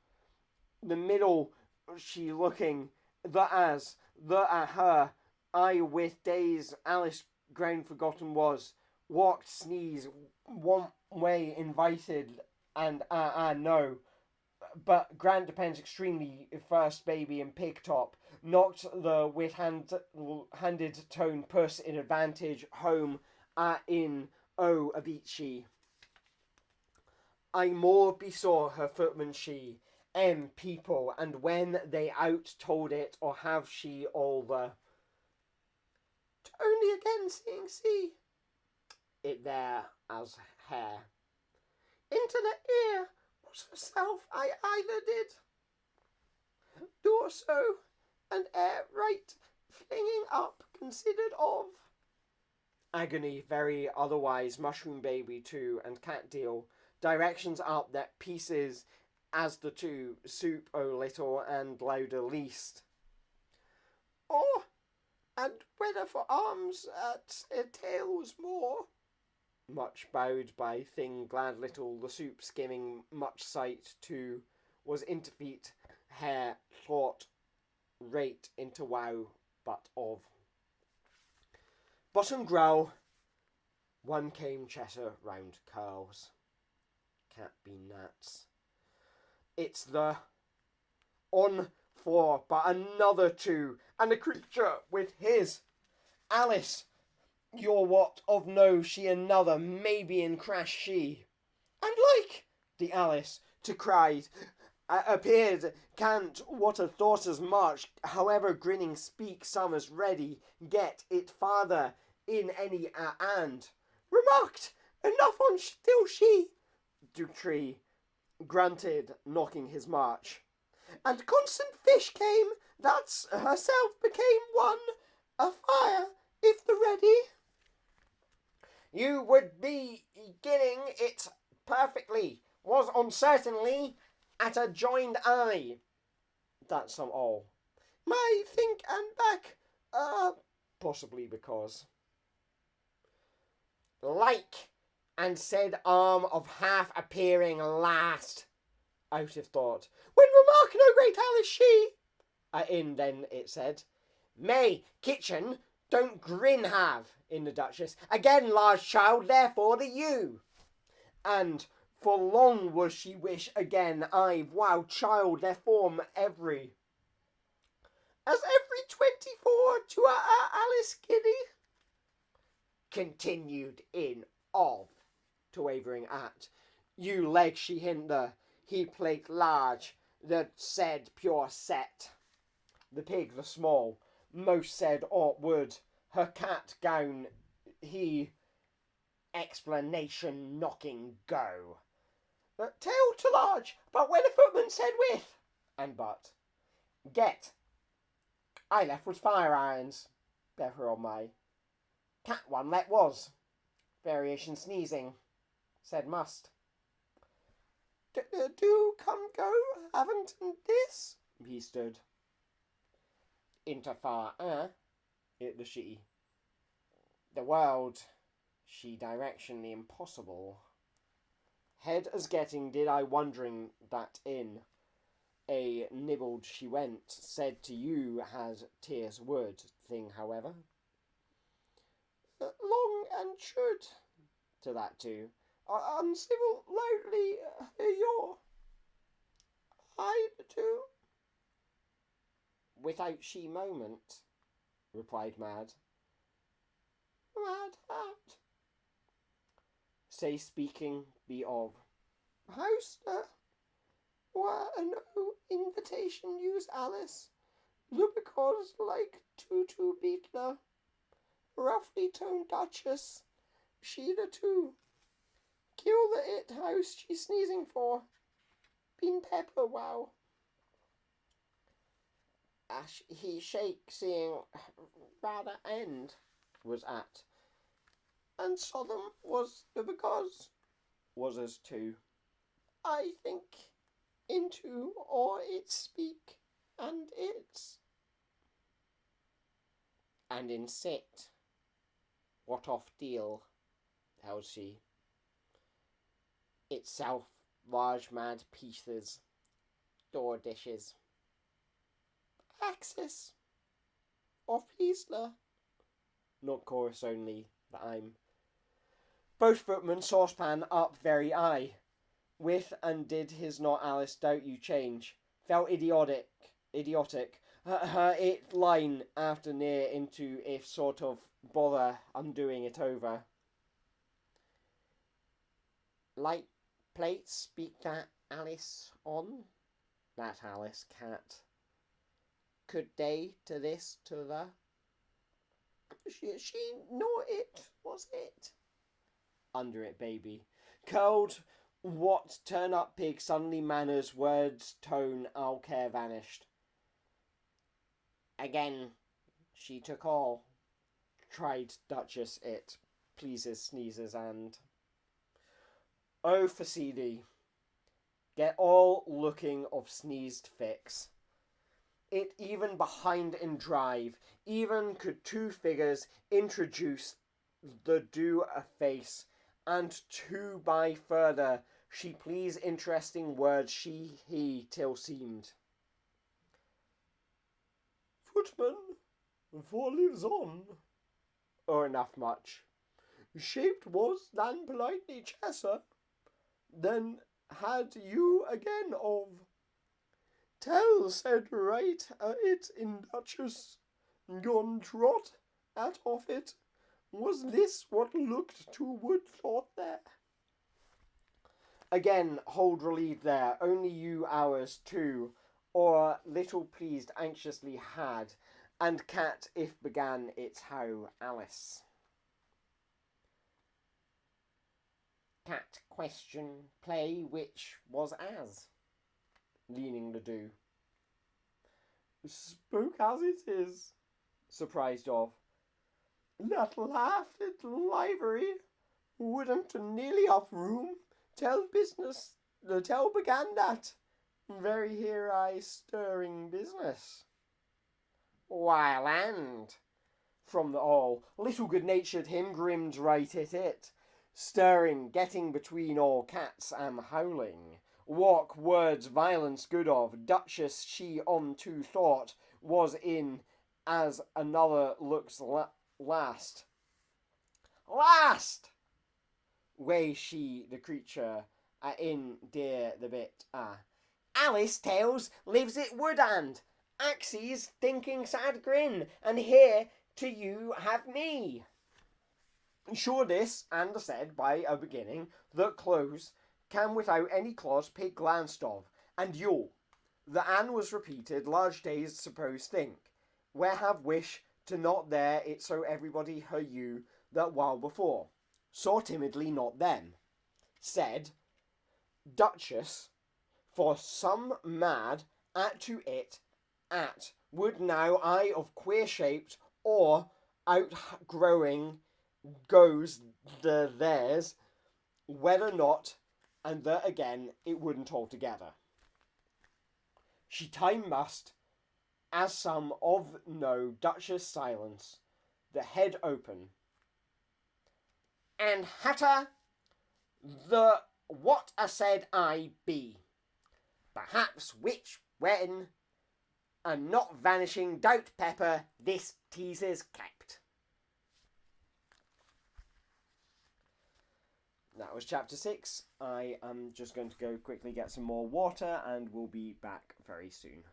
The middle she looking, her, I with days Alice ground forgotten was, walked sneeze, one way invited, and no. But Grant depends extremely first baby and pig top, knocked the handed tone puss in advantage home in Avicii. I more besaw her footman she, people, and when they out told it, or have she all the only again seeing see it there as hair. Into the ear was herself I either did do so, and air right flinging up considered of. Agony very otherwise mushroom baby too and cat deal. Directions up that pieces as the two soup o little and louder least. Or and whether for arms at a tail was more. Much bowed by thing glad little the soup skimming much sight too was into feet hair thought rate into wow but of. Bottom growl one came Cheshire round curls. Cat be gnats. It's the on for but another two, and a creature with his Alice. You're what of no she another, maybe in crash she. And like the Alice to cried, appeared can't what a thought as much, however grinning speak some as ready, get it farther in any and. Remarked, enough on still she. Dutree grunted, knocking his march. And constant fish came, that's herself became one, a fire, if the ready. You would be beginning it perfectly, was uncertainly at a joined eye. That's some all. My think and back, possibly because. Like, and said arm of half appearing last. Out of thought. When remark no great Alice she. In then it said. May, kitchen, don't grin have, in the Duchess. Again, large child, therefore the you. And for long was she wish again, I've wow, child, their form every. As every 24 to our Alice Giddy. Continued in of, to wavering at. You leg she hinder, he plate large, the said pure set. The pig the small, most said aught would, her cat gown he explanation knocking go. But tail to large, but when a footman said with, and but, get, I left was fire irons, better on my, cat one let was, variation sneezing, said must. Do come go, haven't this? He stood. Into far, it the she. The world, she directionally impossible. Head as getting did I wondering that in a nibbled she went, said to you has tears would thing however. Long and should, to that too. Uncivil loudly your I too. Without she moment, replied Mad. Mad hat. Say speaking be of. House, were no invitation use Alice. The because like to beat the roughly toned Duchess. She the two. Kill the it house she sneezing for. Been pepper wow. He shake seeing rather end was at. And Sodom was the because was as two. I think into or it speak and it's. And in sit. What off deal, tells she. Itself large mad pieces, door dishes. Axis of Eastler. Not chorus only, that I'm. Both footmen saucepan up very eye. With and did his not Alice doubt you change. Felt idiotic. Her it line after near into if sort of bother undoing it over. Light plates speak that Alice on? That Alice cat. Could they to this to the? She know it, was it? Under it, baby. Curled what turn up pig suddenly manners, words, tone, all care vanished. Again, she took all. Tried Duchess it. Pleases, sneezes, and. Oh, Facidi. Get all looking of sneezed fix. It even behind in drive, even could two figures introduce the do a face, and two by further she please interesting words he till seemed. Footman, for lives on, or enough much, shaped was than politely chesser, then had you again of. Tell said right it in Duchess, gone trot at off it, was this what looked to wood thought there? Again, hold relieved there, only you hours too, or little pleased anxiously had, and cat if began its how Alice. Cat question play which was as. Leaning the do. Spoke as it is, surprised of. That laughed at livery, wouldn't nearly up room, tell business, tell began that, very here I stirring business. While and, from the all, little good-natured him grimmed right at it, stirring, getting between all cats am howling. Walk words violence good of, Duchess she on to thought was in, as another looks last. Last! Way she, the creature, in dear the bit, Alice tells lives it wood and, Axes thinking sad grin, and here to you have me. Sure this, and said by a beginning, that close, can without any clause pig glanced of, and you'll. The Anne was repeated, large days suppose think, where have wish to not there it so everybody her you that while before, saw timidly not them, said, Duchess, for some mad at to it, at would now I of queer shaped, or outgrowing goes the theirs, whether not, and that again it wouldn't altogether. She time must, as some of no Duchess silence, the head open, and hatter the what a said I be, perhaps which when, and not vanishing doubt pepper this teases kept. That was chapter 6. I am just going to go quickly get some more water and we'll be back very soon.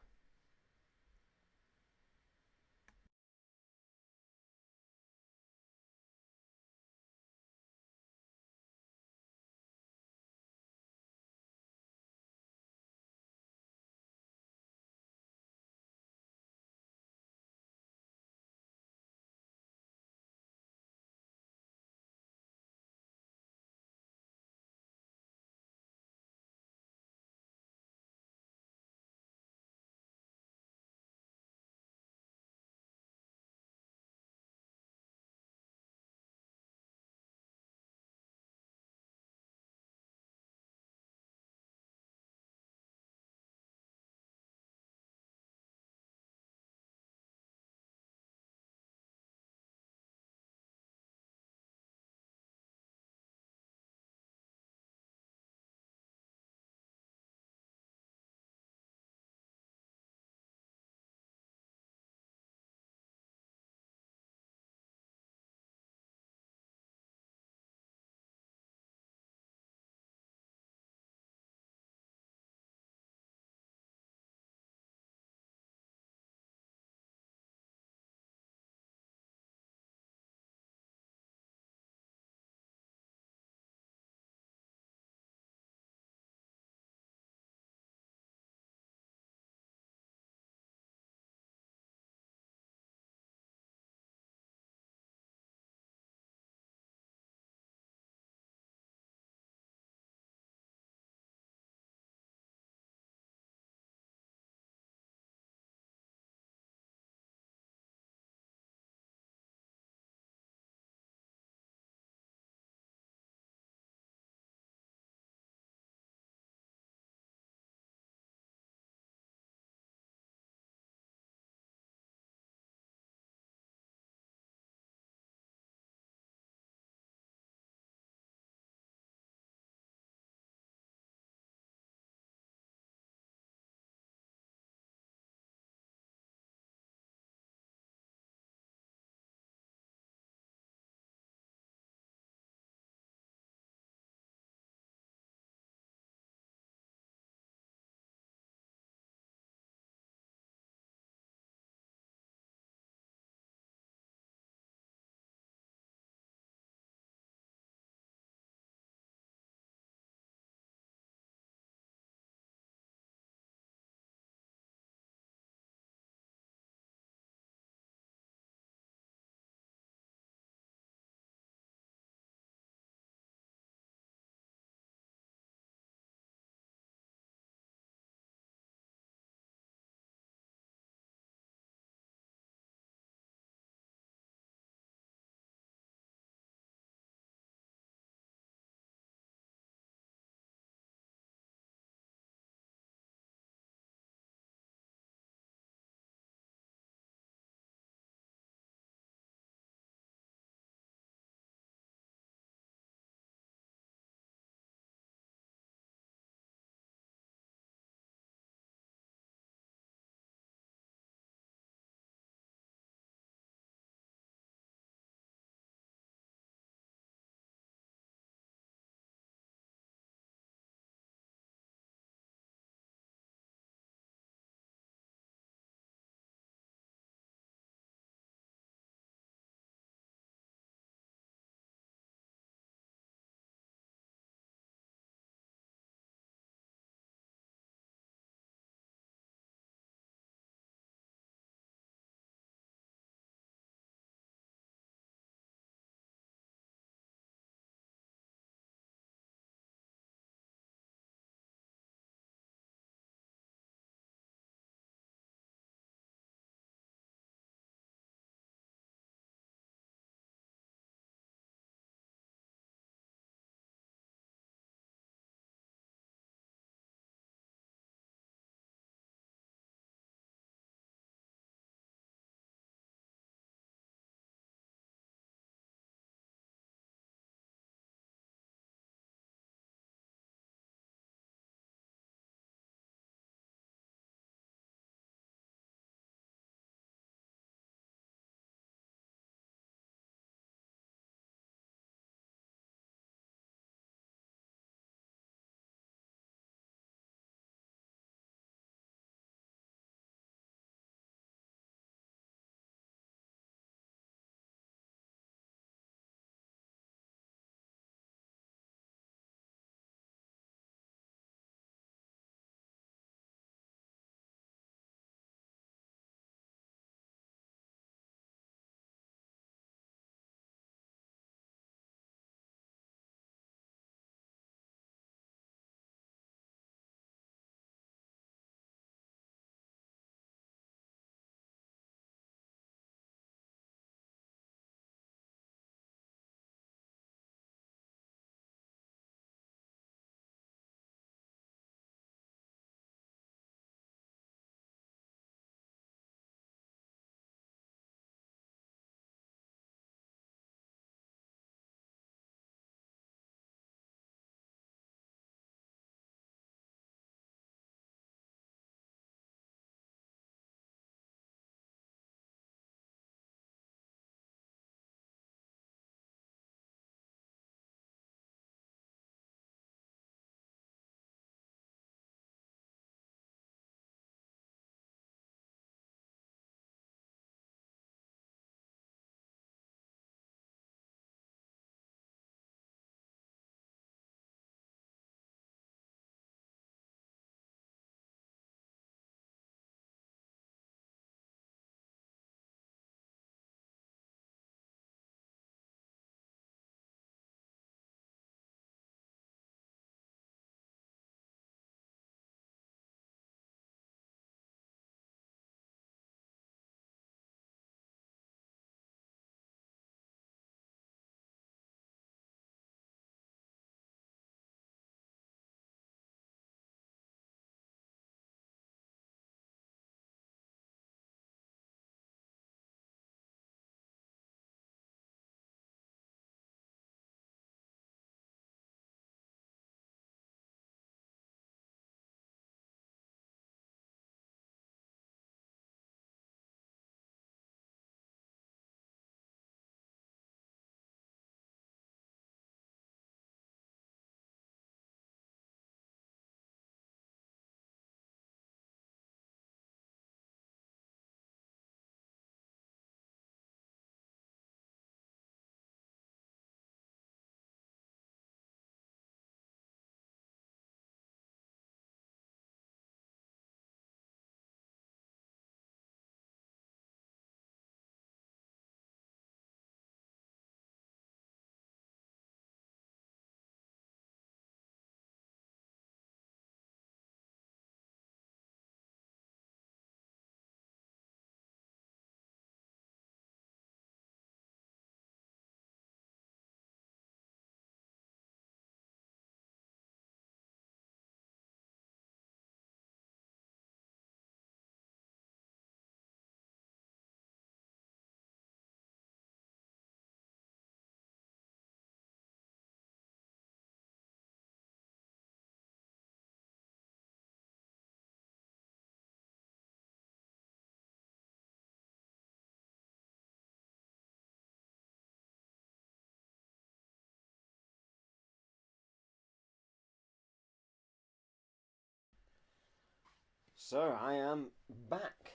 So I am back.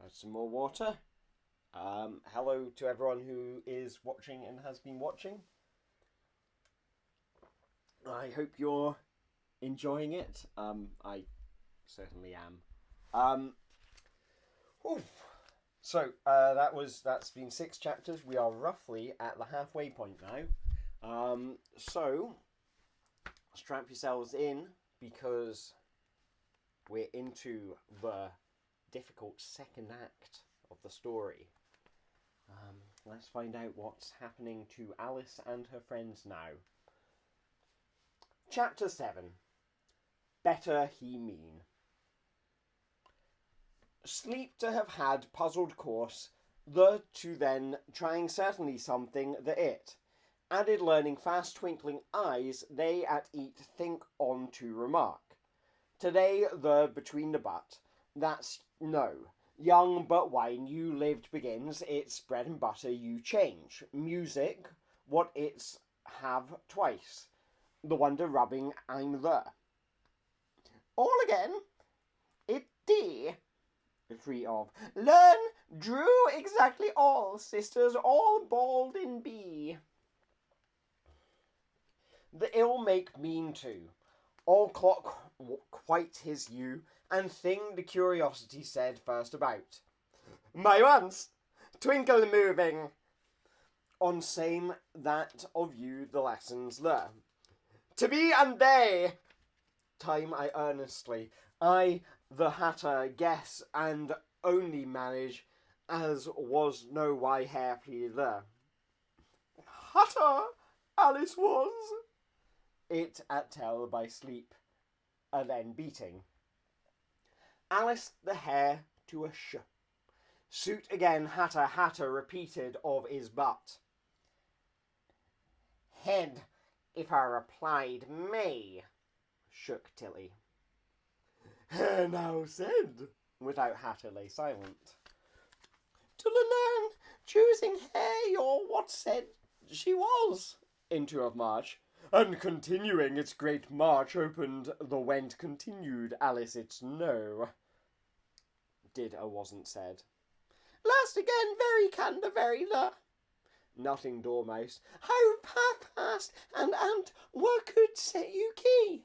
Had some more water. Hello to everyone who is watching and has been watching. I hope you're enjoying it. I certainly am. So that's been 6 chapters. We are roughly at the halfway point now. So strap yourselves in because we're into the difficult second act of the story. Let's find out what's happening to Alice and her friends now. Chapter 7. Better he mean. Sleep to have had puzzled course, the to then trying certainly something the it. Added learning fast twinkling eyes, they at eat think on to remark. Today the between the but, that's no. Young but wine you lived begins, it's bread and butter you change. Music, what it's have twice. The wonder rubbing I'm there. All again, it D. Free of. Learn, drew exactly all, sisters all bald in B. The ill make mean too. All clock quite his hue, and thing the curiosity said first about. My once, twinkle moving. On same that of you the lessons learn. To be and they. Time I earnestly, I the hatter guess and only manage, as was no why hair there. Hatter Alice was. It at tell by sleep, a then beating. Alice the hair to a sh. Suit again hatter repeated of his butt. Head, if I replied may, shook Tilly. Hair now said, without hatter lay silent. To learn, choosing hair your what said she was, into of March. And continuing its great march opened the went continued Alice its no. Did a wasn't said. Last again very candor very la. Nothing dormouse. How past and what could set you key?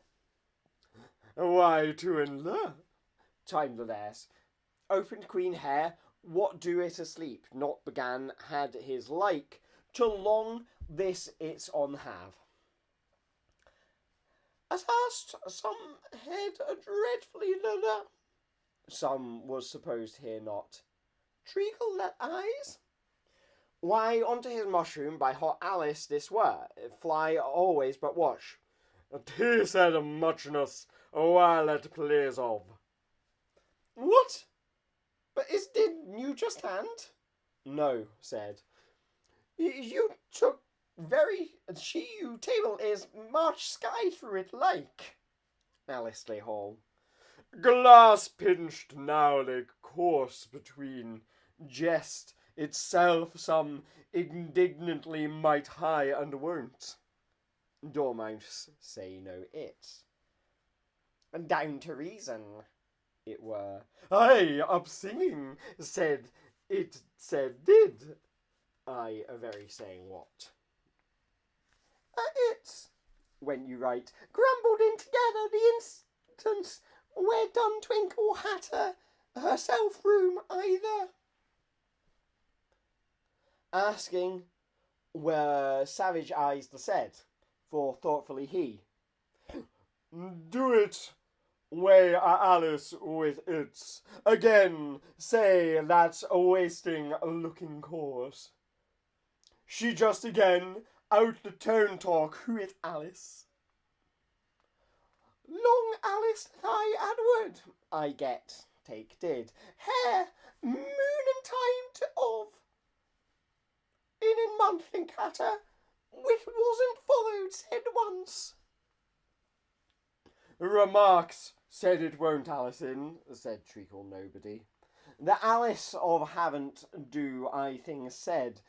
Why to and la. Time the less. Opened queen hair, what do it asleep? Not began had his like, till long this it's on have. At last some head a dreadfully la. Some was supposed here not. Treacle that eyes? Why, onto his mushroom by hot Alice this were. Fly always but watch. He said a muchness, while it please of. What? But didn't you just hand? No, said. You took very you table is march sky through it like. Alice lay whole. Glass pinched now like course between jest itself some indignantly might high and won't. Dormouse say no it. And down to reason, it were. Aye, up singing, said it said did. I a very saying what? It's, when you write, grumbled in together the instance where done twinkle hatter herself room either. Asking where savage eyes the said, for thoughtfully he. Do it way Alice with its. Again say that's a wasting looking course. She just again out the tone talk who it Alice. Long Alice I Edward I get take did hair moon and time to of in month in catter which wasn't followed said once. Remarks said it won't Alison, said Treacle nobody. The Alice of haven't do I things said.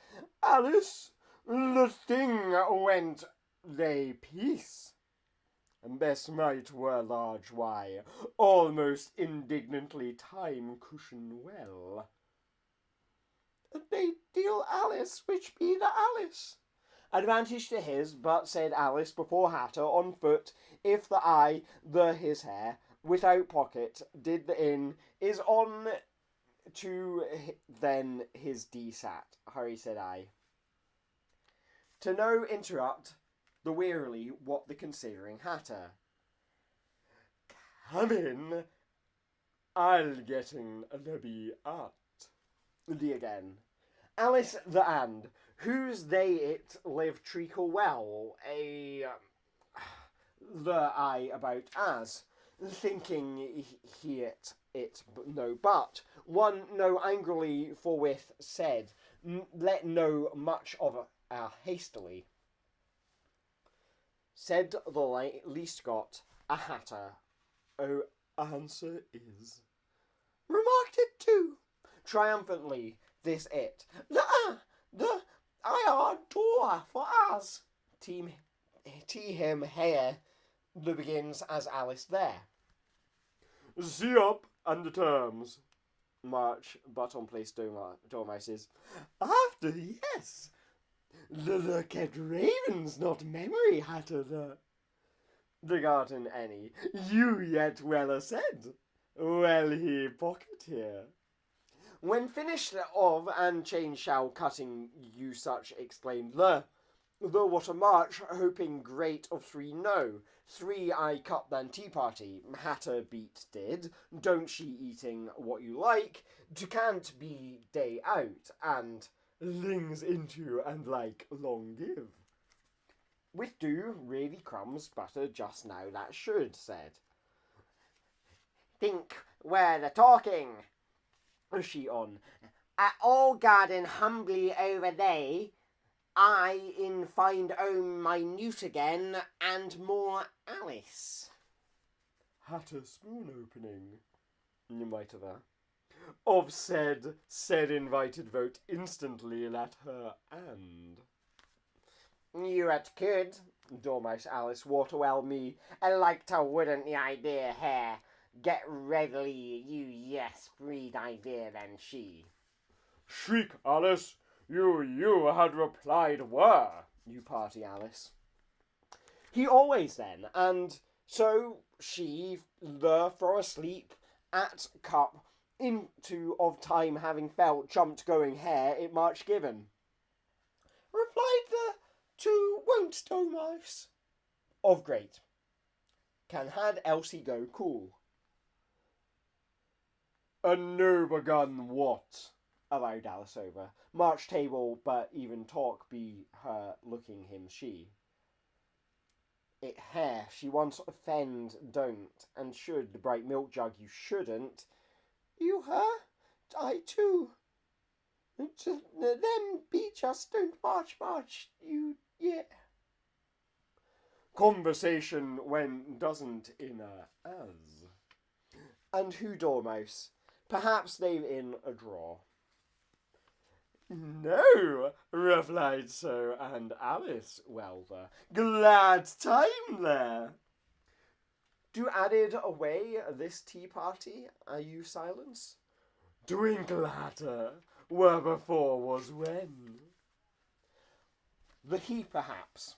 Alice, the thing went they peace. Best might were large why, almost indignantly time cushion well. They deal Alice, which be the Alice. Advantage to his, but said Alice before Hatter, on foot, if the eye, the his hair, without pocket, did the in, is on to then his D sat. Hurry said I. To no interrupt, the wearily what the considering Hatter. Come in, I'll getting the be at. The again. Alice the and, whose they it live treacle well, the I about as, thinking he it no but, one no angrily forthwith said, let no much of hastily. Said the least got, a Hatter, oh, answer is. Remarked it too, triumphantly, this it. The I are door for us. Team him here, the begins as Alice there. See up and the terms. March, but on place dormices. After, yes. Look at ravens, not memory, Hatter the garden any. You yet well said. Well he pocket here. When finished of and change shall cutting you such exclaimed the what a march hoping great of 3 no 3 I cut than tea party Hatter beat did don't she eating what you like to can't be day out and lings into and like long give with do really crumbs butter just now that should said think where the talking she on at all garden humbly over they I in find own minute again and more Alice. Hatter spoon opening. Invite her. Of said invited vote instantly let her and. You at could, Dormouse Alice Waterwell me, and like to wouldn't the idea hair. Get readily you yes breed idea than she. Shriek Alice. You had replied were, you party Alice. He always then, and so she, the for asleep, at cup, into of time having felt, jumped going hair, it march given. Replied the two won't Dormouse. Of great. Can had Elsie go cool. A no begun what? Allowed Alice over. March table, but even talk be her looking him she. It hair, she once offend don't, and should the bright milk jug you shouldn't. You her? I too. To them be just don't march, you yeah. Conversation when doesn't in a as. And who Dormouse? Perhaps they've in a draw. No, replied so, and Alice, well there, glad time there. Do added away this tea party, are you silence? Doing gladder, where before was when. The he perhaps.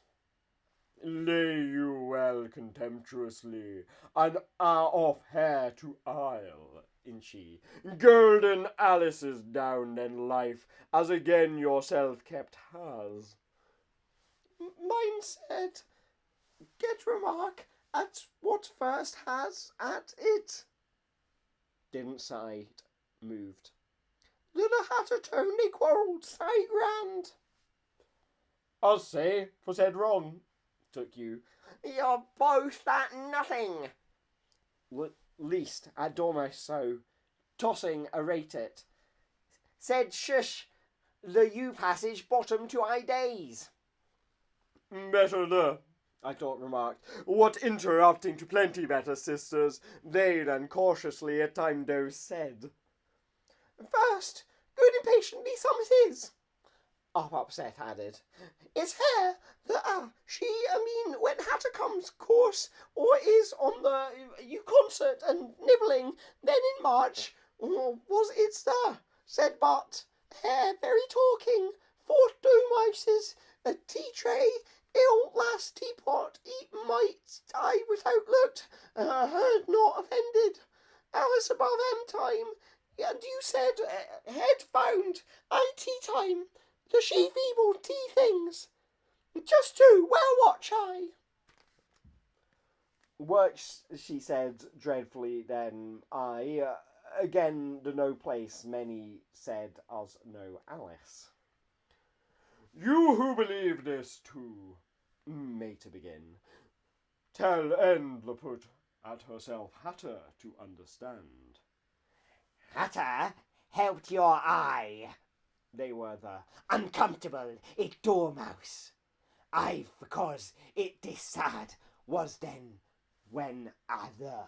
Lay you well contemptuously, and are off hair to isle. In she, golden Alice's down and life, as again yourself kept has. Mine said, get remark at what first has at it. Didn't sigh, moved. Little Hatter Tony quarrelled, sigh grand. I'll say, for said wrong, took you. You're both that nothing. Least at Dormouse so, tossing a rate it. Said shush, the U passage bottom to I days. Better the, I thought remarked, what interrupting to plenty better sisters, they then cautiously at time do said. First, good impatiently some it is. Up Upset added. It's her that, when Hatter comes course, or is on the concert and nibbling, then in March, was it's the, said But, hair very talking, 4 Dormouses, a tea tray, ill last teapot, eat might I without looked, heard not offended, Alice above time, and you said, head found, I tea time, the she feeble tea things, just 2, well watch I. Works, she said dreadfully, then again the no place many said as no Alice. You who believe this too, may to begin, tell end the put at herself Hatter to understand. Hatter helped your eye. They were the uncomfortable it dormouse. I because it this sad was then when other.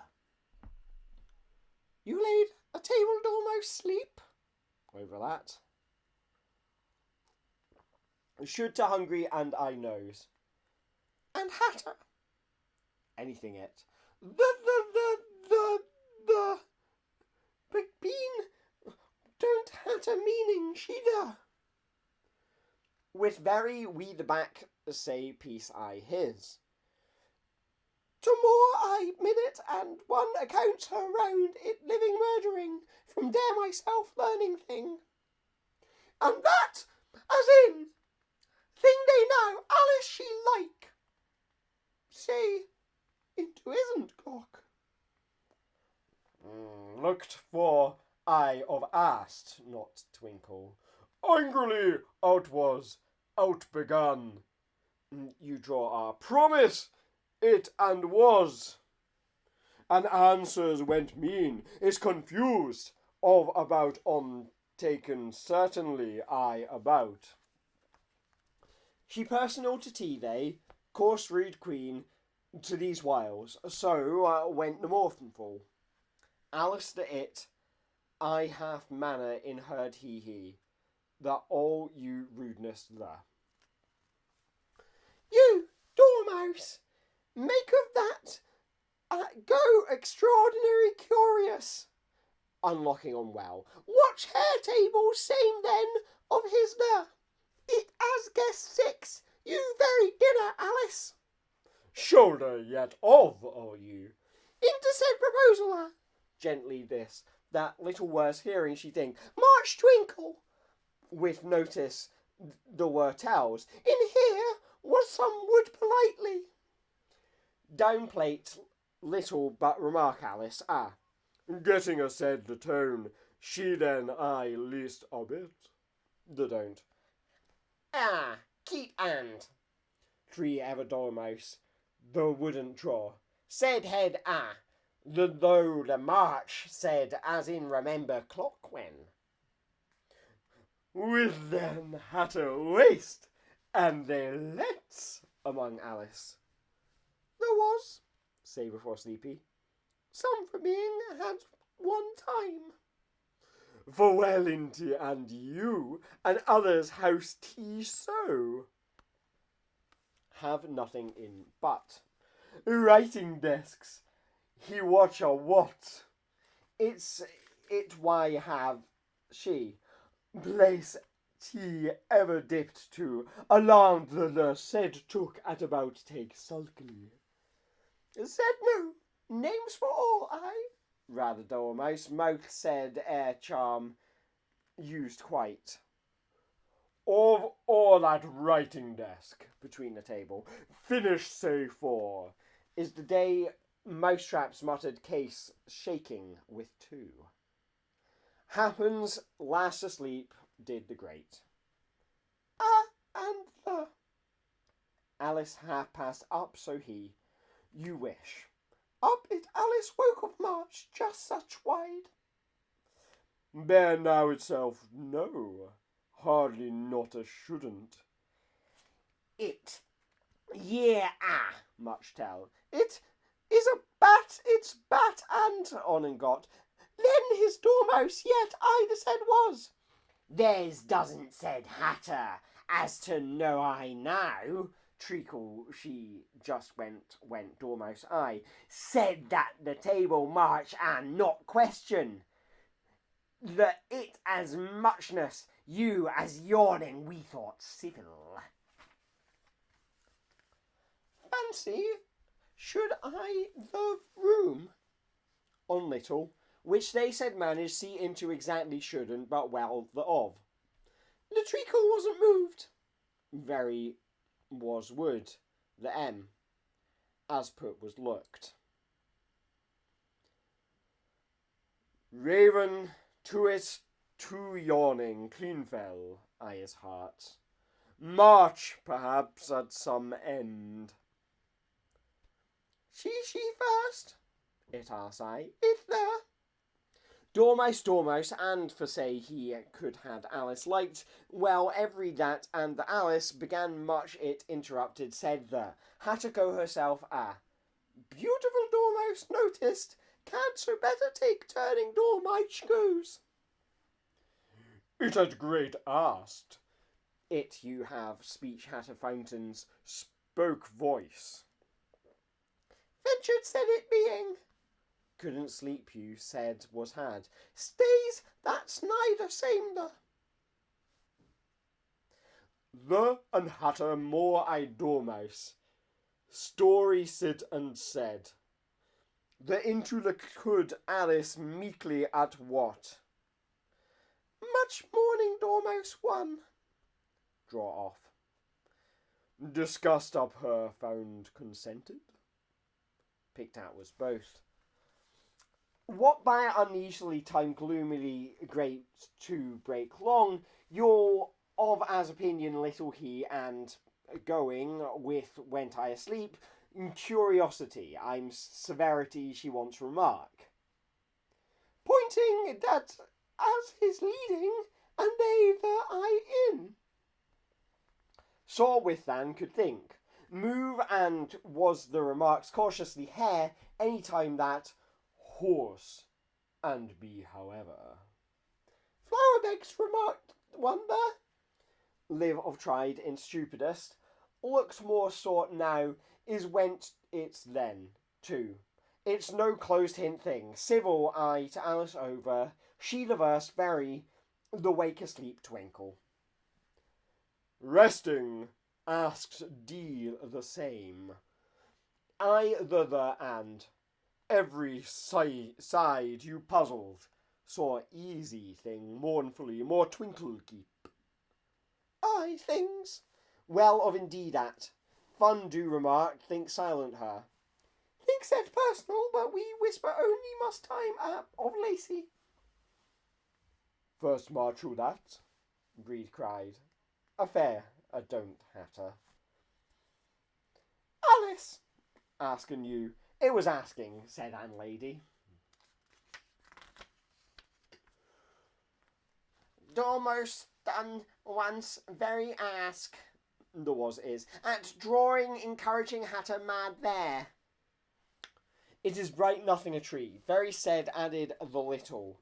You laid a table dormouse sleep over that. Should to hungry and I knows. And Hatter. Anything it. The Big Bean. Don't Hatter meaning she'da. With very we the back say peace I his. To more I minute and 1 account her round it living murdering from there myself learning thing. And that as in thing they know Alice she like. Say into isn't cock. Looked for eye of asked, not twinkle. Angrily out was, out begun. You draw a promise, it and was. And answers went mean, is confused, of about on taken certainly I about. She personal to tea they, course rude queen, to these wiles, so went the morphinful. Alice the it, I half manner in heard he, that all you rudeness there. You, Dormouse, make of that, go extraordinary curious. Unlocking on well, watch hair table same then of his there. It as guest 6, you very dinner, Alice. Shoulder yet of all you. Into said proposal, gently this, that little worse hearing she think, March twinkle. With notice the were tells, in here was some wood politely. Downplate little but remark Alice, getting a said the tone, she then I least a bit. The don't. Keep and. 3 ever dormouse, the wouldn't draw. Said head the though the march said as in remember clock when. With them Hatter waste, and they let's among Alice. There was, say before sleepy, some for being had 1 time. For Wellington and you, and others house tea so. Have nothing in but. Writing desks, he watch a what? It why have she, place tea ever dipped to, alarmed the said took at about take sulkily. Said no, names for all I. Rather Dormouse, mouth said air charm, used quite. Of all that writing desk, between the table, finished say for, is the day Mousetrap's muttered case shaking with 2. Happens, last asleep, did the great. And the. Alice half passed up, so he, you wish. Up it Alice woke of March, just such wide. Bear now itself, no, hardly not a shouldn't. It, yeah, much tell. It is a bat, it's bat and on and got. Then his dormouse yet I the said was. There's doesn't said Hatter, As to know I now, Treacle, she just went Dormouse I, said that the table march and not question. That it as muchness, you as yawning, we thought civil. Fancy, should I the room? On little, which they said managed see into exactly shouldn't, but well the of. The treacle wasn't moved. Very was would, the M, as put was looked. Raven to it, too yawning, clean fell, I his heart. March, perhaps, at some end. She first? It asked I. It there? Dormouse, and for say he could had Alice liked, well, every that and the Alice began much it interrupted, said the Hatterco herself, beautiful Dormouse noticed, can't so better take turning Dormice goes. It had great asked. It you have speech Hatter Fountain's spoke voice. Ventured said it being. Couldn't sleep you, said was had. Stays, that's neither same the and Hatter more I Dormouse. Story sit and said. The into the could Alice meekly at what? Much morning Dormouse one. Draw off. Disgust up her found consented. Picked out was both. What by uneasily time gloomily great to break long, you're of as opinion little he and going with went I asleep, curiosity, I'm severity she wants remark. Pointing that as his leading, and they the I in. Saw with than could think. Move and was the remarks cautiously hair any time that horse and be however. Flowerbegs remarked wonder. Live of tried in stupidest. Looks more sort now is went it's then too. It's no closed hint thing. Civil eye to Alice over. She the verse very the wake asleep twinkle. Resting asked D the same. I the and every side you puzzled saw easy thing mournfully more twinkle keep. I things well of indeed at fun do remark think silent her. Think said personal, but we whisper only must time of Lacey. First march who that? Breed cried. Affair, a don't hatter. Alice, asking you. It was asking, said Anne Lady. Almost done once, very ask, the was is, at drawing, encouraging Hatter mad there. It is bright nothing a tree, very said added the little.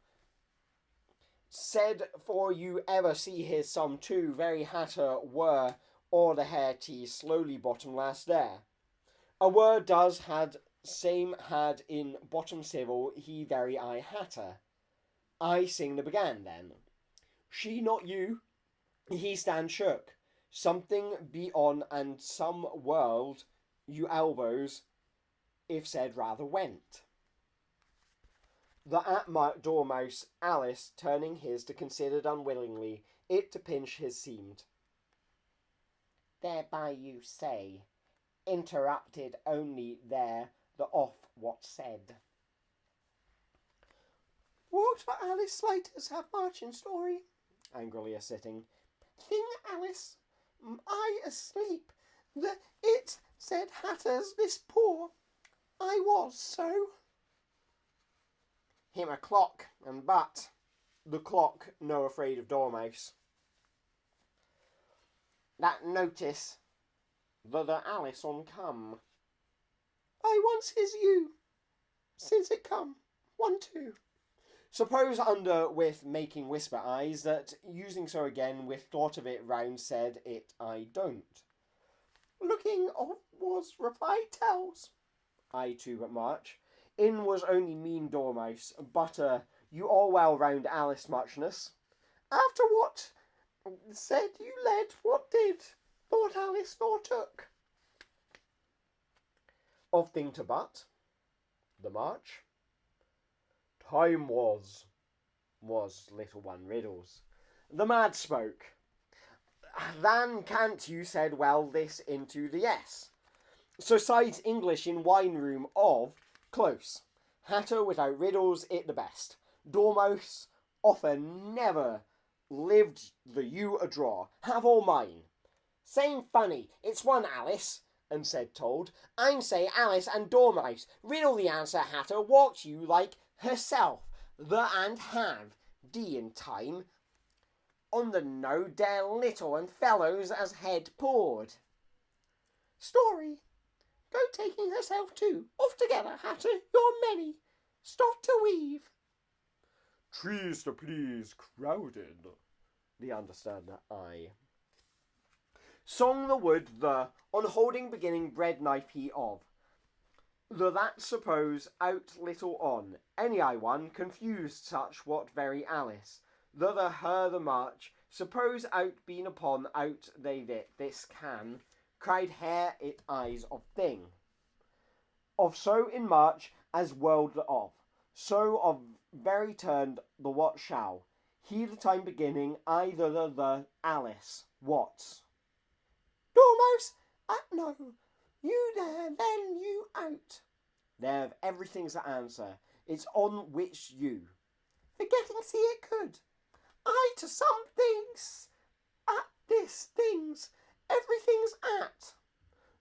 Said for you ever see his some too, very Hatter were, or the hair tea slowly bottom last there. A word does had same had in bottom civil, he very I Hatter. I sing the began then. She not you, he stand shook. Something be on and some world, you elbows, if said rather went. The at Dormouse, Alice, turning his to considered unwillingly, it to pinch his seemed. Thereby you say, interrupted only there the off what said. What for Alice Slighters have marching story? Angrily a sitting. Thing Alice, I asleep, the it said Hatters this poor. I was so. Him a clock and but the clock no afraid of Dormouse. That notice the Alice on come. I once is you, since it come, one too. Suppose under with making whisper eyes, that using so again with thought of it round said it I don't. Looking of was reply tells. I too but march. In was only mean dormouse, butter, you all well round Alice muchness. After what said you led, what did Lord Alice nor took? Of thing to but, the march. Time was little one riddles. The mad spoke. Than can't you said well this into the yes. So sides English in wine room of close. Hatter without riddles it the best. Dormouse often never lived the you a draw. Have all mine. Saying funny, it's one Alice, and said told. I'm say Alice and Dormouse. Riddle the answer Hatter walked you like herself. The and have. D in time. On the no dare little and fellows as head poured. Story. Go taking herself too. Off together, Hatter, you're many. Stop to weave. Trees to please crowded. The understander I. Song the wood the on holding beginning bread knife he of. The that suppose out little on. Any I one confused such what very Alice. The her the march. Suppose out been upon out they this can. Cried hair it eyes of thing. Of so in march as world of. So of very turned the what shall. He the time beginning, either the Alice. What's? Dormouse, no. You there, then you out. There, everything's the answer. It's on which you. Forgetting see it could. I to some things. At this things. Everything's at.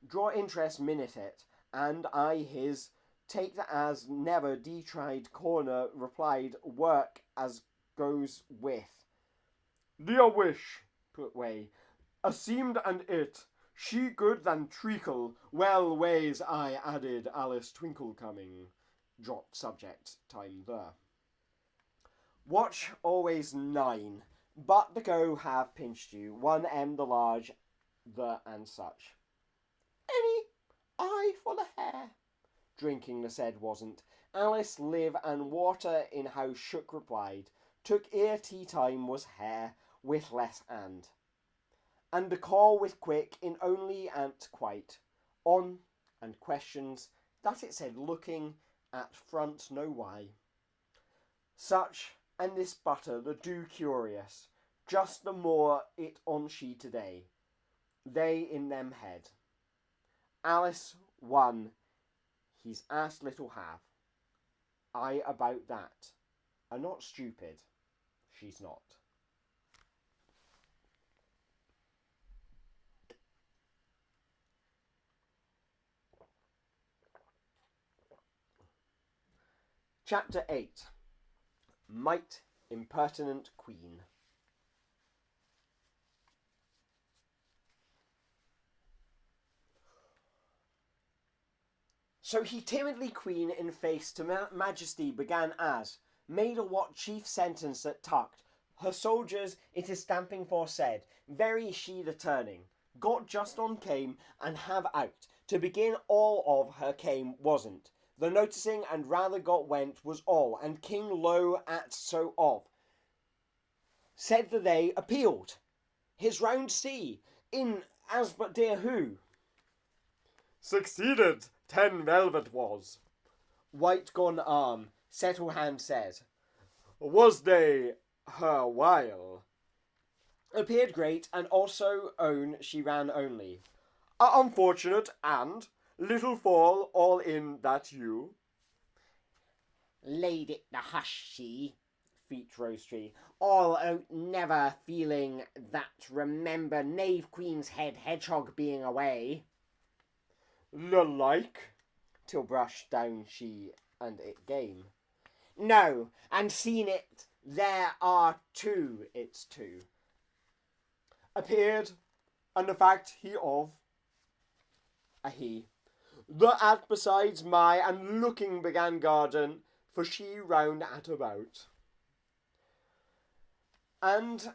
Draw interest minute it. And I his. Take that as never detried corner replied work as goes with. Dear wish, put way. A seemed and it. She good than treacle. Well ways I added Alice Twinkle coming. Dropped subject time there. Watch always 9. But the go have pinched you. 1 M the large, the and such. Any eye for the hair. Drinking the said wasn't. Alice live and water in house shook replied. Took ear tea time was hair with less and the call with quick in only and quite. On and questions that it said looking at front no why. Such and this butter the do curious. Just the more it on she today. They in them head. Alice 1. He's asked little have. I about that. Are not stupid. She's not. Chapter 8. Might Impertinent Queen. So he timidly queen in face to majesty began as, made a what chief sentence that tucked, her soldiers it is stamping for said, very she the turning, got just on came and have out, to begin all of her came wasn't, the noticing and rather got went was all, and king low at so of, said the they appealed, his round sea, in as but dear who. Succeeded 10 velvet was. White gone arm, settle hand said. Was they her while? Appeared great, and also own she ran only. Unfortunate, and little fall all in that you. Laid it the hush she, feet rose tree, all out never feeling that remember knave queen's head hedgehog being away. The like, till brushed down she and it game. No, and seen it, there are 2, it's 2. Appeared, and the fact he of, a he. The at besides my, and looking began garden, for she round at about. and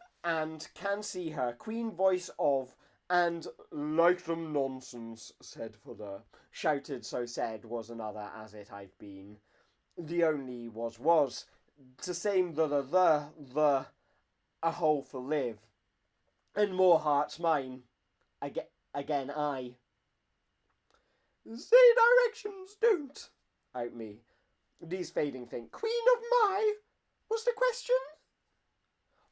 can see her queen voice of, and like them nonsense, said Fuller. Shouted so said was another as it I'd been. The only was, to same the, a hole for live, and more hearts mine, again I. Say directions, don't, out me. These fading think, Queen of my, was the question?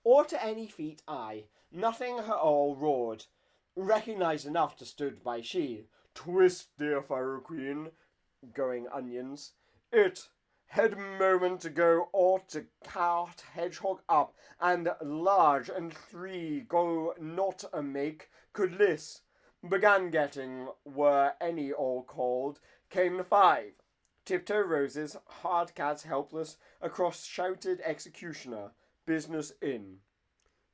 Or to any feet I, nothing her all roared, recognised enough to stood by she. Twist, dear Pharaoh Queen, going onions. It had moment ago ought to cart hedgehog up, and large and three go not a make could list. Began getting, were any all called, came the five. Tiptoe roses, hard cats helpless, across shouted executioner, business in.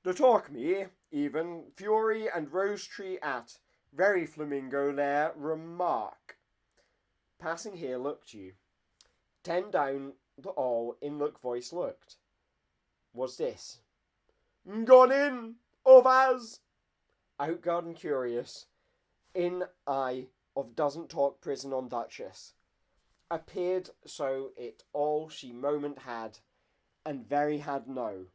The talk me, even, fury and rose tree at, very flamingo there, remark. Passing here looked you. 10 down the all in look voice looked. Was this? Gone in, of as. Out garden curious, in eye of doesn't talk prison on Duchess. Appeared so it all she moment had, and very had no.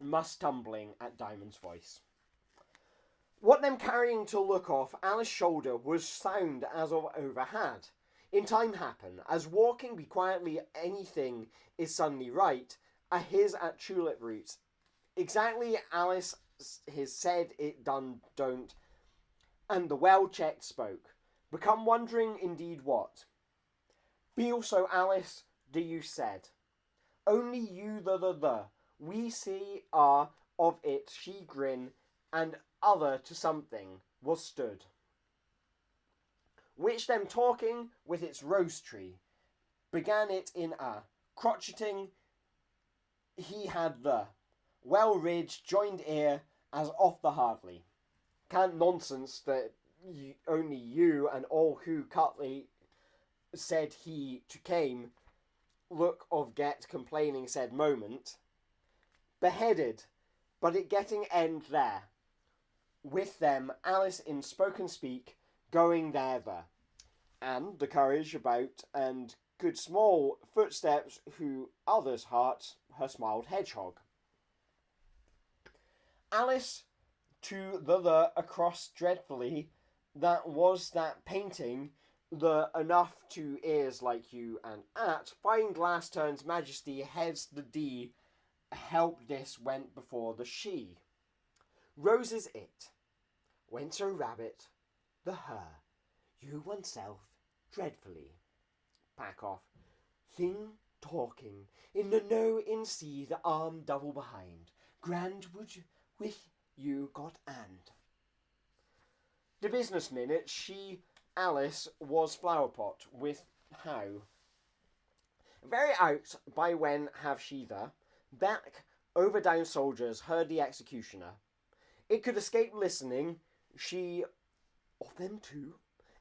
Must tumbling at Diamond's voice. What them carrying to look off Alice's shoulder was sound as of overhad. In time happen, as walking be quietly anything is suddenly right, a his at tulip roots. Exactly Alice his said it done don't, and the well-checked spoke. Become wondering indeed what. Be also Alice, do you said. Only you the. We see are of it she grin, and other to something was stood. Which them talking with its rose tree, began it in a crotcheting he had the well ridged joined ear as off the hardly. Can't nonsense that only you and all who cutly said he to came look of get complaining said moment. Beheaded, but it getting end there. With them Alice in spoken speak going there, and the courage about and good small footsteps who others' hearts her smiled hedgehog. Alice to the across dreadfully, that was that painting, the enough to ears like you and at, fine glass turns majesty heads the D, help this went before the she. Roses it, whence a rabbit, the her, you oneself dreadfully. Pack off. Thing talking, in the no in sea, the arm double behind. Grand would with you got and. The business minute, she, Alice, was flower pot with how. Very out by when have she the, back over down soldiers heard the executioner. It could escape listening, she, of them too.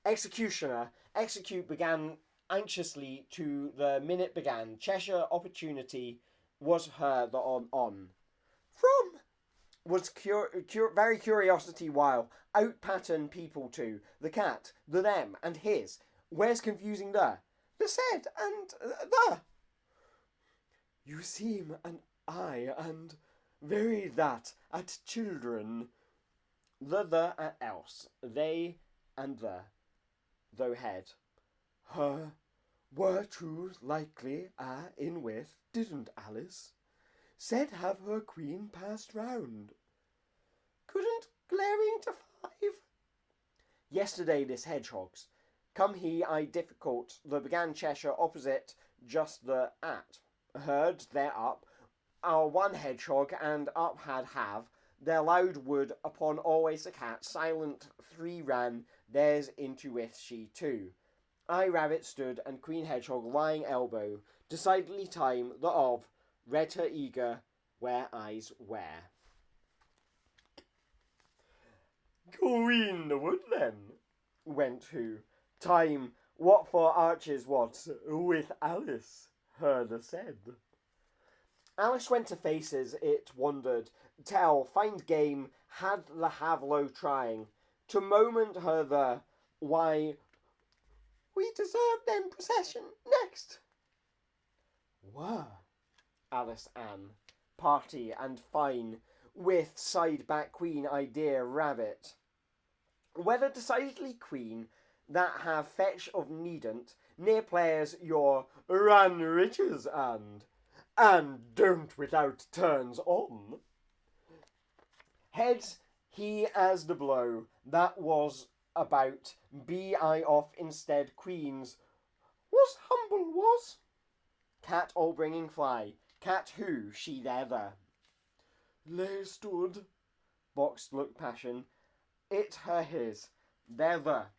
Executioner, execute began anxiously to the minute began. Cheshire opportunity was her the on. From was very curiosity while out pattern people too. The cat, the them, and his. Where's confusing the said and the. You seem an I and very that at children. The at else. They and the. Though head. Her were too likely in with, didn't Alice? Said have her queen passed round. Couldn't glaring to 5. Yesterday this hedgehogs. Come he I difficult, the began Cheshire opposite just the at. Heard there up, our one hedgehog and up had have, their loud wood upon always a cat, silent 3 ran, theirs into with she 2. I rabbit stood and queen hedgehog lying elbow, decidedly time the of, read her eager, where eyes wear. Queen the wood then, went who, time what for arches what, with Alice, her the said. Alice went to faces, it wondered, tell, find game, had the Havlo trying, to moment her the, why, we deserve them procession next. Were Alice Ann, party and fine, with side back queen idea rabbit. Whether decidedly queen, that have fetch of needn't, near players your run riches and don't without turns on. Heads he as the blow, that was about, be I off instead queens, was humble was. Cat all bringing fly, cat who she there. Lay stood, boxed look passion, it her his, there.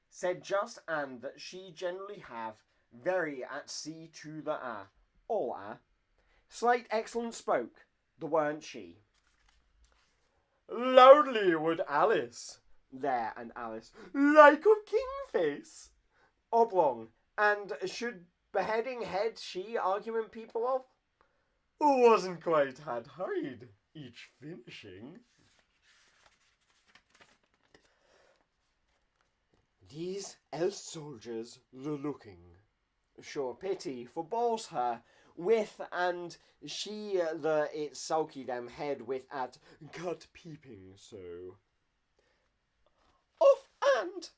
Said just and that she generally have, very at sea to the all Slight excellent spoke, the weren't she. Loudly would Alice, there and Alice, like of king face, oblong, and should beheading head she argument people of? Wasn't quite had hurried, each finishing. These else soldiers the looking, sure pity forballs her, with and she the it sulky them head with at cut peeping so. Off and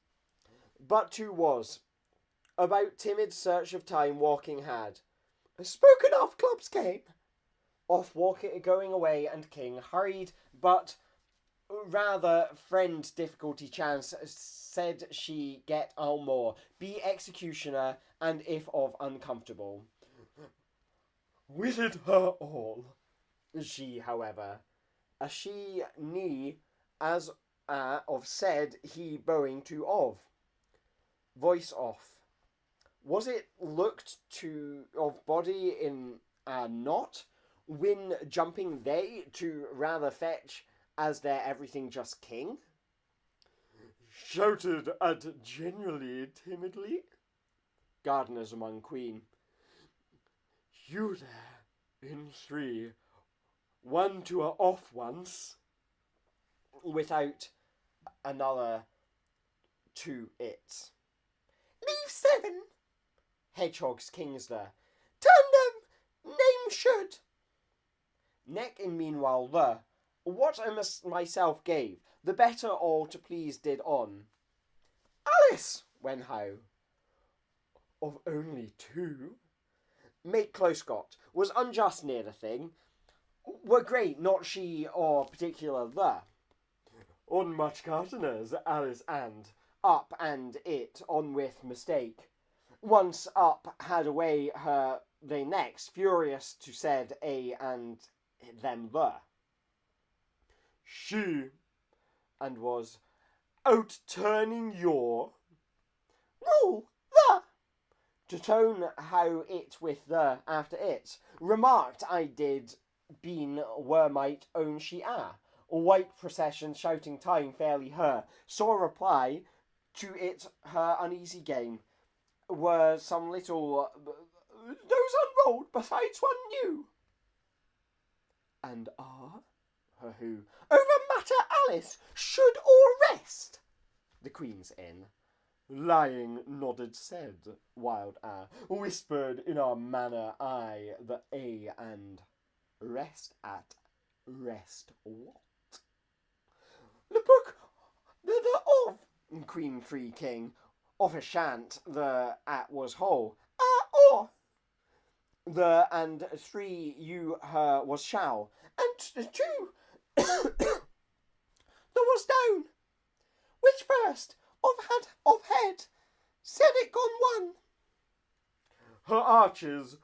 but two was about timid search of time walking had spoken of clubs came off walking going away and king hurried but rather friend difficulty chance said she get all more be executioner and if of uncomfortable witted her all she however she knee as of said he bowing to of voice off was it looked to of body in not when jumping they to rather fetch as their everything just king? Shouted at generally timidly. Gardeners among queen. You there, in three, one to a off once, without another to it. Leave seven. Hedgehogs kings there. Turn them, name should. Neck in meanwhile the. What I myself gave, the better all to please did on. Alice, when how? Of only two? Mate close got, was unjust near the thing. Were great, not she or particular the. On much gardeners, Alice and, up and it, on with mistake. Once up had away her, they next, furious to said a and them the. She, and was out turning your rule the to tone how it with the after it remarked I did been were might own she white procession shouting time fairly her saw reply to it her uneasy game were some little those unrolled besides one new and her who over matter Alice should or rest the queen's in lying nodded said wild whispered in our manner I the a and rest at rest what the book the of queen free king of a shan't the at was whole or the and three you her was shall and two there was down which first of head said it gone one her arches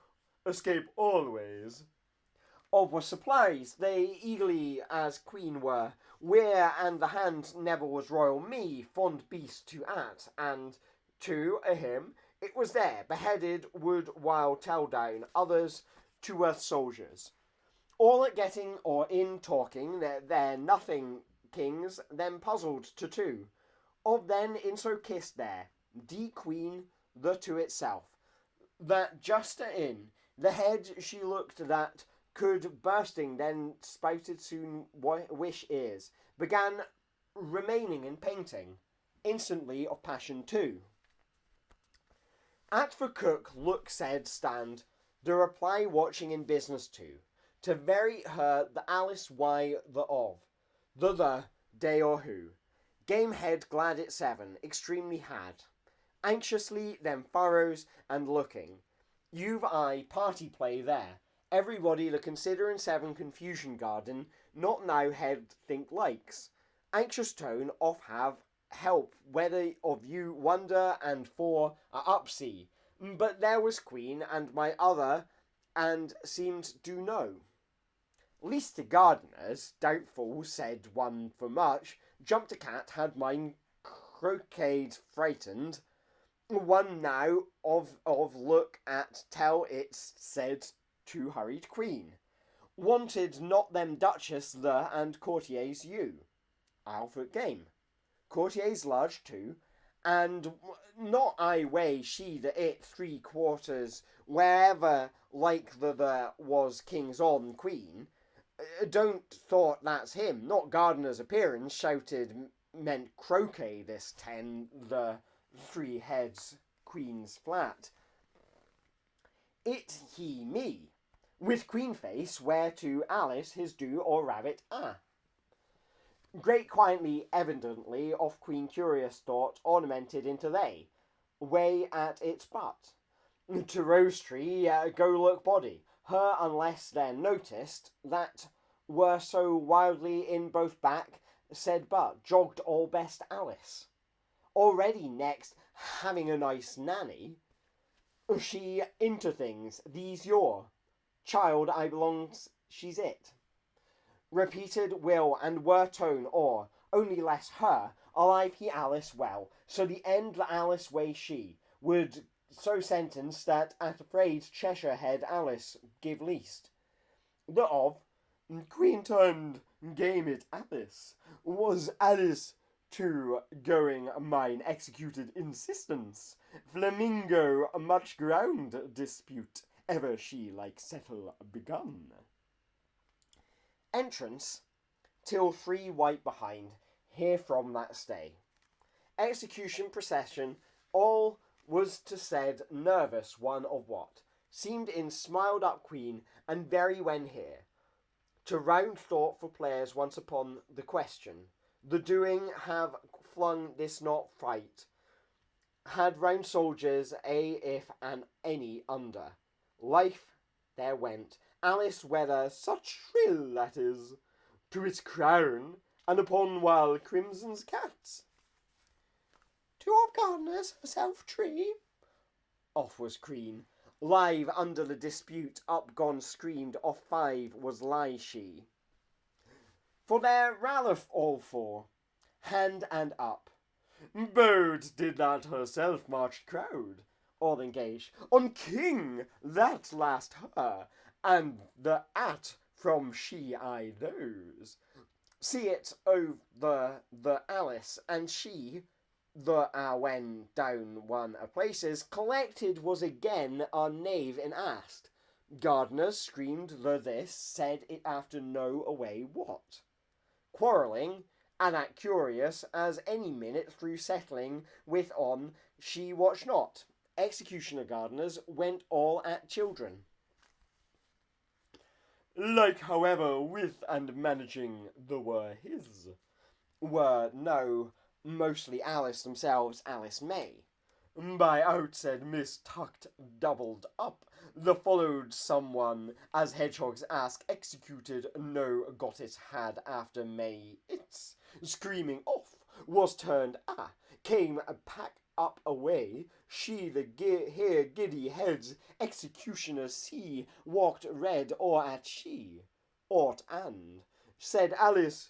escape always of were supplies they eagerly as queen were where and the hand never was royal me fond beast to at and to a him it was there beheaded would while tell down others to worth soldiers all at getting or in talking there nothing kings them puzzled to two of then in so kissed there d queen the to itself that just in the head she looked that could bursting then spouted soon wish ears, began remaining in painting, instantly of passion too. At the cook look said stand, the reply watching in business too, to vary her the Alice why the of, the day or who. Game head glad at 7, extremely had. Anxiously them furrows and looking. You've I party play there. Everybody the considering 7 confusion garden, not now head think likes. Anxious tone off have help whether of you wonder and for a upsee. But there was queen and my other and seemed do know. Least the gardeners, doubtful, said one for much, jumped a cat, had mine croquet frightened. One now of look at tell it's said to hurried queen. Wanted not them duchess the and courtiers you. Alfred game. Courtiers large too, and not I weigh she the it 3/4 wherever like the was king's on queen. Don't thought that's him, not gardener's appearance, shouted meant croquet this 10 the 3 heads queen's flat. It he me, with queen face where to Alice his do or rabbit Great quietly evidently of queen curious thought ornamented into they, way at its butt. To rose tree go look body, her unless then noticed that were so wildly in both back said but jogged all best Alice. Already next having a nice nanny, she into things these your child I belongs she's it. Repeated will and were tone or only less her alive he Alice well, so the end the Alice way she would so sentence that at afraid Cheshire head Alice give least. The of queen turned game it Alice was Alice to going mine executed insistence. Flamingo much ground dispute ever she like settle begun. Entrance till 3 white behind, here from that stay. Execution procession, all was to said nervous one of what, seemed in smiled up queen, and very when here. To round thought for players once upon the question, the doing have flung this not fight, had round soldiers a if and any under. Life there went, Alice whether such shrill that is, to its crown, and upon while crimson's cats. 2 of gardeners herself tree, off was queen, live under the dispute, up gone screamed, off 5 was lie she. For there ralleth all 4, hand and up. Bode did that herself marched crowd, all engaged, on king that last her, and the at from she I those. See it o' the Alice, and she, the when down one a places, collected was again our knave and asked. Gardeners screamed the this, said it after no away what. Quarrelling, and at curious as any minute through settling with on, she watched not. Executioner gardeners went all at children. Like, however, with and managing the were his, were no mostly Alice themselves, Alice May. By outsaid Miss tucked doubled up, the followed someone, as hedgehogs ask, executed no got it had after May its, screaming off, was turned came a pack up away, she the here giddy heads, executioner see, walked red or at she, ought and, said Alice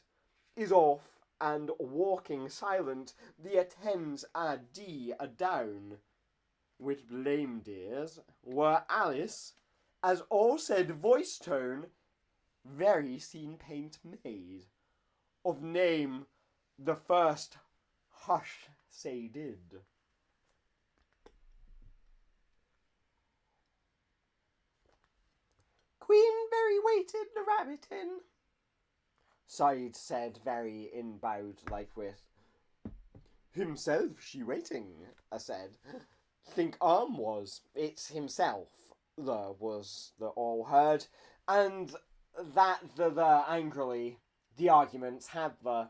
is off, and walking silent, the attends a d a down, with blamed ears, were Alice, as all said voice tone, very scene paint made, of name the first hush say did. Queen very waited the rabbit in. Side said very in bowed like with. Himself she waiting, I said. Think was, it's himself, the was the all heard, and that the angrily the arguments had the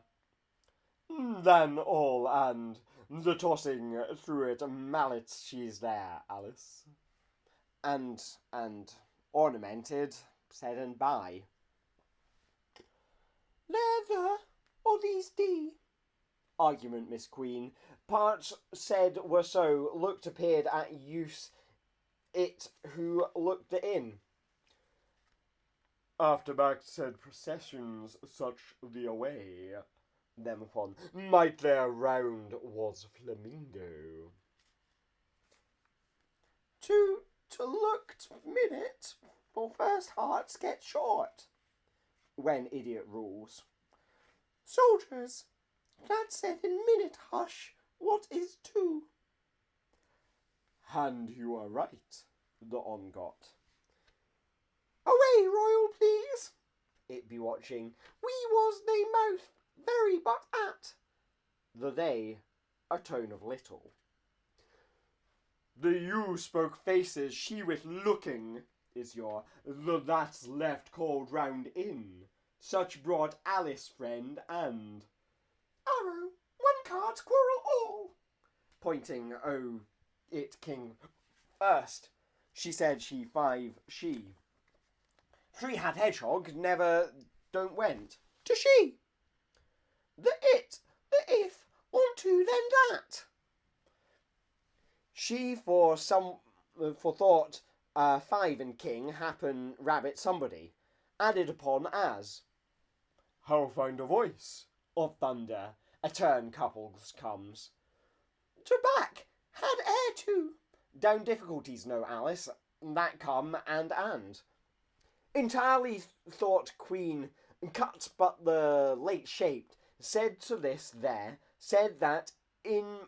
then all and the tossing through it mallets she's there, Alice. And ornamented, said and by. Leather, or these D? Argument, Miss Queen. Parts said were so, looked appeared at use it who looked it in. After back said processions such the away, them upon might their round was flamingo. To looked minute, for first hearts get short, when idiot rules. Soldiers, that said in minute hush, what is two? And you are right, the on got. Away, royal, please. It be watching. We was they mouth very but at. The they, a tone of little. The you spoke faces, she with looking, is your the that's left called round in. Such brought Alice friend and arrow, one card quarrel all. Pointing, oh, it king first. She said she five, she. Three had hedgehog, never don't went. To she. The it, the if, on to then that. She for thought five and king happen rabbit somebody. Added upon as. How find a voice of thunder, a turn couples comes. To back, had air to. Down difficulties no Alice, that come and. Entirely thought Queen, cut but the late shaped, said to this there, said that in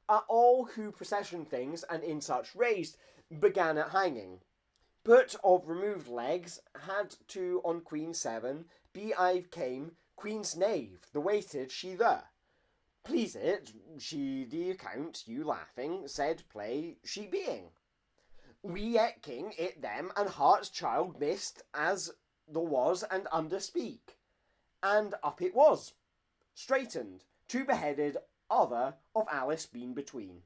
all who procession things and in such raised, began at hanging. But of removed legs, had to on Queen 7, be I came, Queen's knave, the weighted she the. Please it, she the account, you laughing, said play, she being. We yet king, it them, and heart's child missed as the was and under speak. And up it was, straightened, two beheaded, other of Alice been between.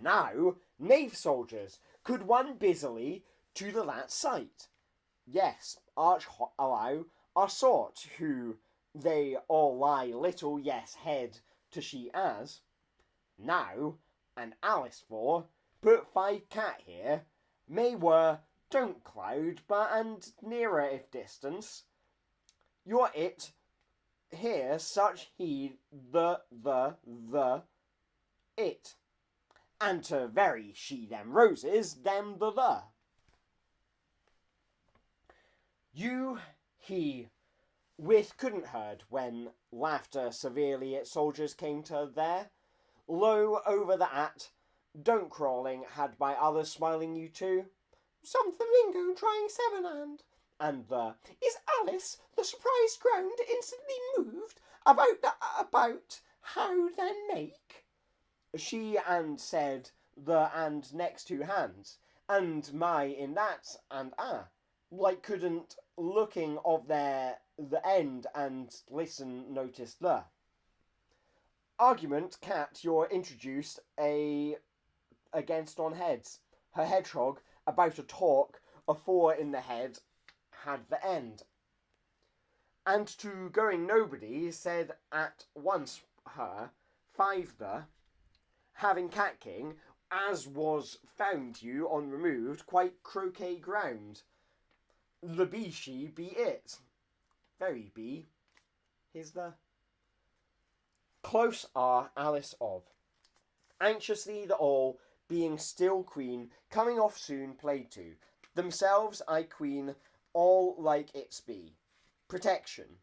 Now, knave soldiers, could one busily to the lat sight. Yes, arch allow, are sort who they all lie little yes head to she as. Now, and Alice for, put five cat here, may were, don't cloud, but and nearer if distance. You're it, here such heed the, it. And to very she them roses, them the. You, he, with couldn't heard when laughter severely at soldiers came to there. Low over the at, don't crawling had by others smiling you too. Some flamingo trying seven and the is Alice the surprised ground instantly moved about how then make. She and said the and next two hands and my in that and like couldn't looking of their the end and listen noticed the argument cat you're introduced against on heads her hedgehog about a talk a four in the head had the end and to going nobody said at once her five the having cat king as was found you on removed quite croquet ground. The be she be it. Very be. Here's the. Close are Alice of. Anxiously the all, being still queen, coming off soon played to. Themselves I queen, all like its be. Protection.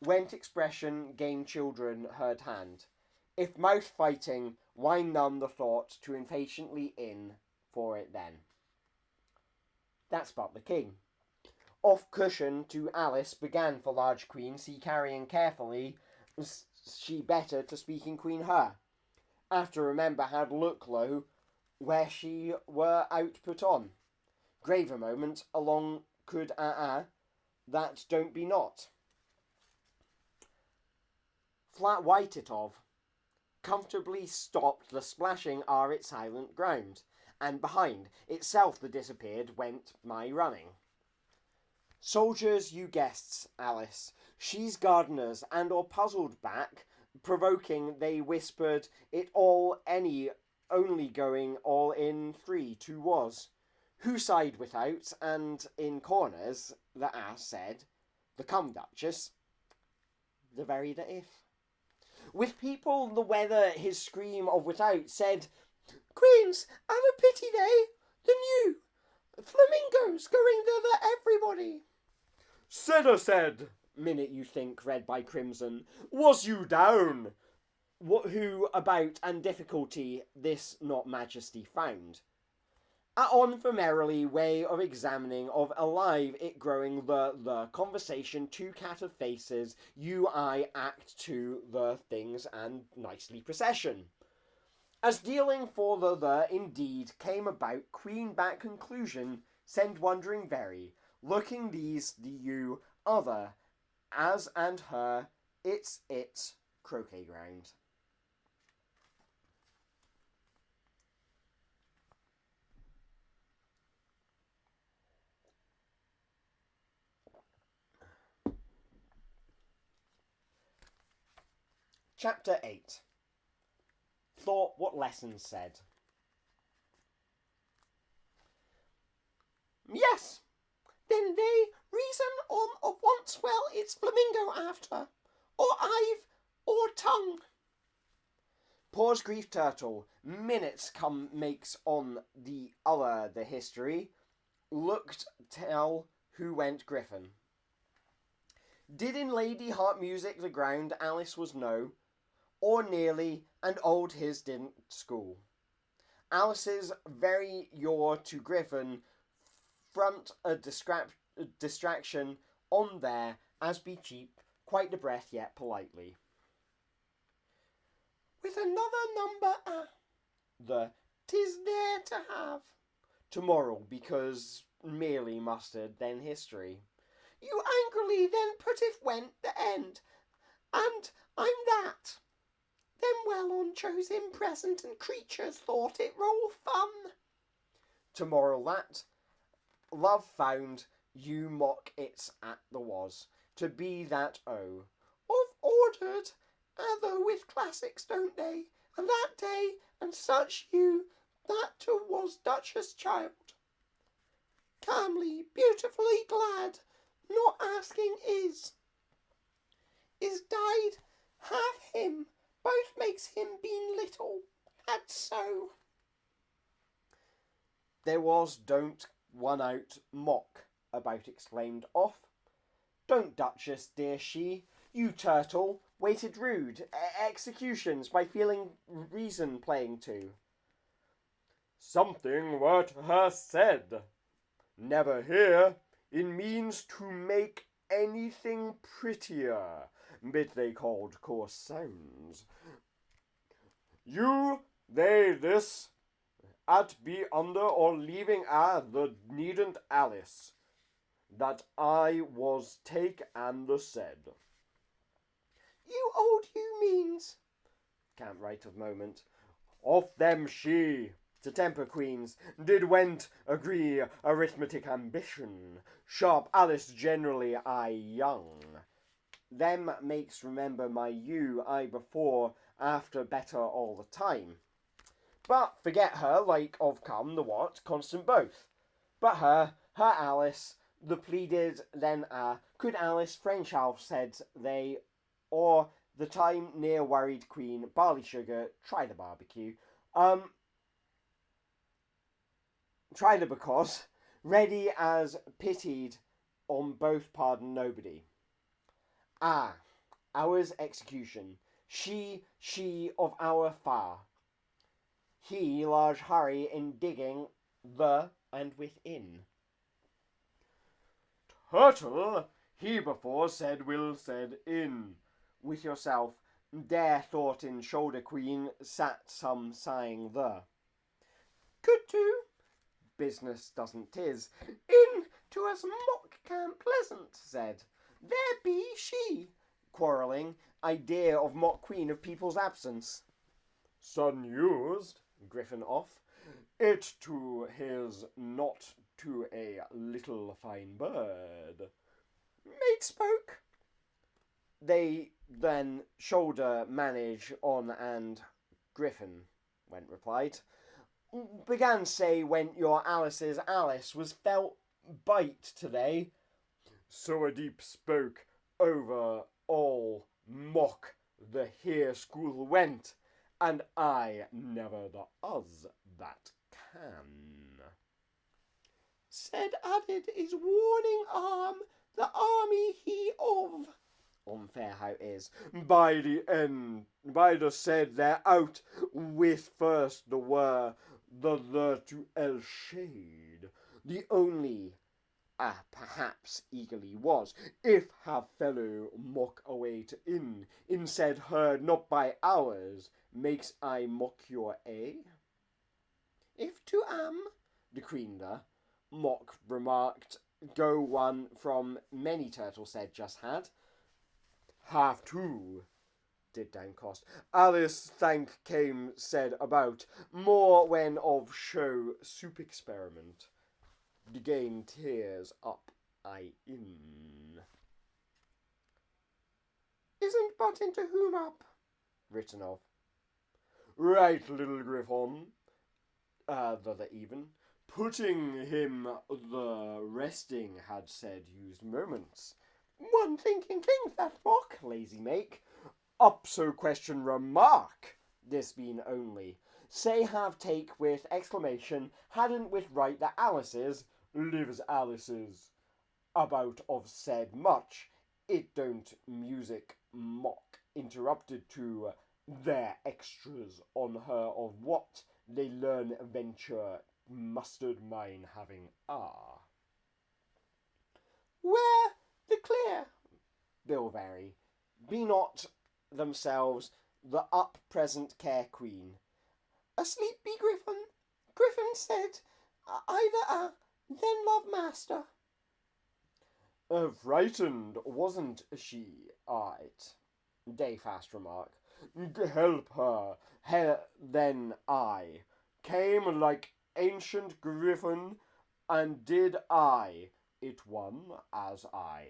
Went expression, gain children, heard hand. If mouth fighting, why numb the thought to impatiently in for it then. That's but the king. Off cushion to Alice began for large queen, see carrying carefully, she better to speaking queen her. After remember had look low, where she were out put on. Graver moment, along could that don't be not. Flat white it of, comfortably stopped the splashing are its silent ground, and behind itself the disappeared went my running. Soldiers, you guests, Alice, she's gardeners, and or puzzled back, provoking they whispered it all any only going all in 3-2 was. Who sighed without, and in corners, the ass said, the come Duchess, the very the if. With people the weather his scream of without said, Queens, have a pity day, the new flamingos going thither everybody. Said, minute you think read by Crimson, was you down? What who about and difficulty this not majesty found. On for merrily way of examining of alive it growing the conversation two cat of faces you I act to the things and nicely procession. As dealing for the indeed came about queen back conclusion send wondering very, looking these the you other as and her its croquet ground. Chapter 8. Thought what lessons said. Yes, then they reason on of once well it's flamingo after, or I've, or tongue. Pause grief turtle, minutes come makes on the other the history, looked tell who went griffin. Did in lady heart music the ground Alice was no, or nearly, and old his didn't school. Alice's very yaw to Griffin front a distraction on there as be cheap, quite the breath yet politely. With another number the 'tis there to have. Tomorrow, because merely mustard then history. You angrily then put if went the end, and I'm that. Them well on chosen present and creatures thought it roll fun. Tomorrow that love found you mock it's at the was to be that of ordered other with classics don't they, and that day and such you that to was Duchess child. Calmly, beautifully glad, not asking is died half him. Both makes him been little, had so. There was don't one out mock about exclaimed off. Don't Duchess, dear she, you turtle, waited rude, executions by feeling reason playing to. Something wert her said. Never hear, in means to make anything prettier, bit they called coarse sounds. You, they, this, at be under or leaving the needn't Alice, that I was take and the said. You old you means, can't write of moment, of them she, to temper queens, did went agree arithmetic ambition, sharp Alice generally I young. Them makes remember my you I before after better all the time. But forget her like of come the what constant both. But her Alice, the pleaded then could Alice French house said they, or the time near worried queen barley sugar try the barbecue. Try the because ready as pitied on both pardon nobody. Ours execution. She of our far. He large hurry in digging the and within. Turtle, he before said will said in. With yourself, there thought in shoulder queen, sat some sighing there. Could do, business doesn't tis, in to us mock camp pleasant, said. There be she, quarrelling, idea of mock queen of people's absence. Son used, Griffin off, it to his not to a little fine bird. Mate spoke. They then shoulder manage on and Griffin went replied. Began say when your Alice's Alice was felt bite today. So a deep spoke over all mock the here school went, and I never the us that can. Said added is warning arm the army he of. Unfair how it is. By the end, by the said they're out with first the were the to el shade. The only perhaps eagerly was, if have fellow mock away to in said heard not by ours, makes I mock your a? If to the queen there, mock remarked, go one from many turtle said just had. Half two, did down cost. Alice thank came said about, more when of show soup experiment. The game tears up I in. Isn't but into whom up, written of. Right, little Griffon, the even, putting him the resting had said used moments. One thinking things that mock, lazy make. Up so question remark, this being only. Say have take with exclamation, hadn't with right that Alice's, lives Alice's. About of said much, it don't music mock, interrupted to their extras on her of what they learn venture mustard mine having are. Where the clear, Bill Vary, be not themselves the up present care queen. Asleep be Griffin. Griffin said, either then love master. Frightened wasn't she, it? Dayfast remark. Help her, then I came like ancient Griffin, and did I it one, as I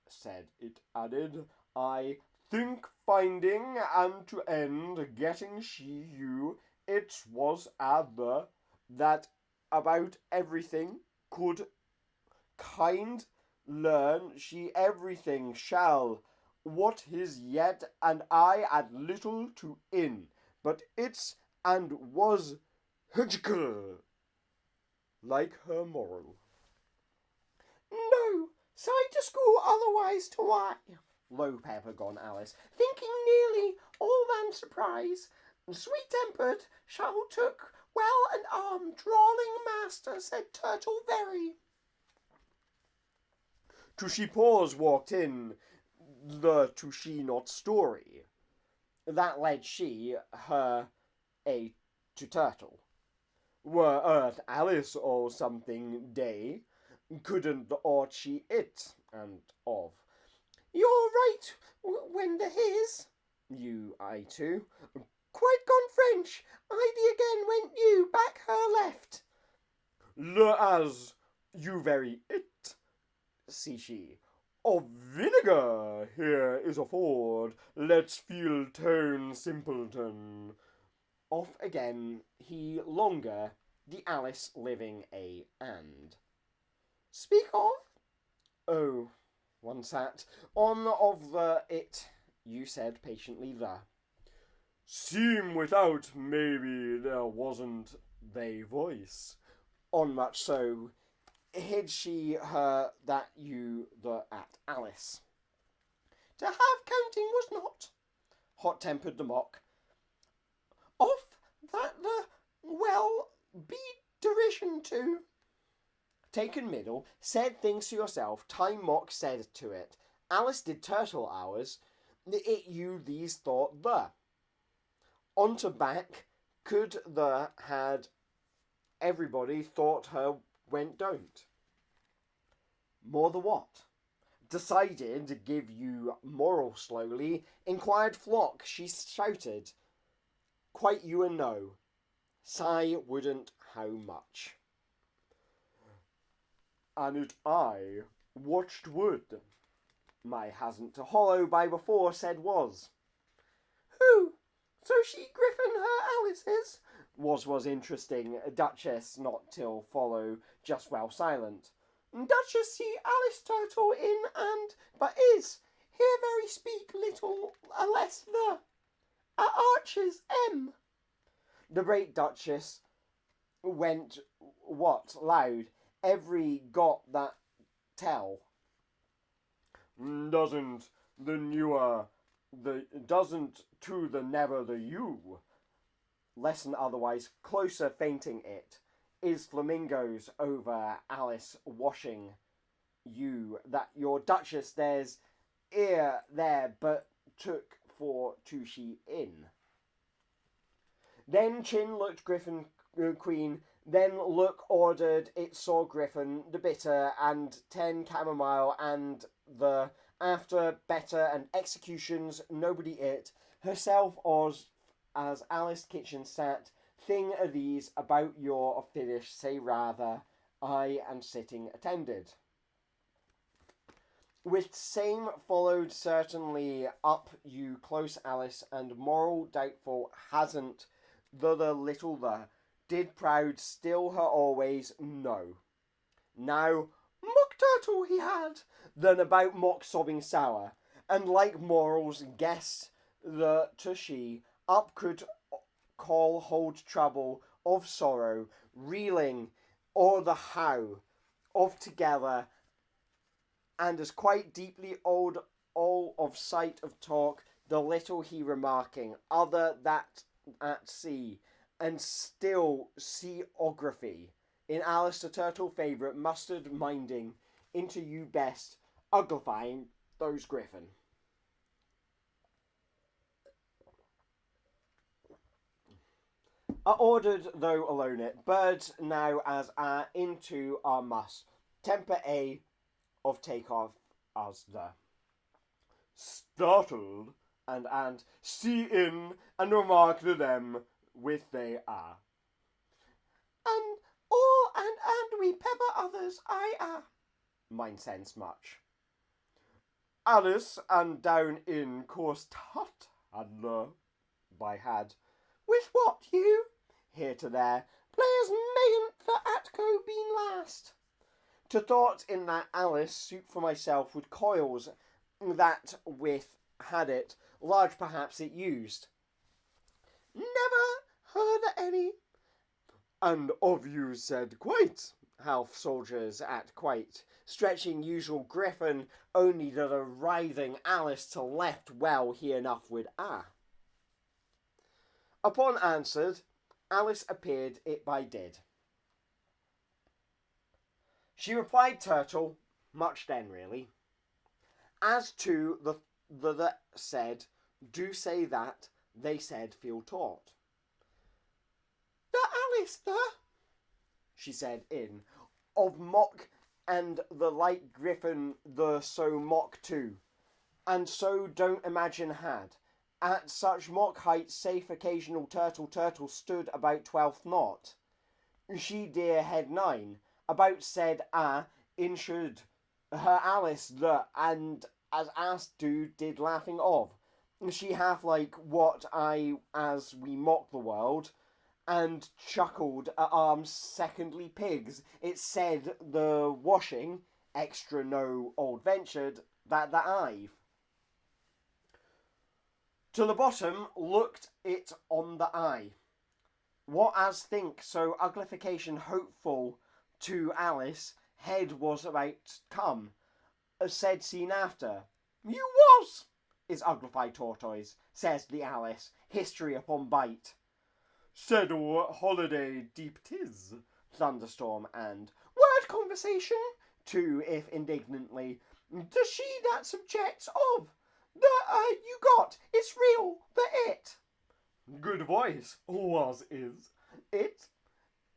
said it added, I think finding and to end getting she you, it was other that about everything could kind learn she everything shall, what is yet and I add little to in, but it's and was like her moral. No, side to school otherwise to I. Low pepper gone Alice, thinking nearly all than surprise. Sweet-tempered, shall took well and armed, drawling master, said Turtle very. To she pause walked in, the to she not story. That led she, her, a to Turtle. Were Earth Alice or something day, couldn't the ought she it, and of. You're right, when the his, you I too, quite gone French, I'd again went you, back her left. Le as, you very it, see she. Of vinegar here is a ford, let's feel tone simpleton. Off again, he longer, the Alice living a and. Speak of? Oh, one sat, on of the it, you said patiently the. Seem without, maybe there wasn't they voice. On much so, hid she her that you the at Alice. To have counting was not, hot-tempered the mock. Off that the well be derision to. taken middle, said things to yourself, time Mock said to it. Alice did turtle hours, it you these thought the. On to back, could the had everybody thought her went don't. More the what? Decided to give you moral slowly, inquired flock, she shouted. Quite you a no. Sigh wouldn't how much. And it I watched wood. My hasn't to hollow by before said was. Who? So she Griffin her Alice is? Was interesting, Duchess not till follow, just well silent. Duchess see Alice Turtle in and, but is, here very speak little, less the, arches M. The great Duchess went, what, loud, every got that tell. Doesn't the newer, doesn't to the never the you. Lesson otherwise, closer fainting it, is flamingos over Alice washing you, that your Duchess there's ear there, but took for to she in. Then Chin looked Griffin Queen, then look ordered it saw Griffin, the bitter, and 10 chamomile, and the after better, and executions, nobody it, herself as Alice Kitchen sat, thing of these about your finish, say rather, I am sitting attended. With same followed certainly up you close Alice, and moral doubtful hasn't the little the, did proud still her always, no. Now, Mock Turtle he had, than about Mock sobbing sour, and like morals guessed the to she, up could call hold trouble of sorrow, reeling o'er the how of together, and as quite deeply old all of sight of talk, the little he remarking, other that at sea, and still seaography, in Alice the Turtle favourite, mustard minding, into you best, uglifying those Griffin. Ordered though alone it, birds now as into our must, temper a of take off as the. Startled and see in and remark to them with they are. And all and we pepper others I are. Mine sense much. Alice and down in course tut had by had. With what you? Here to there, players mayn't the Atco been last. To thought in that Alice suit for myself with coils that with had it, large perhaps it used. Never heard any. And of you said quite, half soldiers at quite, stretching usual Griffin, only that a writhing Alice to left well he enough would Upon answered, Alice appeared it by did. She replied Turtle, much then really. As to the that said, do say that, they said feel taught. The Alice the, she said in, of mock and the like Griffin the so mock too, and so don't imagine had. At such mock height, safe occasional turtle stood about 12th knot. She dear head 9, about said insured her Alice the, and as asked do did laughing of. She half like what I as we mock the world, and chuckled at arms secondly pigs. It said the washing, extra no old ventured, that I've. To the bottom looked it on the eye. What as think so uglification hopeful to Alice, head was about come, said seen after. You was, is uglified tortoise, says the Alice, history upon bite. Said holiday deep 'tis, thunderstorm and, word Word conversation? To if indignantly. Does she that subject of? The you got. It's real. The it. Good voice. Was is. It?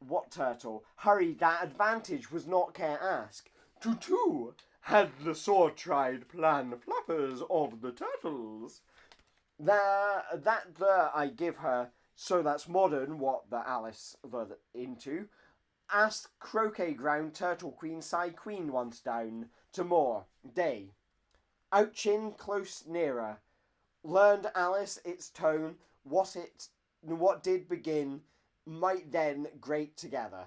What turtle? Hurry, that advantage was not care ask. Tutu. Had the sword tried plan flappers of the turtles. That I give her, so that's modern what the Alice the into. Ask croquet ground turtle queen side queen once down to more day. Outchin close nearer. Learned Alice its tone, what did begin, might then great together.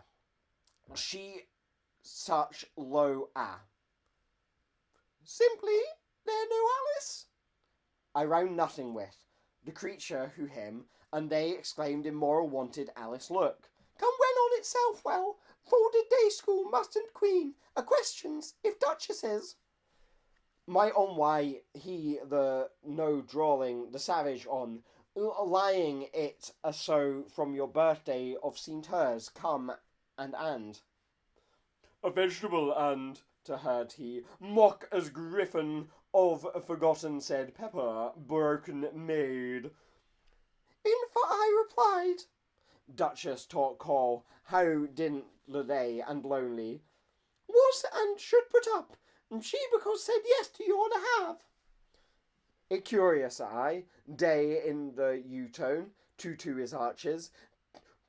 She such low Simply, there no Alice? I round nothing with. The creature who him, and they exclaimed in moral wanted Alice look. Come when on itself well, folded day school mustn't queen, a questions, if duchesses. My on why he the no drawling, the savage on, lying it a so from your birthday of seemed hers, come and. A vegetable and, to heard he, mock as griffin of forgotten said pepper, broken maid. In for I replied, Duchess taught call, how didn't they and lonely, was and should put up, and she because said yes to your to have. It curious I, day in the U-tone, to his arches,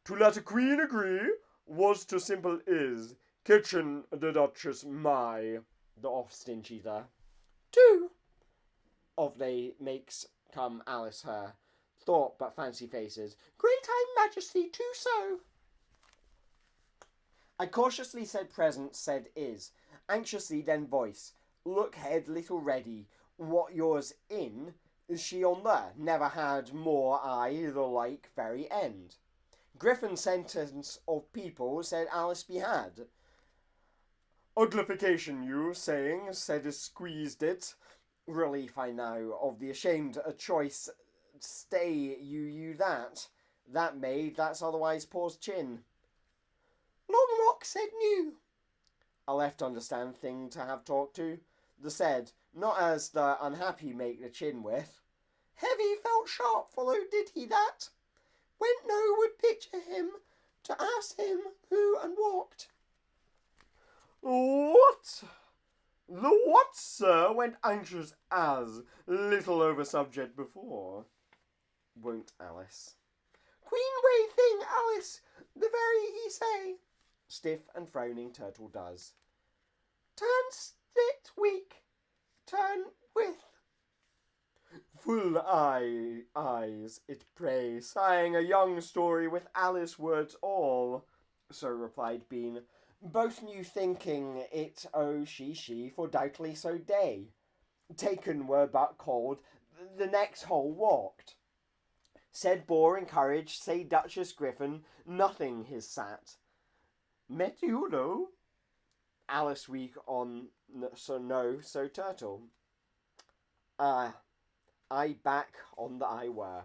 to let a queen agree, was to simple is, kitchen the Duchess my, the off stingy there. Two of they makes come Alice her, thought but fancy faces, great I majesty too so. I cautiously said present, said is, anxiously then voice, look head little ready, what yours in, is she on there, never had more I the like very end. Griffin sentence of people said Alice be had. Uglification you, saying, said is squeezed it. Relief I know of the ashamed a choice. Stay you that. That maid, that's otherwise paws chin. Long Rock said new. A left understand thing to have talked to. The said, not as the unhappy make the chin with. Heavy felt sharp follow did he that? Went no would picture him, to ask him who and walked. What? The what, sir, went anxious as, little over subject before. Won't Alice. Queen way thing, Alice, the very he say. Stiff and frowning turtle does. Turn sit weak, turn with. Full eyes, it pray, sighing a young story with Alice words all. So replied Bean. Both knew thinking it she, for doubtly so day. Taken were but called, the next hole walked. Said Boar encouraged, say Duchess Griffin, nothing his sat. Met you know? Alice weak on, so turtle. I back on the I were.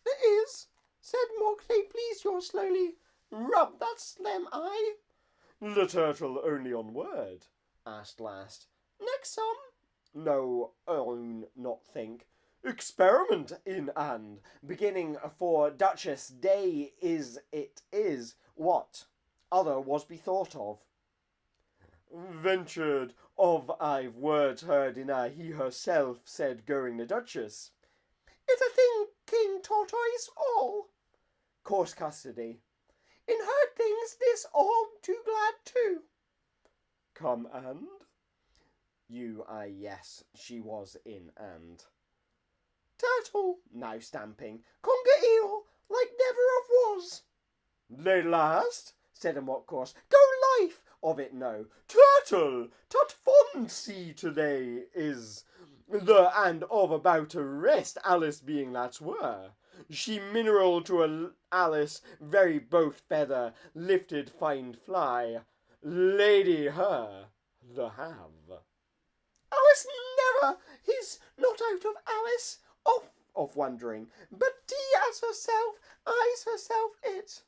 It is, said Mog, they please your slowly. Rub that slim eye. The turtle only on word, asked last. Next some? No, own not think. Experiment in and. Beginning for Duchess day is it is what other was bethought of. Ventured of I've words heard in a he herself said going the Duchess. It's a thing King Tortoise all. Course custody. In her things this all too glad too. Come and? You, yes, she was in and. Turtle, now stamping, conger eel, like never of was. They last, said a mock course, go life, of it no. Turtle, tut fond see today is, the and of about a rest, Alice being that's were. She mineral to a Alice, very both feather, lifted fine fly, lady her, the have. Alice never, he's not out of Alice, off of wondering, but D as herself, eyes herself it.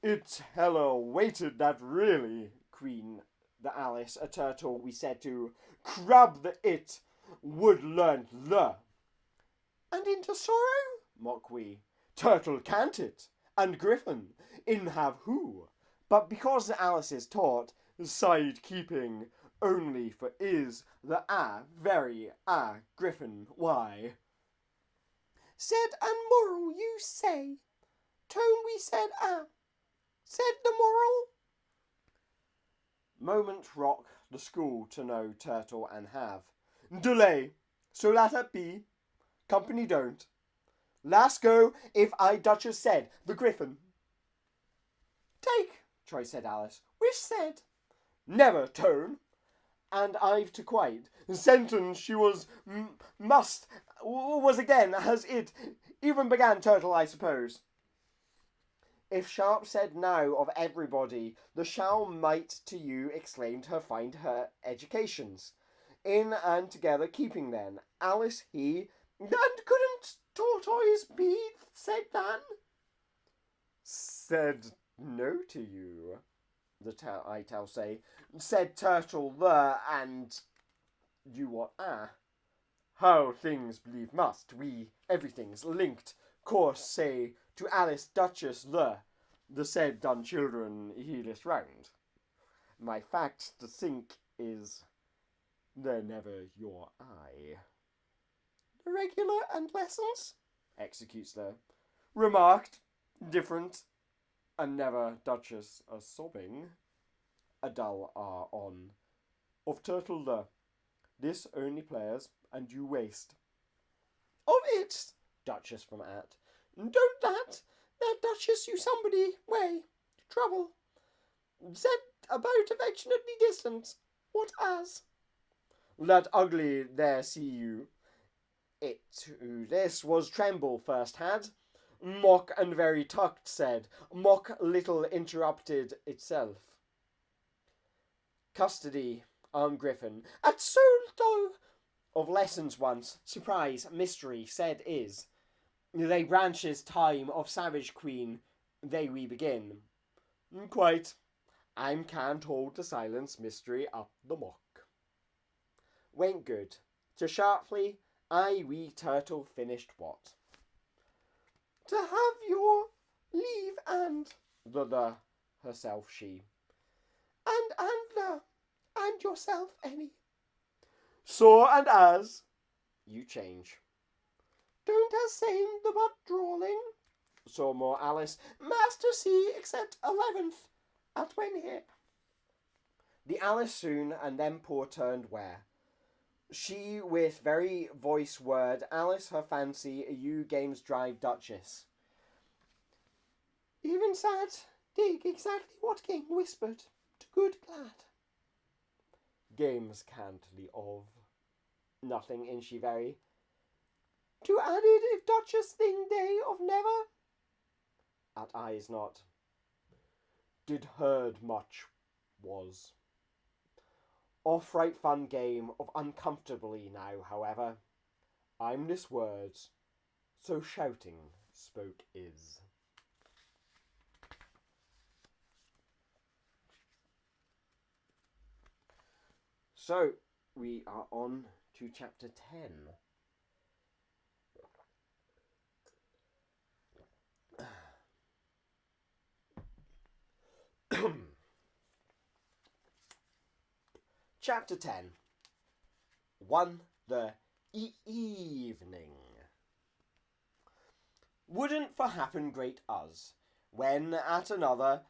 It's hella weighted that really, Queen, the Alice, a turtle we said to crab the it, would learn the. And into sorrow, mock we, turtle can't it, and griffin, in have who. But because the Alice is taught, side keeping only for is the very griffin why. Said and moral you say, tone we said said the moral. Moment rock the school to know turtle and have. Delay, so let it be. Company don't. Last go, if I Duchess said, the griffin. Take, Troy said Alice, which said, never tone. And I've to quite. Sentence she was, was again, as it even began turtle, I suppose. If Sharp said now of everybody, the shall might to you exclaimed her find her educations. In and together keeping then, Alice he, and couldn't tortoise be said than? Said no to you, I tell say, said turtle the, and you what how things believe must, we everything's linked, course say to Alice Duchess the said done children heedless round. My fact to think is they're never your eye. Regular and lessons? Executes the remarked, different, and never Duchess a sobbing. A dull are on. Of turtle the. This only players, and you waste. Of it, Duchess from at. Don't that Duchess you somebody way. Trouble. Said about affectionately distant. What as? That ugly there see you. It who this was tremble first had. Mock and very tucked said. Mock little interrupted itself. Custody, Griffin. At so though of lessons once, surprise, mystery, said is. They branches time of savage queen, they we begin. Quite. I can't hold the silence mystery up the mock. Went good. To sharply, I wee turtle finished what? To have your leave and the herself she. And yourself any. So and as you change. Don't as same the but drawling. Saw more Alice. Master see except 11th at when here. The Alice soon and then poor turned where. She with very voice word Alice her fancy you games drive Duchess. Even sad dig exactly what king whispered to good glad. Games cantly of nothing in she very. To added if Duchess thing day of never. At eyes not. Did heard much was. Off right fun game of uncomfortably now, however. I'm this words, so shouting spoke is. So, we are on to chapter 10. Chapter 10. One the evening. Wouldn't for happen great us, when at another,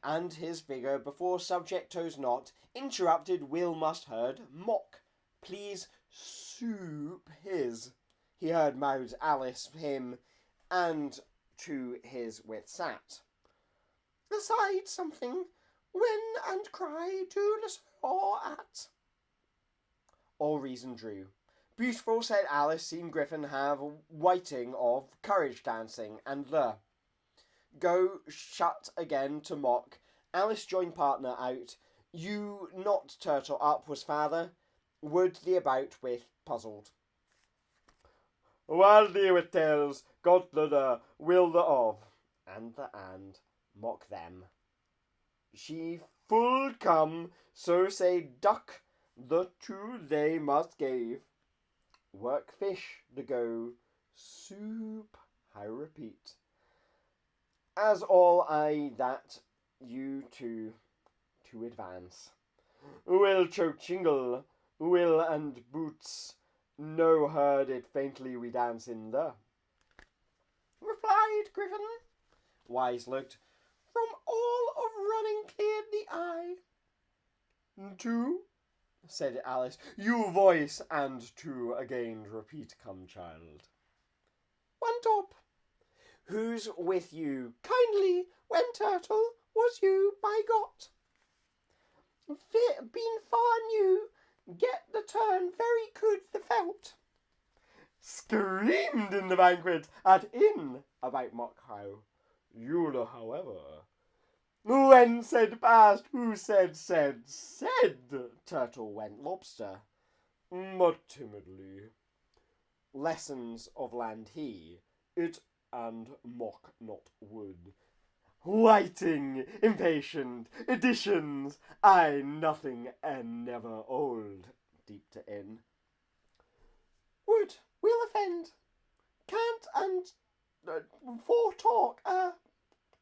and his figure before subject toes not, interrupted will must heard, mock, please soup his. He heard mouths Alice him, and to his with sat. Aside something, when and cry to the or at. All reason drew. Beautiful, said Alice, seen Griffin have whiting of courage dancing, and the. Go shut again to mock. Alice joined partner out. You not turtle up was father. Would the about with puzzled. Wildly with tales, got the will the of, and the and mock them. She full come, so say duck, the two they must gave. Work fish, the go, soup, I repeat. As all I that you two to advance. Will choke chingle, will and boots, no heard it faintly we dance in the. Replied Griffin, wise looked, from all of running cleared the eye. Two, said Alice, you voice, and two again repeat, come child. One top, who's with you kindly when Turtle was you by got? Been far new, get the turn very good the felt. Screamed in the banquet at inn about Mockhow. Eula, however, when said past, who said, Turtle went lobster, but timidly. Lessons of land he, it and mock not wood. Whiting, impatient, additions, I nothing and never old, deep to in. Would, will offend, can't and for talk,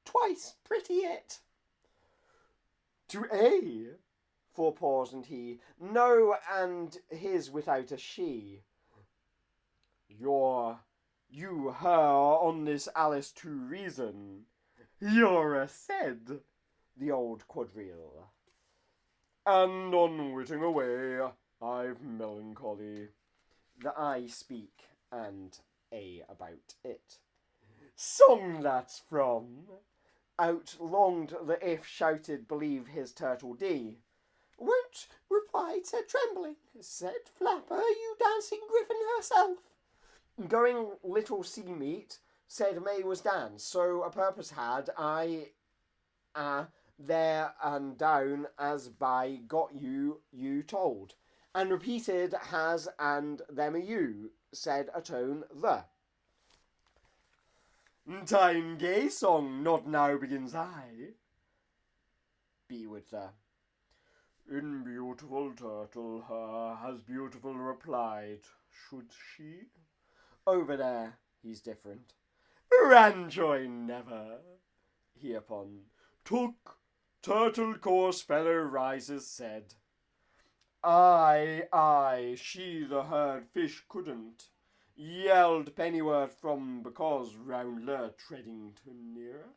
twice pretty yet. To A, for pause and he, no and his without a she. You her on this Alice to reason. You're a said, the old quadrille. And on witting away, I've melancholy. The I speak, and A about it. Song that's from. Out longed the if shouted believe his Turtle D. Won't, replied, said trembling, said Flapper, you dancing Griffin herself. Going little sea meat, said May was dance, so a purpose had I there and down as by got you told, and repeated has and them a you, said a tone the. Time gay song, not now begins I. Be with the. In beautiful Turtle her has beautiful replied, should she? Over there, he's different. Ranjoy never. Hereupon, took Turtle course fellow rises said. Aye, she the herd fish couldn't. Yelled Pennyworth from because round Lur treading too nearer.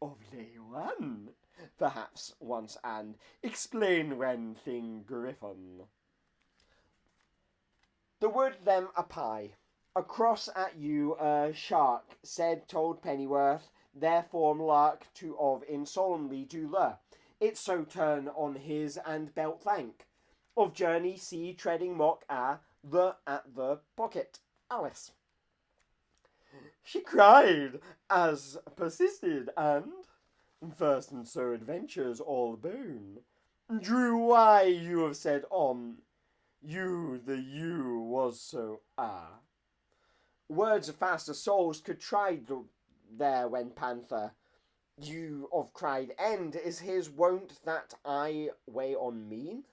Of day one, perhaps once and explain when thing Griffon. The word them a pie. Across at you a shark said told Pennyworth their form lark to of in solemnly do lur. It so turn on his and belt thank. Of journey see treading mock the at the pocket Alice. She cried as persisted and first and so adventures all bone. Drew why you have said on. You the you was so Words of faster souls could try there when Panther. You of cried end is his wont that I weigh on mean?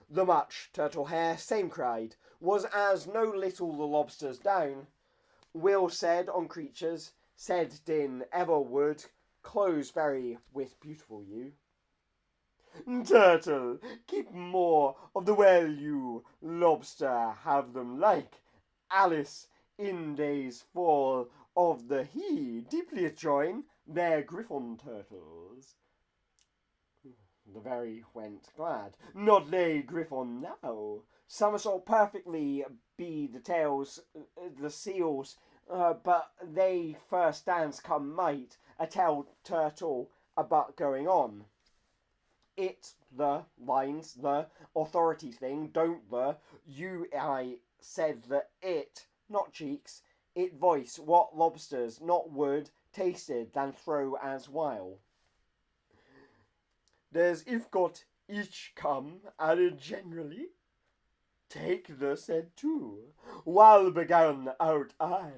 The much turtle hair same cried was as no little the lobsters down. Will said on creatures said din ever would close very with beautiful you. Turtle, keep more of the well you, lobster, have them like. Alice, in days fall of the he, deeply join their griffon turtles. The very went glad, not they griffon now. Somersault perfectly be the tails, the seals, but they first dance come might, a tell turtle about going on. It, the lines, the authority thing, don't the, you, I said that it, not cheeks, it voice what lobsters, not wood, tasted than throw as while. There's if got each come, added generally, take the said too, while begun out I,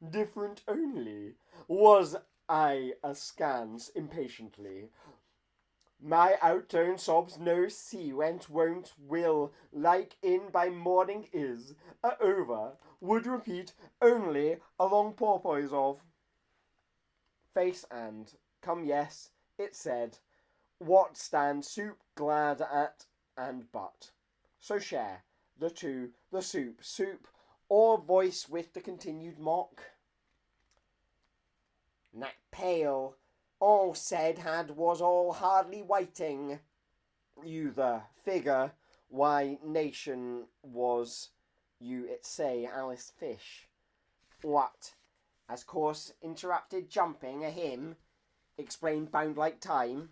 different only, was I askance impatiently, My outtone sobs no see went won't will like in by morning is a over would repeat only along porpoise of face and come yes it said what stand soup glad at and but so share the two the soup or voice with the continued mock that pale all said had was all hardly waiting you the figure why nation was you it say Alice Fish what as course interrupted jumping a him explained bound like time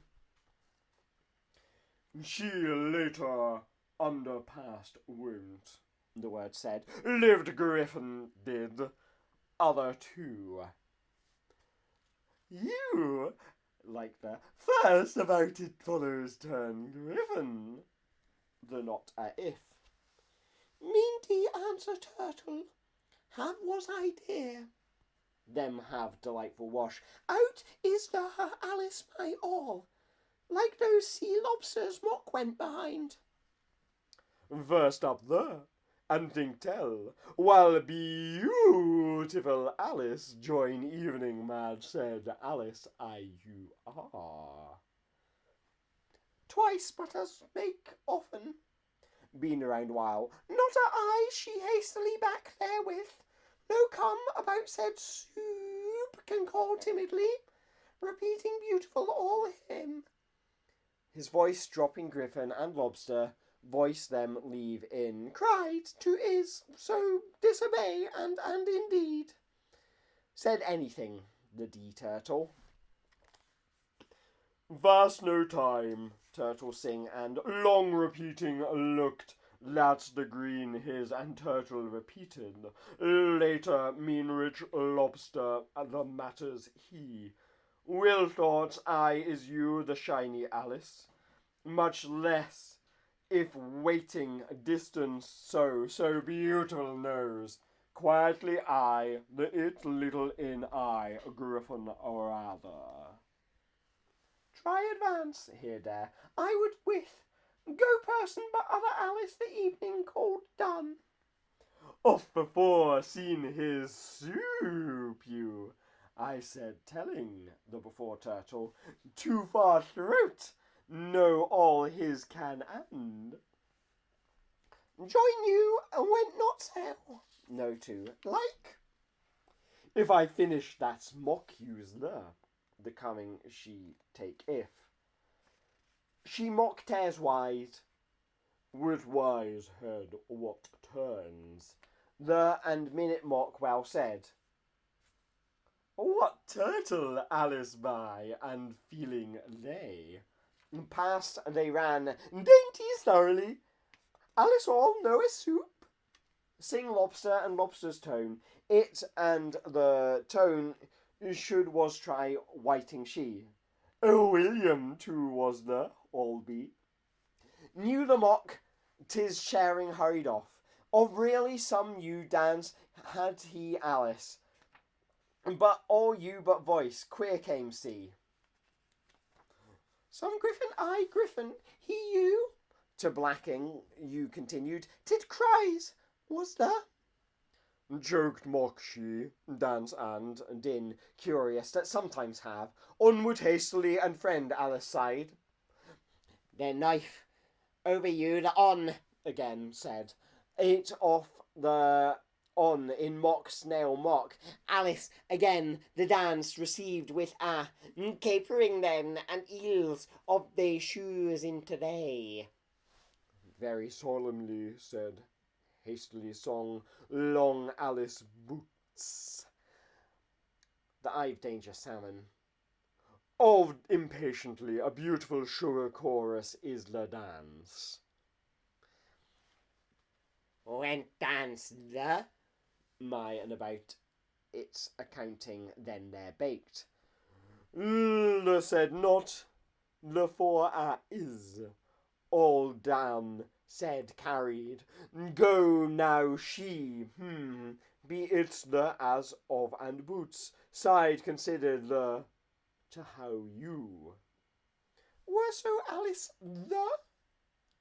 she later underpassed won't the word said lived Griffin did other two you like the first about it follows turn Griffin the not a if Minty answer turtle have was idea them have delightful wash out is the her Alice my all like those sea lobsters mock went behind first up there and think tell while beautiful Alice join evening mad said Alice I you are twice but as make often been around while not a eye she hastily back therewith no come about said soup can call timidly repeating beautiful all him his voice dropping Griffin and lobster voice them leave in cried to is so disobey and indeed said anything the D turtle vast no time turtle sing and long repeating looked that's the green his and turtle repeated later mean rich lobster the matters he will thought I is you the shiny Alice much less if waiting distance so beautiful knows quietly I the it little in I Griffin or rather try advance here there I would with go person but other Alice the evening called done off before seen his soup you I said telling the before turtle too far throat know all his can and join you and went not sell no to like if I finish that's mock you's the coming she take if she mock tears wide with wise head what turns the and minute mock well said what turtle Alice by and feeling they past they ran dainties thoroughly Alice all know a soup sing lobster and lobster's tone it and the tone should was try whiting she oh William too was the all be knew the mock 'tis sharing hurried off of really some you dance had he Alice but all you but voice queer came see some Griffin I Griffin he you to blacking you continued tid cries was there joked mock she dance and din curious that sometimes have onward hastily and friend Alice sighed their knife over you the on again said it off the on in mock snail mock Alice again the dance received with a capering then and eels of they shoes into they very solemnly said hastily song long Alice boots the I've danger salmon of impatiently a beautiful sugar chorus is the dance went dance the my and about its accounting then they're baked the said not the for a is all down said carried go now she be it the as of and boots side considered the to how you were so Alice the?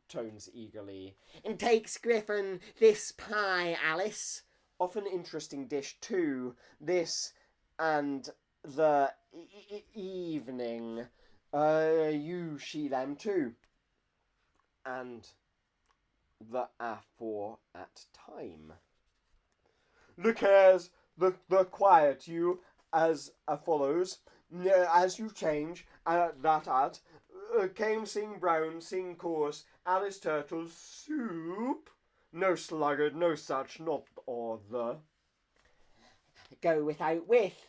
Tones eagerly. And takes Griffin this pie, Alice. Often interesting dish too. This and the evening. You, she, them too. And the for at time. The cares, the quiet you as follows. As you change, that at, came sing brown, sing coarse, Alice Turtle, soup. No sluggard, no such, not or the. Go without with.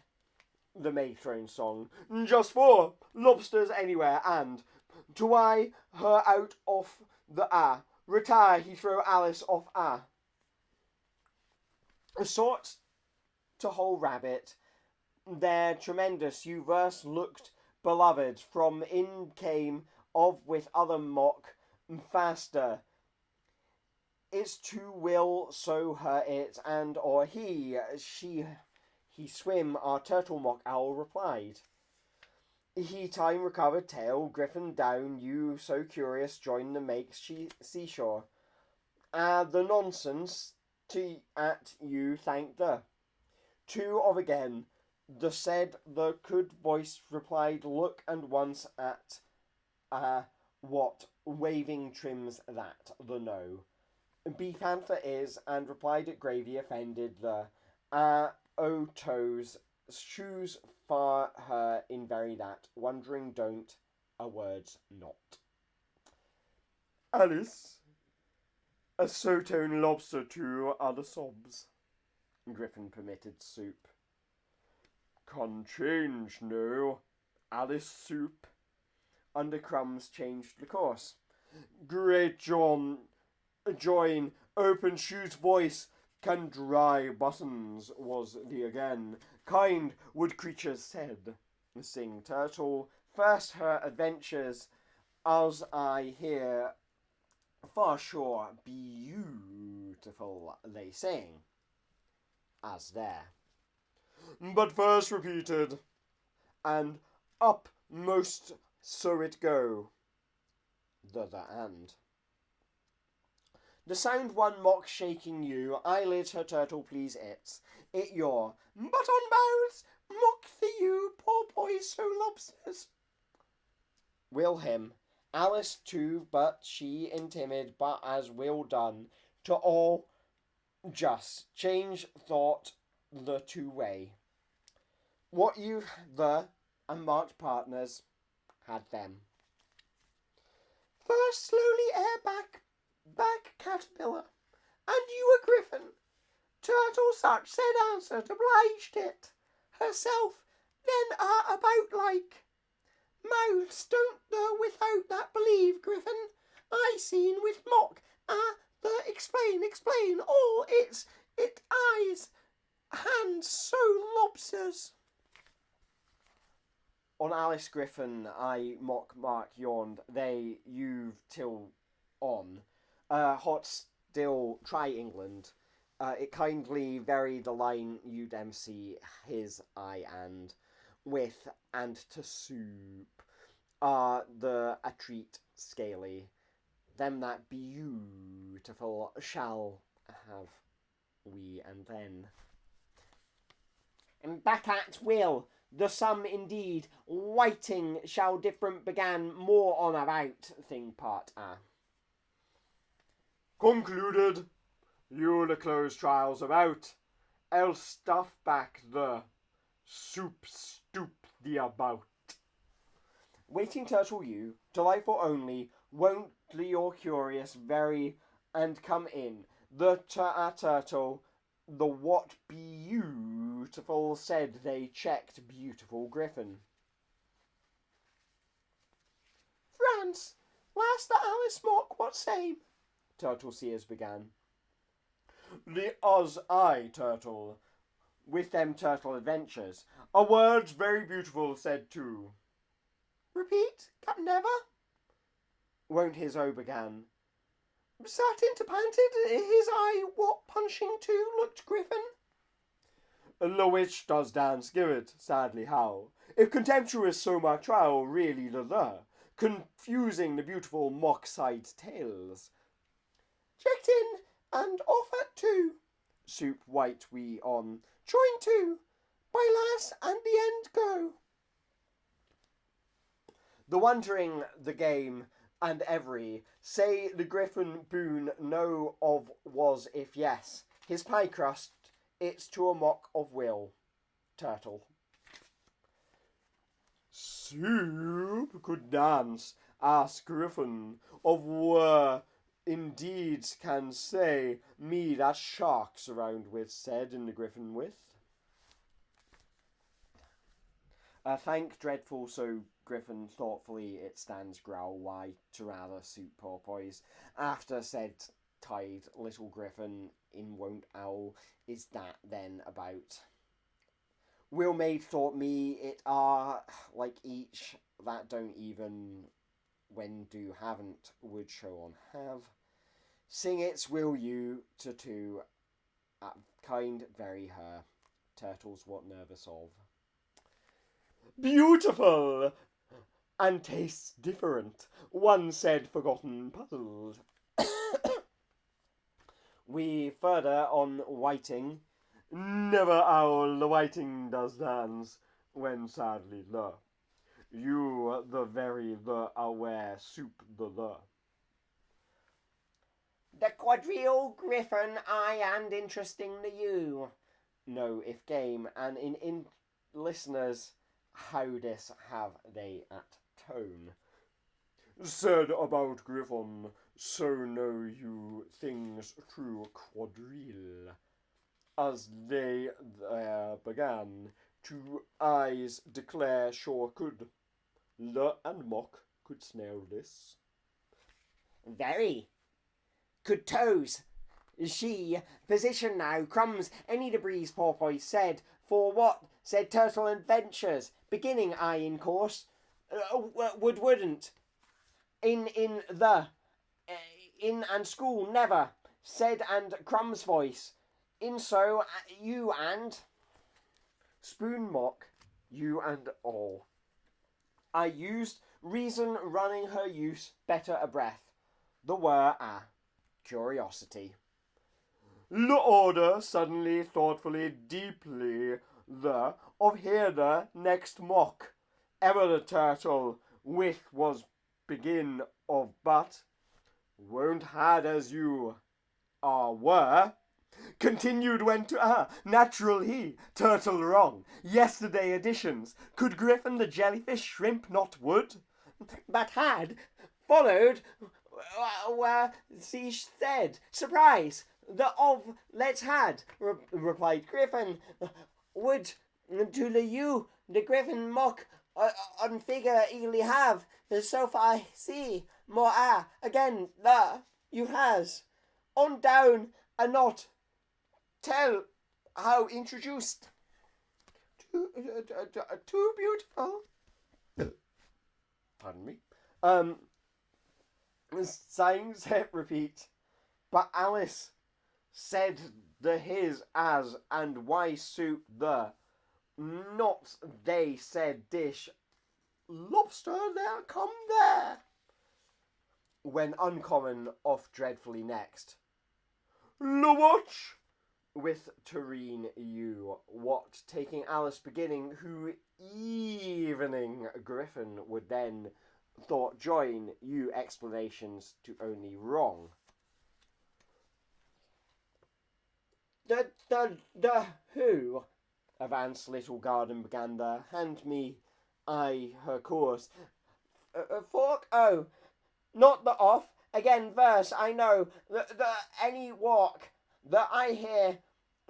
The May Throne song. Just for lobsters anywhere, and to eye her out of the retire, he throw Alice off A sort to whole rabbit, there tremendous you verse looked beloved, from in came of with other mock faster. It's to will so her it, and or he swim, our turtle mock owl replied. He time recovered tail, Griffin down, you so curious join the makes seashore. The nonsense to at you thank the. Two of again, the said the could voice replied, look and once at what waving trims that the no. B panther is, and replied it gravy offended the o toes shoes far her in very that wondering don't a words not. Alice, a sotone lobster too are the sobs. Griffin permitted soup. Con change no, Alice soup. Under crumbs changed the course. Great John, join, open shoes voice, can dry buttons was the again. Kind wood creatures said. Sing turtle, first her adventures, as I hear, far sure beautiful they sing, as there. But first repeated, and upmost so it go. The and. The sound one mock shaking you, eyelids her turtle please it your, but on mouths mock the you, poor boys so lobsters. Will him, Alice too, but she in timid, but as will done, to all just change thought the two way. What you the and marked partners had them. First slowly air back caterpillar, and you a griffin. Turtle such said answer obliged it. Herself then are about like. Mouths don't the without that believe, Griffin. I seen with mock the explain all it eyes, hands so lobsters. On Alice Griffin, I mock Mark yawned. They you've till on. Hot still try England. It kindly vary the line you'd MC his eye and with and to soup. The a treat scaly. Them that beautiful shall have we and then. And back at will. The sum indeed, whiting shall different began more on about thing part Concluded, you'll close trials about, else stuff back the soup stoop the about. Waiting turtle you, delightful only, won't your curious very and come in. The turtle, the what beautiful said they checked beautiful Griffin. France, last the Alice mock what same? Turtle Seers began. The Oz-I turtle, with them turtle adventures, a words very beautiful said too. Repeat, Cap never? Won't his O began. Sat into panted, his eye what punching too looked Griffin. The witch does dance give it, sadly how, if contemptuous so much trial really the confusing the beautiful mock-side tales. Checked in and off at 2. Soup white we on. Join 2. By lass and the end go. The wondering, the game, and every, say the griffin boon know of was if yes. His pie crust, it's to a mock of will. Turtle. Soup could dance, ask griffin, of were indeed can say me that sharks around with, said in the griffin with. Thank dreadful so griffin thoughtfully it stands growl why to rather soup porpoise. After said tide little griffin in won't owl is that then about. Will maid thought me it are like each that don't even when do haven't would show on have. Sing it's will you to two kind very her. Turtles what nervous of. Beautiful! And tastes different. One said forgotten puzzled. We further on whiting. Never owl the whiting does dance when sadly the. You the very the aware soup the. The quadrille griffin I and interesting to you. No, if game and in listeners. How this have they at tone? Said about Griffon, so know you things true quadrille. As they there began, to eyes declare sure could. Le and mock could snail this. Very. Could toes. She, position now, crumbs, any debris porpoise said, for what, said turtle adventures, beginning I in course, wouldn't, in and school never, said and crumbs voice, in so you and, spoon mock, you and all. I used reason running her use better a breath, the were curiosity. The order suddenly, thoughtfully, deeply, the of here the next mock. Ever the turtle with was begin of but won't had as you were. Continued went to natural he, turtle wrong. Yesterday additions, could griffin the jellyfish shrimp not would? But had, followed, where she said, surprise. The of let's had, replied Griffin, would to the you, the Griffin mock on figure eagerly have, so far I see, more again, the, you has, on down, and not, tell how introduced. Too beautiful. Pardon me. Saying said repeat, but Alice said the his as and why soup the not they said dish lobster there come there when uncommon off dreadfully next lo watch with Tureen you what taking Alice beginning who evening Griffin would then thought join you explanations to only wrong. The who? Advanced little garden began there. Hand me, I her course. Fork, oh, not the off. Again, verse, I know. The any walk. The I hear.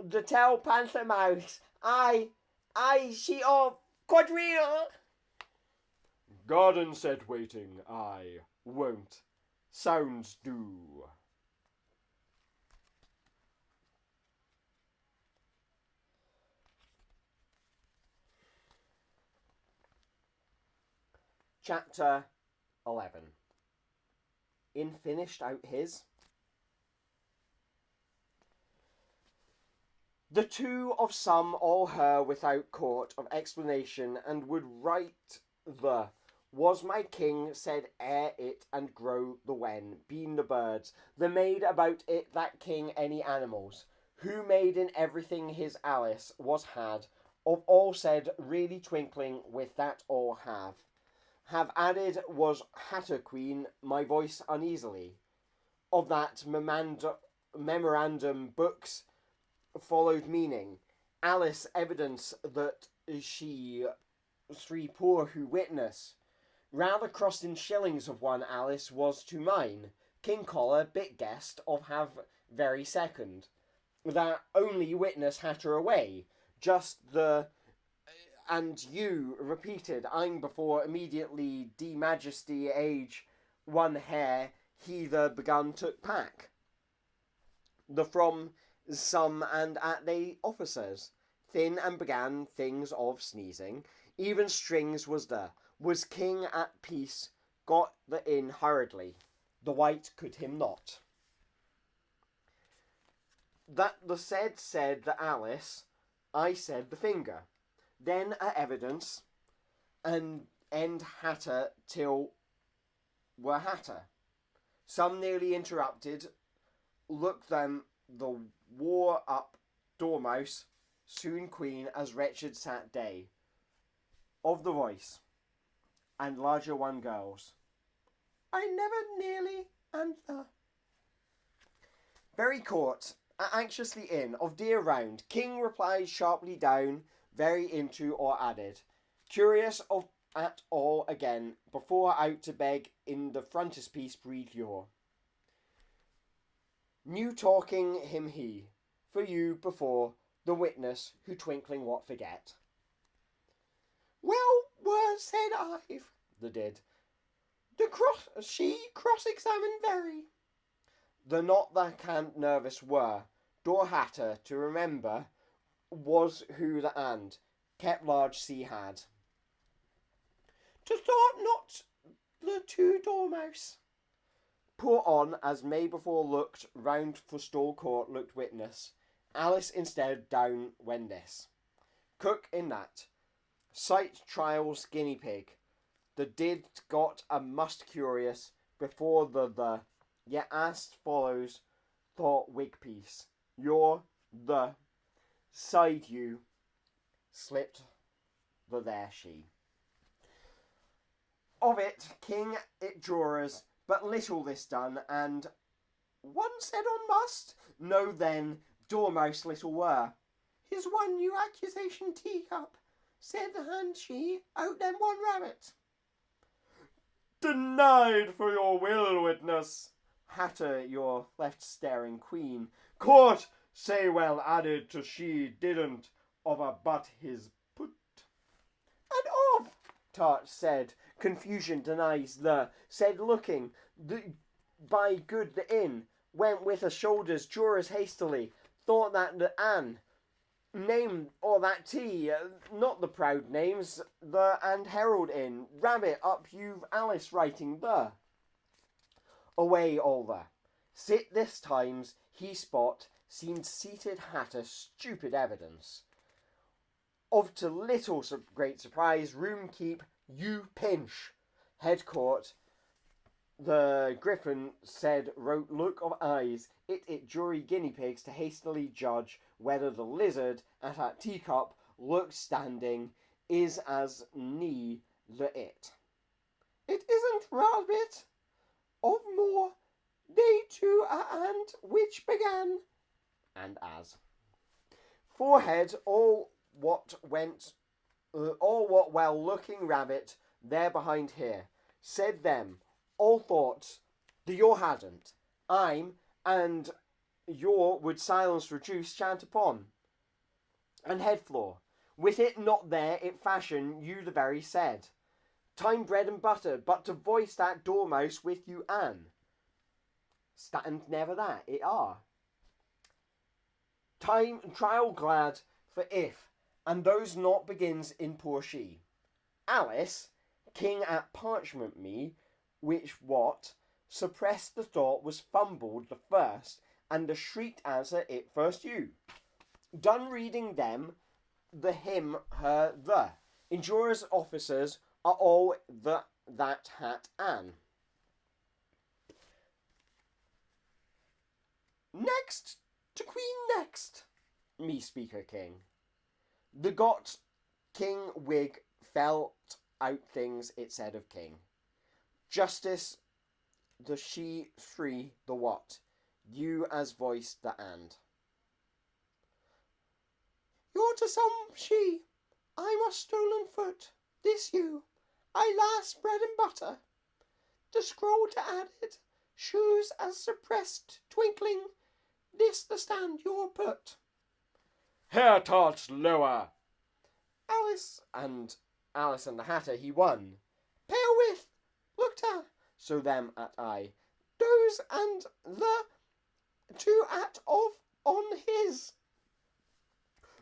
The tell panther mouse. I, she of quadrille. Garden said waiting, I won't. Sounds do. Chapter 11. In finished out his. The two of some all her without court of explanation and would write the Was my king said ere it and grow the wen, been the birds, the made about it that king any animals, who made in everything his Alice was had, of all said really twinkling with that all have added was Hatter Queen my voice uneasily, of that memorandum books followed meaning, Alice evidence that she three poor who witness, rather crossed in shillings of one Alice was to mine, King Collar bit guest of have very second, that only witness Hatter away, just the and you repeated I'm before immediately de majesty age one hair he the begun took pack. The from some and at they officers, thin and began things of sneezing, even strings was king at peace, got the in hurriedly, the white could him not. That the said the Alice, I said the finger, then a evidence, and end Hatter till were Hatter. Some nearly interrupted, look them the war up dormouse, soon queen as wretched sat day. Of the voice, and larger one girls. I never nearly and the. Very court, anxiously in, of dear round, king replies sharply down, very into or added. Curious of at all again, before out to beg in the frontispiece breathe your. New talking him he, for you before, the witness who twinkling what forget. Well, were said I've, The did. She cross-examined very. The not that can't nervous were, door Hatter to remember was who the and, kept large sea had. To thought not the two dormouse. Poor on, as May before looked round for stall court looked witness, Alice instead down when this. Cook in that. Sight trials guinea pig. The did got a must curious before the yet asked follows thought wig piece. Your the side you slipped the there she. Of it king it drawers, but little this done, and one said on must, no then dormouse little were. his one new accusation teacup, said the hand she, out them one rabbit. Denied for your will, witness. Hatter, your left staring queen. Court, say well added to she didn't of a but his put. And of, Tart said, confusion denies the, said looking, the, by good the inn, went with her shoulders jurors hastily, thought that the Anne, name or that tea, not the proud names, the and herald in, rabbit up you've Alice writing the. Away all the. Sit this times, he spot, seemed seated Hatter stupid evidence. Of to little great surprise, room keep, you pinch. Head court, the griffin said wrote look of eyes, it jury guinea pigs to hastily judge whether the lizard at that teacup looked standing is as knee the it. It isn't rabbit, of more, they two and which began. And as. Forehead all what well looking rabbit there behind here, said them, all thoughts, the your hadn't, I'm, and your would silence reduce chant upon. And head floor, with it not there it fashion you the very said. Time bread and butter, but to voice that dormouse with you Anne. Stand never that, it are. Time trial glad for if, and those not begins in poor she. Alice, king at parchment me, which what, suppressed the thought was fumbled the first, and the shrieked answer it first you. Done reading them, the him, her, the. Injurers officers are all the that hat Anne. Next to Queen next. Me speaker king. The got king wig felt out things it said of king. Justice the she free the what. You as voice the and. You're to some she. I must stolen foot. This you. I last bread and butter. The scroll to add it. Shoes as suppressed twinkling. This the stand you're put. Hair tarts lower. Alice and the Hatter he won. Pale with. Looked her. So them at I. Those and the two at of on his.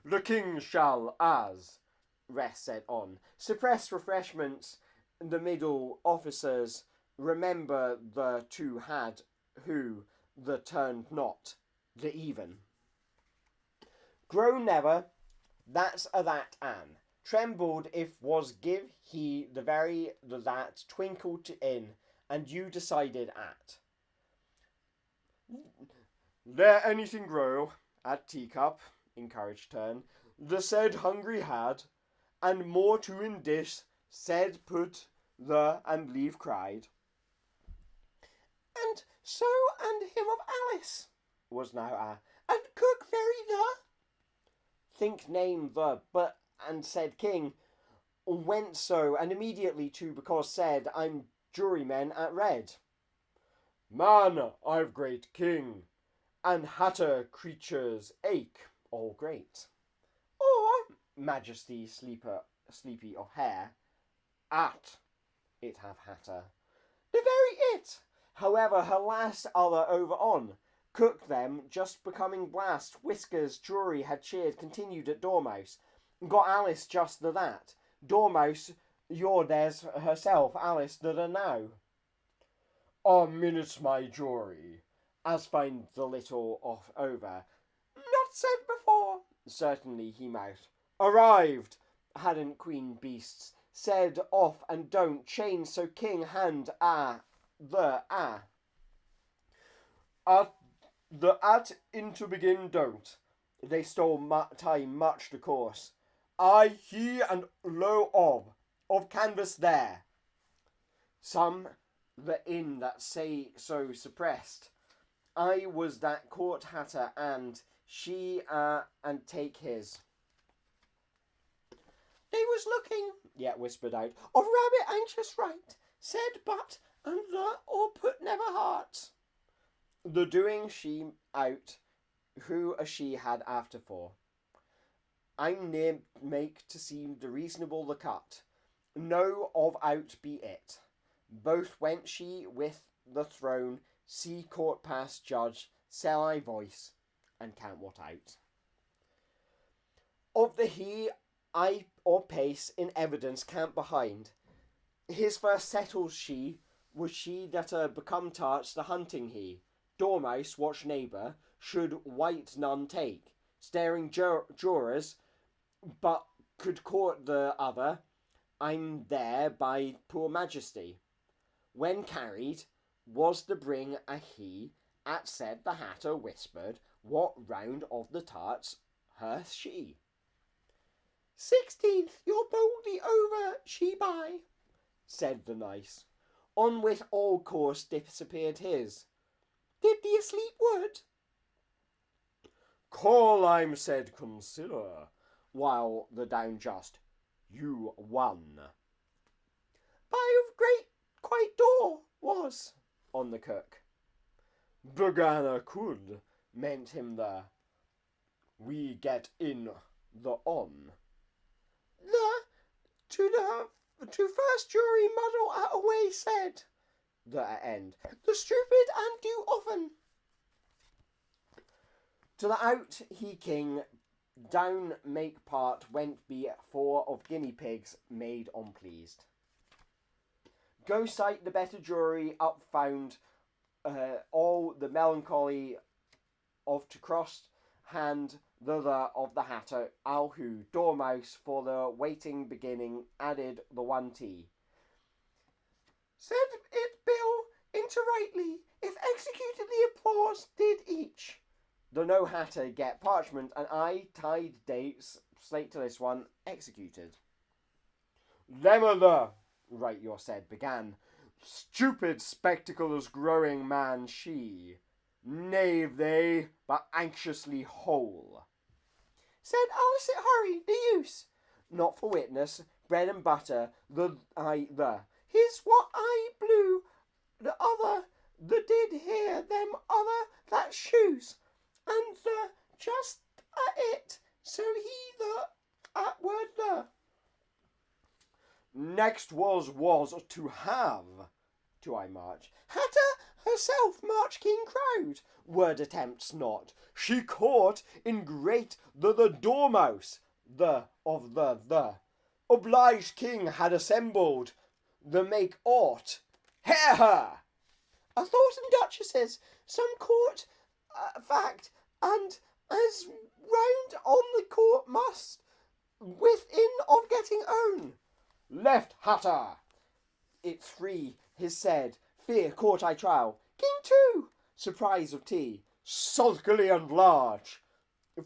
The king shall as. Rest said on. Suppress refreshments. The middle officers. Remember the two had who the turned not. The even. Grow never. That's a that Anne. Trembled if was give he the very that twinkled in, and you decided at. There anything grow at teacup, encouraged turn. The said hungry had, and more to in dish, said put the and leave cried. And so and him of Alice Was now a. and cook very the. Think name the but and said king. Went so and immediately to because said I'm jurymen at red. Man, I've great king, and hatter creatures ache all great. Or majesty sleepy of hair, at it have hatter. The very it. However, her last other over on. Cook them, just becoming blast. Whiskers, jury had cheered, continued at Dormouse. Got Alice just the that. Dormouse, you're there's herself, Alice the now. A minute, my jury. As find the little off over. Not said before. Certainly he mouthed. Arrived. Hadn't Queen Beasts said off and don't change so king hand the at into begin don't. They stole time much the course. I, he, and low of canvas there. Some the inn that say so suppressed. I was that court hatter and she and take his. They was looking, Yet whispered out, of rabbit anxious right, said but and the or put never heart. the doing she out, who a she had after for. I'm near make to seem the reasonable the cut. No of out be it. Both went she with the throne, see court pass judge, sell I voice, and count what out. Of the he I or pace in evidence camp behind. His first settles she, was she that become tarts the hunting he. Dormouse watch neighbour, should white none take. Staring jurors, but could court the other. I'm there by poor majesty. When carried, was the bring a he, at said the hatter whispered, what round of the tarts her she. 16th, you're boldly over, she by, said the nice. On with all course disappeared his. Did the asleep word? Call I'm said consider, while the down just, you won. By of great quite door was, On the cook. Beganner could, meant him the. We get in the on. To first jury muddle at away said, The end. the stupid and do often. To the out he king, down make part went be 4 of guinea pigs made on pleased. Go cite the better jury up found all the melancholy of to crossed hand thither of the hatter Alhu Dormouse for the waiting beginning added the one tea. Said it Bill into rightly, if executed the applause did each. The no hatter get parchment, and I tied dates, slate to this one, executed. Them are the, right your said, began. Stupid spectacles growing man she. Knave they, but anxiously whole. Said Alice it hurry, the use. Not for witness, bread and butter, the. Here's what I blew, the other, the did hear them other that shoes, and the just it, so he the at word the. Next was to have. To I march. Hatter herself march king crowd. Word attempts not. She caught in great the dormouse. The of the. Obliged king had assembled. The make aught. Hear her! A thousand duchesses, some court fact, and as round on the court must, within of getting own. Left hatter. It's free, his said. Fear court I trial. King too. Surprise of tea. Sulkily and large.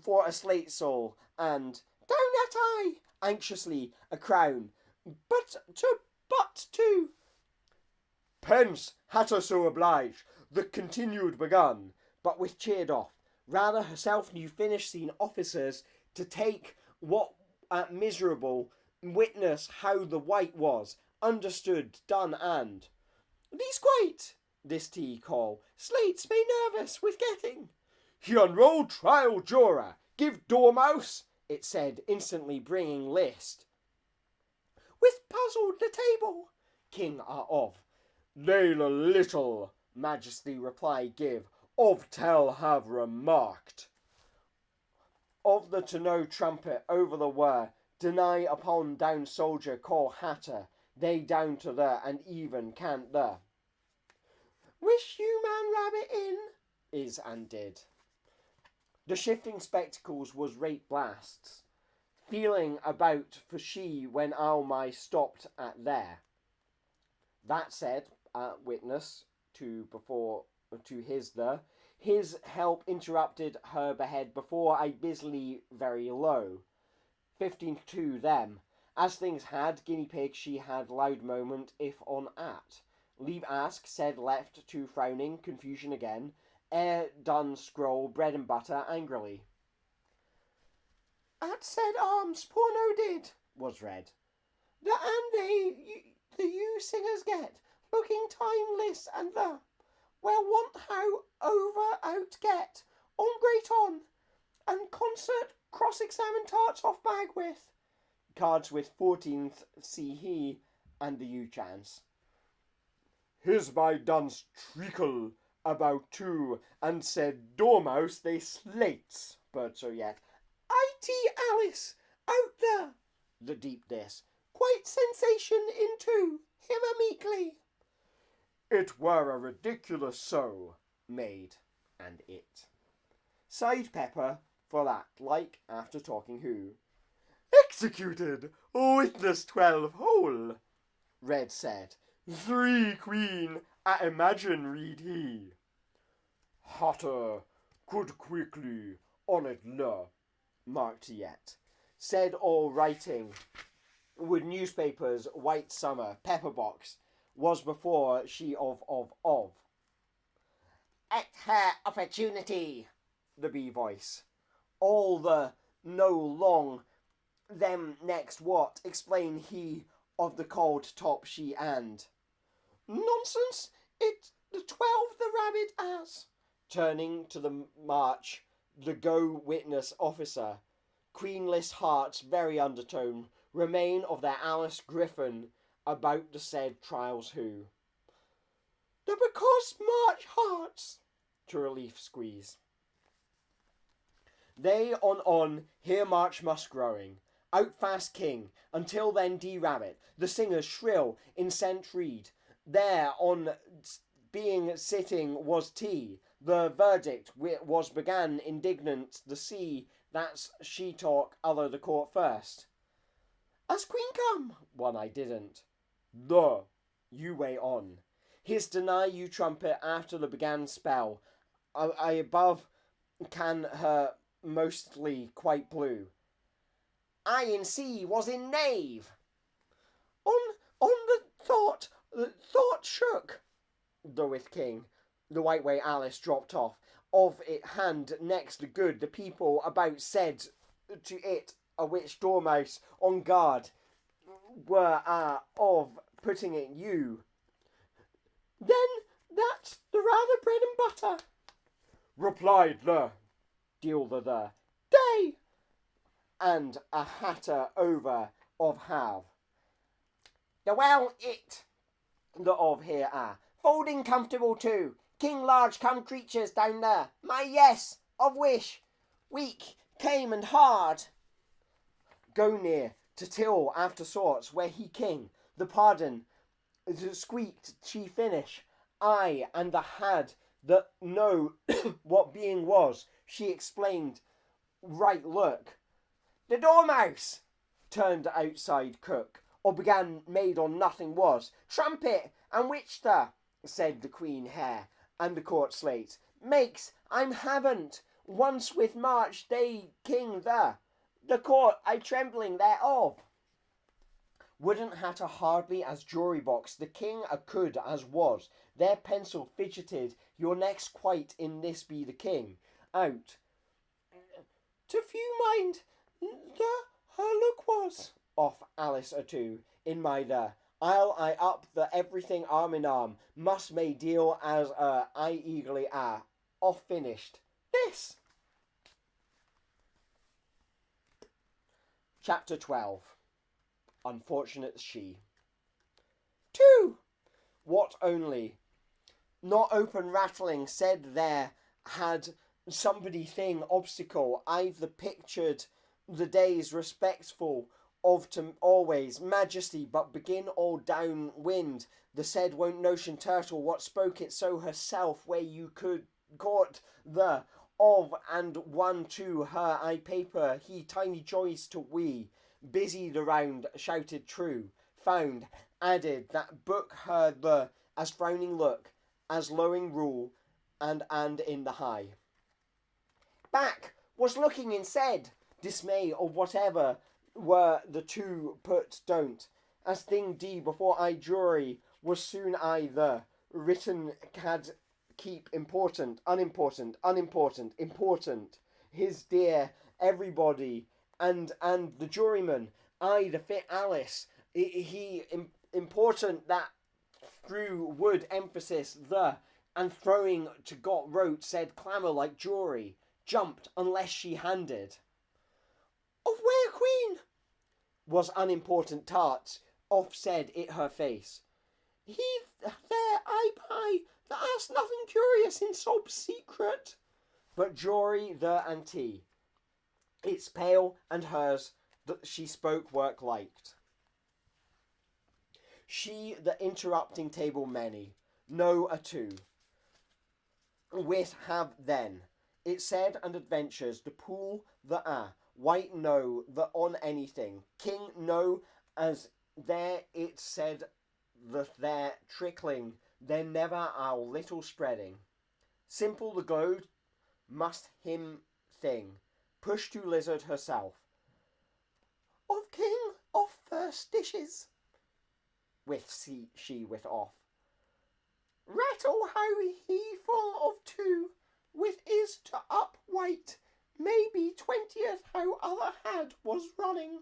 For a slate soul, and down at I, anxiously, a crown. But to. Pence, hatter so obliged, the continued begun, but with cheered off. Rather herself new finished seen officers to take what miserable witness how the white was, understood, done, and these quite, this tea call, slates may nervous with getting. He unrolled trial juror, give dormouse, it said, instantly bringing list. With puzzled the table, king are of. They the little majesty reply give, of tell have remarked. Of the to know trumpet over the were, deny upon down soldier call hatter, they down to the and even can't the. Wish you man rabbit in, is and did. The shifting spectacles was rate blasts, feeling about for she when I'll my stopped at there. That said, witness to his help interrupted her behead before I busily very low. 15-2 them. As things had, guinea pig she had loud moment if on at. Leave ask, said left to frowning, confusion again. Ere done scroll, bread and butter angrily. At said arms, poor no did, was read. The and the you singers get, looking timeless and the, well want how over out get, on great on, and concert cross-examine tarts off bag with. Cards with 14th see he, and the you chance. His by done treacle about two, and said dormouse they slates, but so yet. IT Alice, out there, the deep this. Quite sensation into him a meekly. It were a ridiculous so made, and it. Side pepper for that, like after talking who. Executed, witness 12 whole. Red said, 3 queen, I imagine read he. Hotter, could quickly, on it la, marked yet. Said all writing, with newspapers, white summer, pepper box, was before she of. At her opportunity, the bee voice. All the no long, them next what, explain he of the cold top she and. Nonsense, it the 12 the rabbit as. Turning to the march, the go witness officer, queenless hearts very undertone, remain of their Alice Griffin about the said trials who. The because march hearts. To relief squeeze. They on, here march must growing. Out fast king, until then rabbit, the singers shrill, incent reed. There on being sitting was tea, the verdict was began indignant, the sea, that's she talk, other the court first. As queen come, one I didn't. The You wait on. His deny you trumpet after the began spell. I above can her mostly quite blue. I in sea was in nave. On the thought shook. The with king. The white way Alice dropped off. Of it hand next the good the people about said to it a which dormouse on guard were of putting it you. Then that's the rather bread and butter, Replied the deal the day. and a hatter over of have. The well it the of here are folding comfortable too. King large come creatures down there. My yes of wish weak came and hard. Go near to till after sorts where he king the pardon squeaked she finish. I and the had that know what being was. She explained right look. The dormouse turned outside cook or began made on nothing was. Trumpet and which the said the queen hare and the court slate makes I'm haven't once with March they king the court I trembling thereof. Wouldn't hatter hardly as jury box the king a could as was. Their pencil fidgeted your next quite in this be the king. Out. To few mind the her look was. Off Alice a two. In my I'll I up the everything arm in arm. Must may deal as I eagerly off finished. This. Chapter 12. Unfortunate she. 2. What only? Not open rattling said there had somebody thing obstacle. I've the pictured the days respectful of to always majesty, but begin all down wind. The said won't notion turtle what spoke it so herself where you could caught the of and one to her eye paper he tiny joys to we busied around shouted true found added that book her the as frowning look as lowing rule and in the high back was looking and said dismay or whatever were the two put don't as thing d before I jury was soon I the written had keep important unimportant important his dear everybody and the juryman I the fit Alice he important that through wood emphasis the and throwing to got wrote said clamour like jury jumped unless she handed Of where queen was unimportant tarts off said it her face he there I by that asked nothing curious in sob secret but jury the ante it's pale and hers that she spoke work liked she the interrupting table many no a two with have then it said and adventures the pool the white no the on anything king no as there it said the there trickling then never our little spreading simple the glow must him thing push to lizard herself of king of first dishes with she with off rattle how he full of two with is to up white maybe 20th how other had was running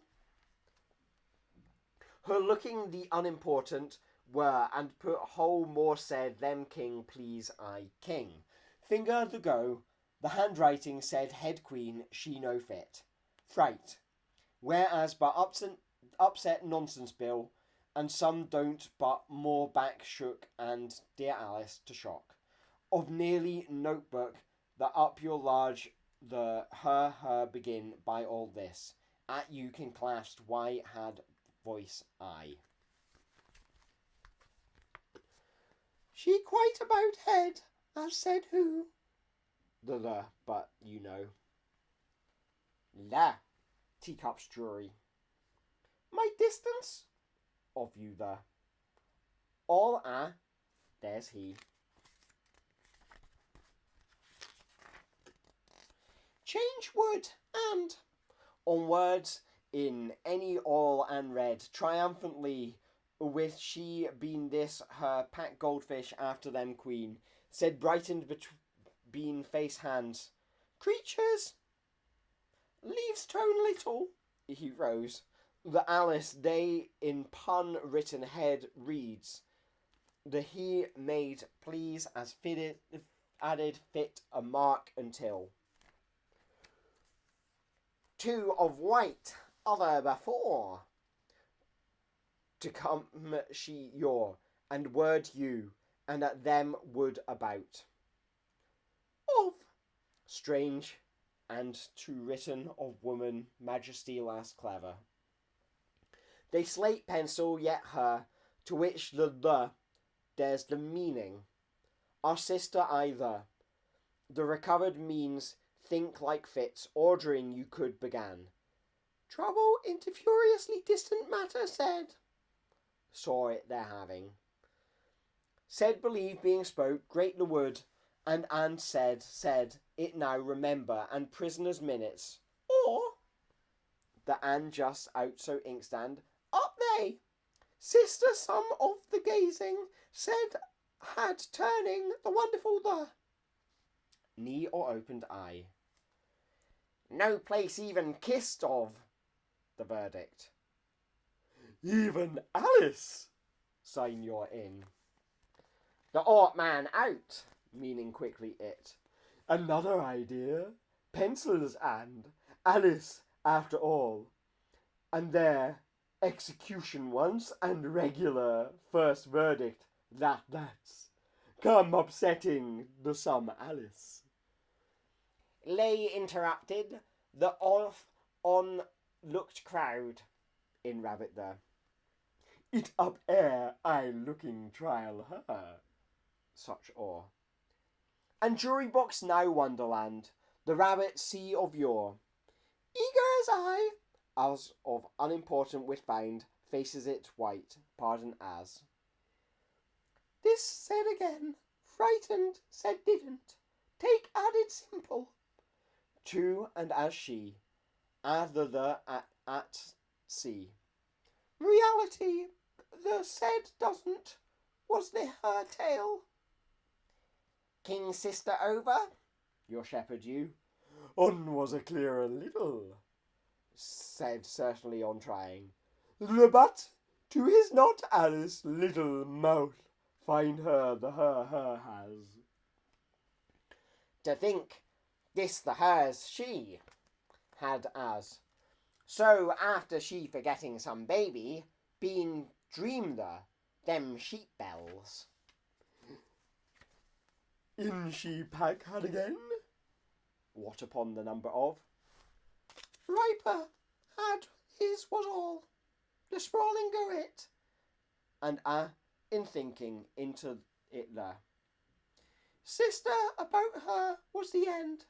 her looking the unimportant were and put whole more said them king please I king finger the go the handwriting said head queen she no fit fright whereas but upset nonsense bill and some don't but more back shook and dear Alice to shock of nearly notebook the up your large the her begin by all this at you can clasped why had voice I she quite about head as said who the but you know la teacups jury my distance of you the all there's he. Change wood and On words in any all and red, triumphantly, with she been this her pack goldfish after them queen, said brightened between face hands, creatures. Leaves tone little. he rose. The Alice they in pun written head reads, the he made please as fitted added fit a mark until. Two of white, other before. To come she your, and word you, and at them would about. Of Strange, and to written of woman, majesty last clever. They slate pencil yet her, to which there's the meaning. Our sister either. The recovered means think like fits, ordering you could began. trouble into furiously distant matter said. Saw it they're having. Said believe being spoke, great the wood, and said it now remember, and prisoners minutes. Or The and just out so inkstand, up they, sister some of the gazing, said had turning the wonderful the. knee or opened eye. No place even kissed of, the verdict. Even Alice, Sign you're in. The ought man out, meaning quickly it. another idea, pencils and Alice after all. And there, execution once and regular first verdict, that's. Come upsetting the some Alice. Lay interrupted, the off on looked crowd, in rabbit there. It up air I looking trial her. Such awe. And jury box now Wonderland, the rabbit sea of yore. Eager as I, As of unimportant wit bound, faces it white, pardon as. this said again, frightened said didn't, take added simple. To and as she, the at sea. Reality, the said doesn't, was the her tale. King's sister over, your shepherd you, On was a clearer little, said certainly on trying. but to his not Alice little mouth, find her the her has. To think this the hers she had as. So after she forgetting some baby, being dreamed them sheep bells. In she pack had again, What upon the number of? Riper had his was all, the sprawling go it. And in thinking into it there. Sister about her was the end,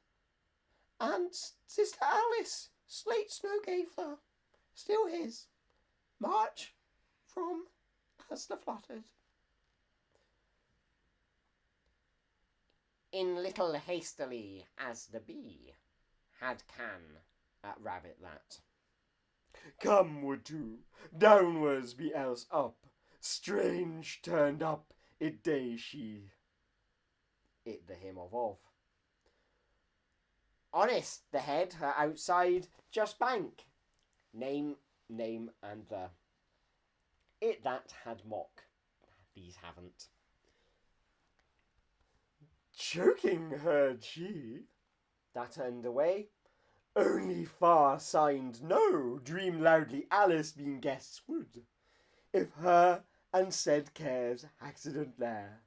and sister Alice slate snow gave her, still his, march from as the fluttered. In little hastily as the bee had can at rabbit that. come would to, downwards be else up, strange turned up it day she. It the him of. Honest the head her outside just bank. Name and the. It that had mock. These haven't. Choking heard she, That turned away. only far signed no, dream loudly Alice being guests would, if her and said cares accident there.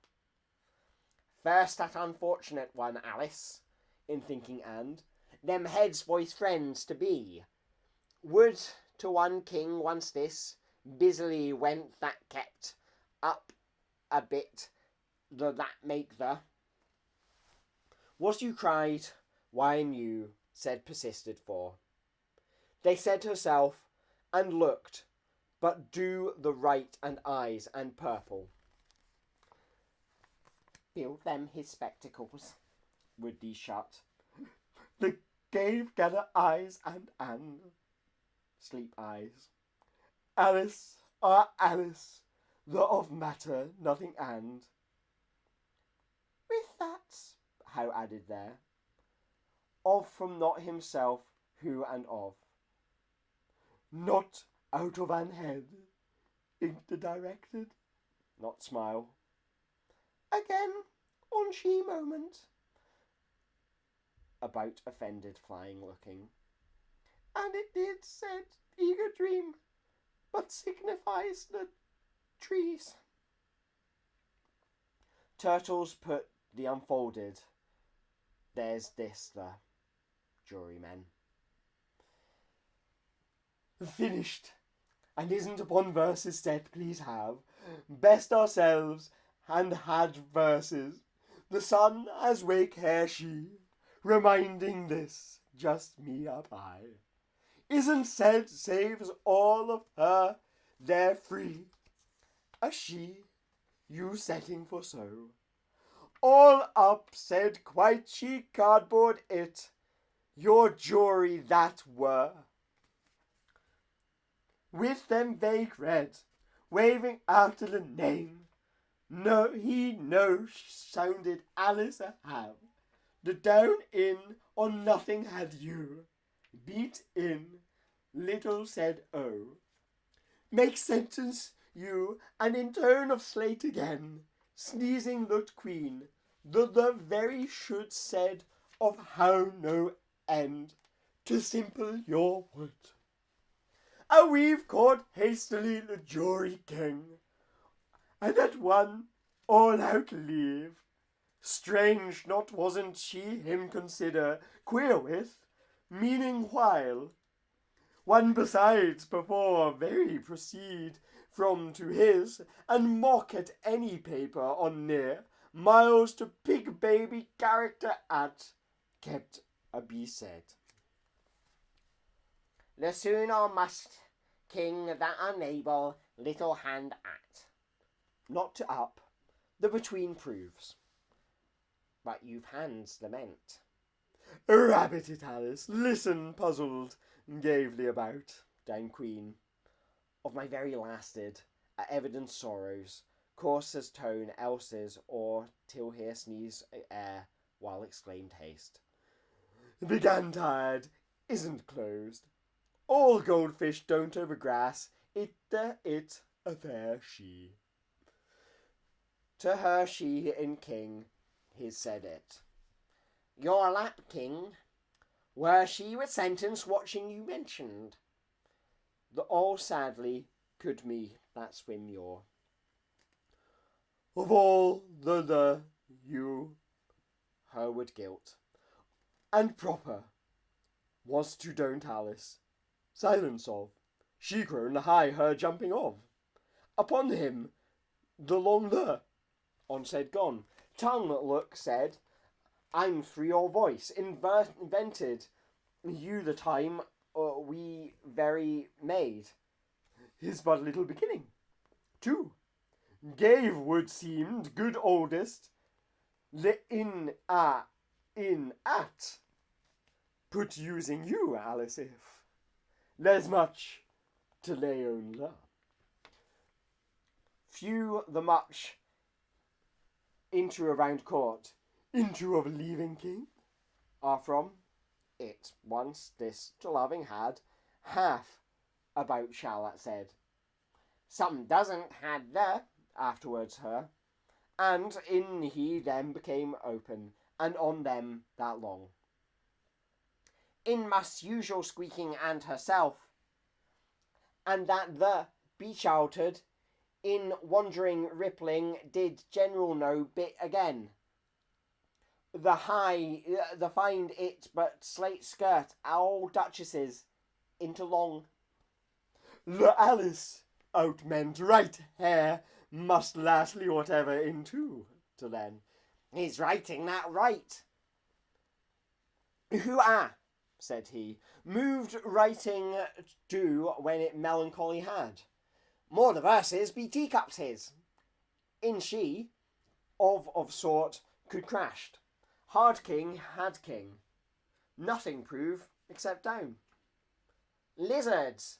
First that unfortunate one, Alice, in thinking and, them heads voice friends to be. Would to one king once this, busily went that kept up a bit, the that make the. Was you cried, why you, said persisted for. They said herself, and looked, but do the right and eyes and purple. build them his spectacles. Would these shut? The cave gather eyes and Sleep eyes. Alice, Alice, the of matter, nothing and. With that, how added there, of from not himself, who and of. Not out of an head, interdirected. Not smile. Again, on she moment. About offended, flying, looking. And it did said eager dream, but signifies the trees. Turtles put the unfolded. There's this, the jurymen. Finished. And isn't upon verses set, please have. Best ourselves, and had verses. The sun as wake hair she, reminding this, just me up high. Isn't said saves all of her, they're free. A she, you setting for so. All up said quite she cardboard it, your jury that were. With them vague red, waving after the name. No, he no sounded Alice a have. The down in on nothing had you. Beat in, little said oh. Make sentence you, and in tone of slate again, sneezing looked queen, the very should said of how no end, to simple your word. And we've caught hastily the jury king, and at one all out leave. Strange not wasn't she him consider queer with, meaning while. One besides before very proceed from to his, and mock at any paper on near, miles to pig baby character at, kept a be said. The sooner must king that unable little hand at. Not to up, the between proves. But you've hands the meant. Rabbit it, Alice, listen puzzled, gavely about. Down queen. Of my very lasted, at evident sorrows, coarse as tone else's, or till here sneeze air, while exclaimed haste. Began tired, isn't closed. All goldfish don't over grass, it a fair she. To her she in king, his said it. Your lap, king, were she with sentence watching you mentioned. The all sadly could me that swim your. Of all the you, Herwood guilt. and proper, was to don't Alice. Silence of, she grown the high her jumping of. Upon him, the long the, On said gone. Tongue look said, I'm through your voice, invented you the time we very made. his but little beginning. 2. Gave would seemed good oldest, the in at, put using you, Alice, if. There's much to lay on la. Few the much into around court Into of leaving king. are from it once this to loving had half about Charlotte said. Some doesn't had the afterwards her, and in he then became open, and on them that long. In must usual squeaking and herself, and that the beach altered, in wandering rippling did general no bit again. The find it but slate skirt owl duchesses into long. The Alice outmeant right hair must lastly whatever into to then. He's writing that right. Who are, said he, moved writing do when it melancholy had. More the verses be teacups his. In she, of sort could crashed. Hard king had king. Nothing prove except down. Lizards,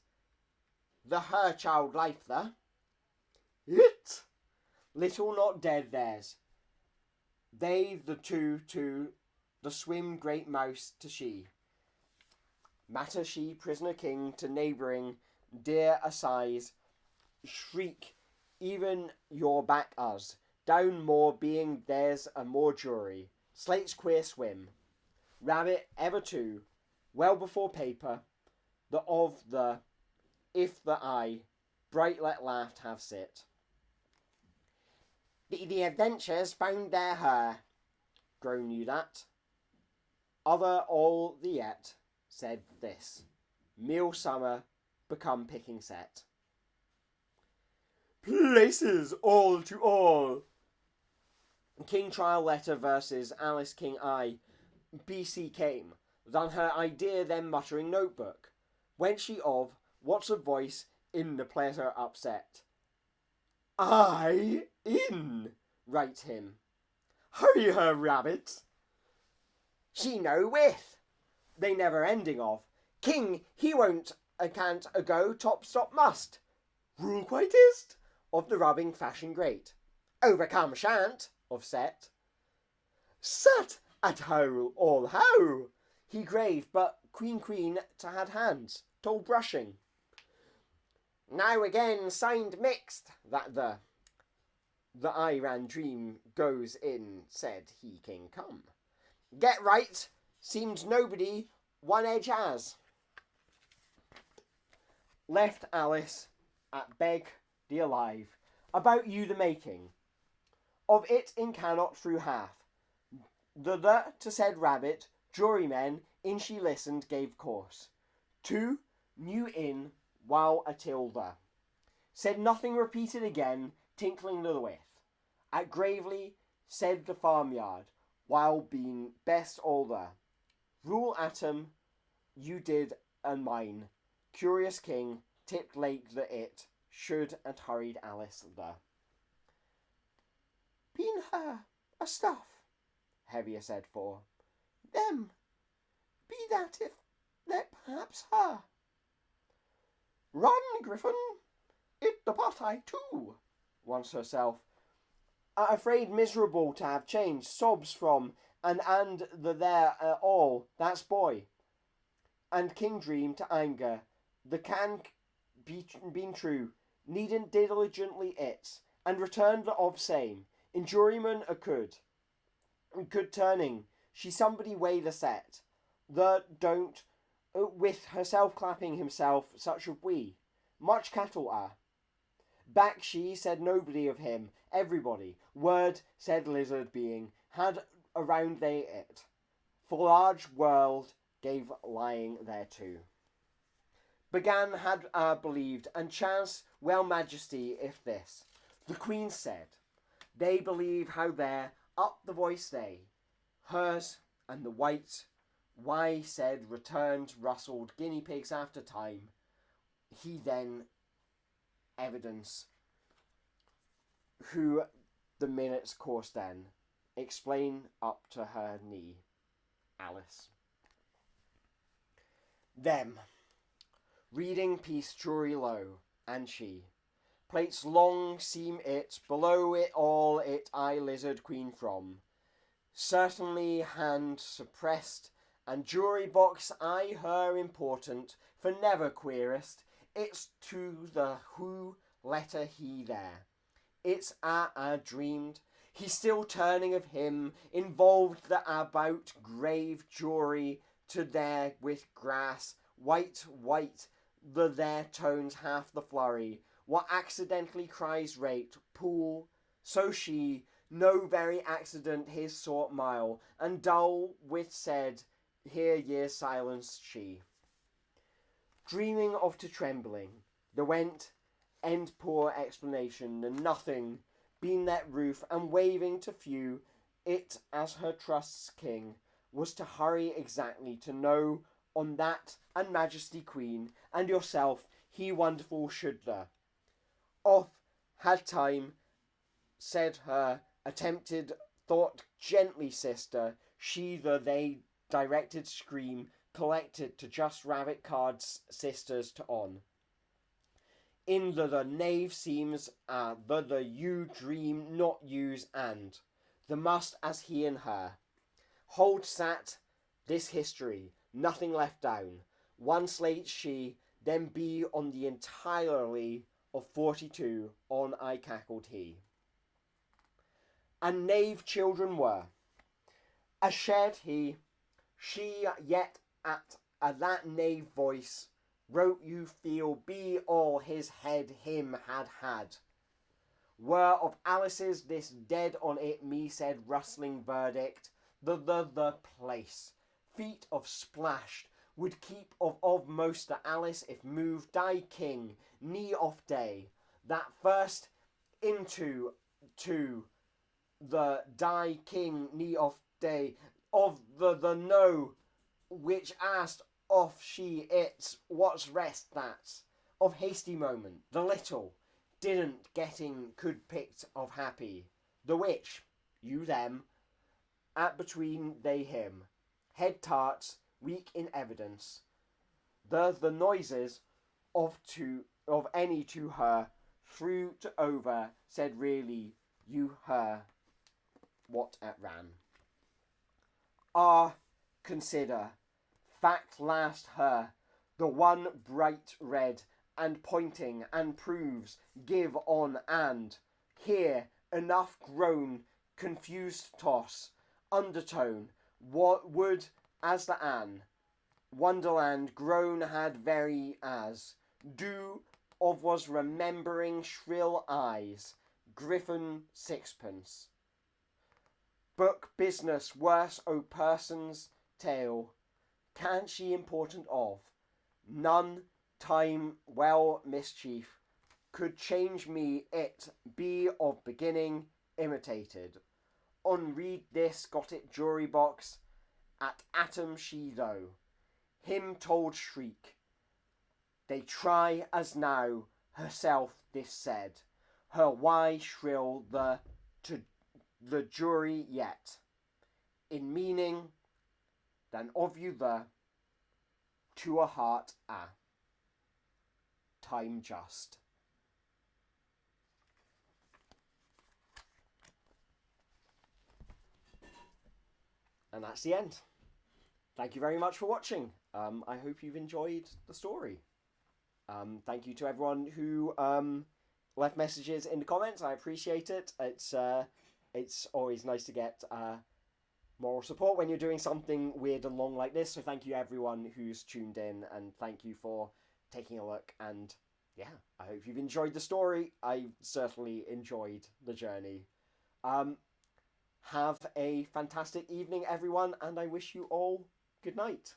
the her child life there. It. Little not dead theirs. They the two to the swim great mouse to she. Matter she prisoner king to neighbouring dear assize. Shriek even your back us. Down more being theirs a more jury. Slate's queer swim. Rabbit ever too. Well before paper. The of the if the eye. Bright let laughed have sit. The adventures found their her. Groan you that. Other all the yet said this. Meal summer become picking set. Places all to all. King Trial Letter versus Alice King I. BC came. Than her idea then muttering notebook. Went she of, what's a voice in the pleasure upset. I in. Write him. Hurry her, rabbit. She no with. They never ending of. King, he won't a can't a go top stop must. Rule quietest. Of the rubbing fashion great. Overcome shan't. Of set. Sat at how all how. He grave, but queen to had hands. Tall brushing. Now again signed mixed. That the I ran dream goes in, said he king come. Get right, seemed nobody one edge has. Left Alice at beg the alive, about you the making. Of it in cannot through half. The to said rabbit, jurymen, in she listened gave course. Two new in while atil the. Said nothing repeated again, tinkling the with. At gravely said the farmyard, while being best all the. Rule atom, you did and mine. Curious king, tipped late the it, should and hurried Alice the. Been her a stuff, Heavier said for. them. Be that if that perhaps her. Run, Griffin. It the pot I too. Once herself. Afraid miserable to have changed, sobs from, and the there all, that's boy. And king dream to anger, the can been true, needn't diligently it, and returned the of same, in juryman a could turning, she somebody weigh the set, the don't, with herself clapping himself, such of we, much cattle are. Back she said nobody of him, everybody. Word said lizard being, had around they it. For large world gave lying thereto. Began had believed, and chance well majesty if this. The queen said, they believe how there, up the voice they, hers and the white, why said returned rustled guinea pigs after time. He then evidence who the minute's course then explain up to her knee. Alice. Them. Reading piece jury low, and she. Plates long seem it, below it all it I lizard queen from. Certainly hand suppressed, and jury box I her important, for never queerest, it's to the who letter he there. It's a dreamed, he still turning of him, involved the about grave jury to there with grass, white, the there tones half the flurry, what accidentally cries rate, pool, so she, no very accident his sort mile, and dull with said, here year silence she. Dreaming of to trembling, the went, end poor explanation, and nothing, been that roof, and waving to few, it as her trust's king, was to hurry exactly to know on that and majesty queen, and yourself, he wonderful should the. Off had time, said her, attempted, thought gently, sister, she the they directed scream, collected to just rabbit cards, sisters to on. In the knave seems the you dream not use and the must as he and her. Hold sat this history, nothing left down. One slate she, then be on the entirely of 42 on I cackled he. And knave children were. A shared he, she yet at that knave voice, wrote you feel be all his head him had. Were of Alice's this dead on it me said rustling verdict, the place, feet of splashed, would keep of most the Alice if moved die king, knee off day, that first into to the die king knee off day, of the no, which asked off she it's what's rest that's, of hasty moment, the little, didn't getting could picked of happy, the which, you them, at between they him, head tarts, weak in evidence, the noises of any to her, through to over, said really, you her, what at ran. Consider, fact last her, the one bright red, and pointing, and proves, give on, and here enough groan, confused toss, undertone, what would as the Anne, Wonderland groan had very as, do of was remembering shrill eyes, Griffin sixpence. Book business worse o person's tale, can she important of, none time well mischief, could change me it be of beginning imitated. On read this got it jury box, at atom she though, him told shriek, they try as now, herself this said, her why shrill the jury yet, in meaning, than of you the, to a heart time just. And that's the end. Thank you very much for watching. I hope you've enjoyed the story. Thank you to everyone who left messages in the comments. I appreciate it. It's always nice to get moral support when you're doing something weird and long like this. So thank you everyone who's tuned in, and thank you for taking a look. And yeah, I hope you've enjoyed the story. I certainly enjoyed the journey. Have a fantastic evening, everyone, and I wish you all good night.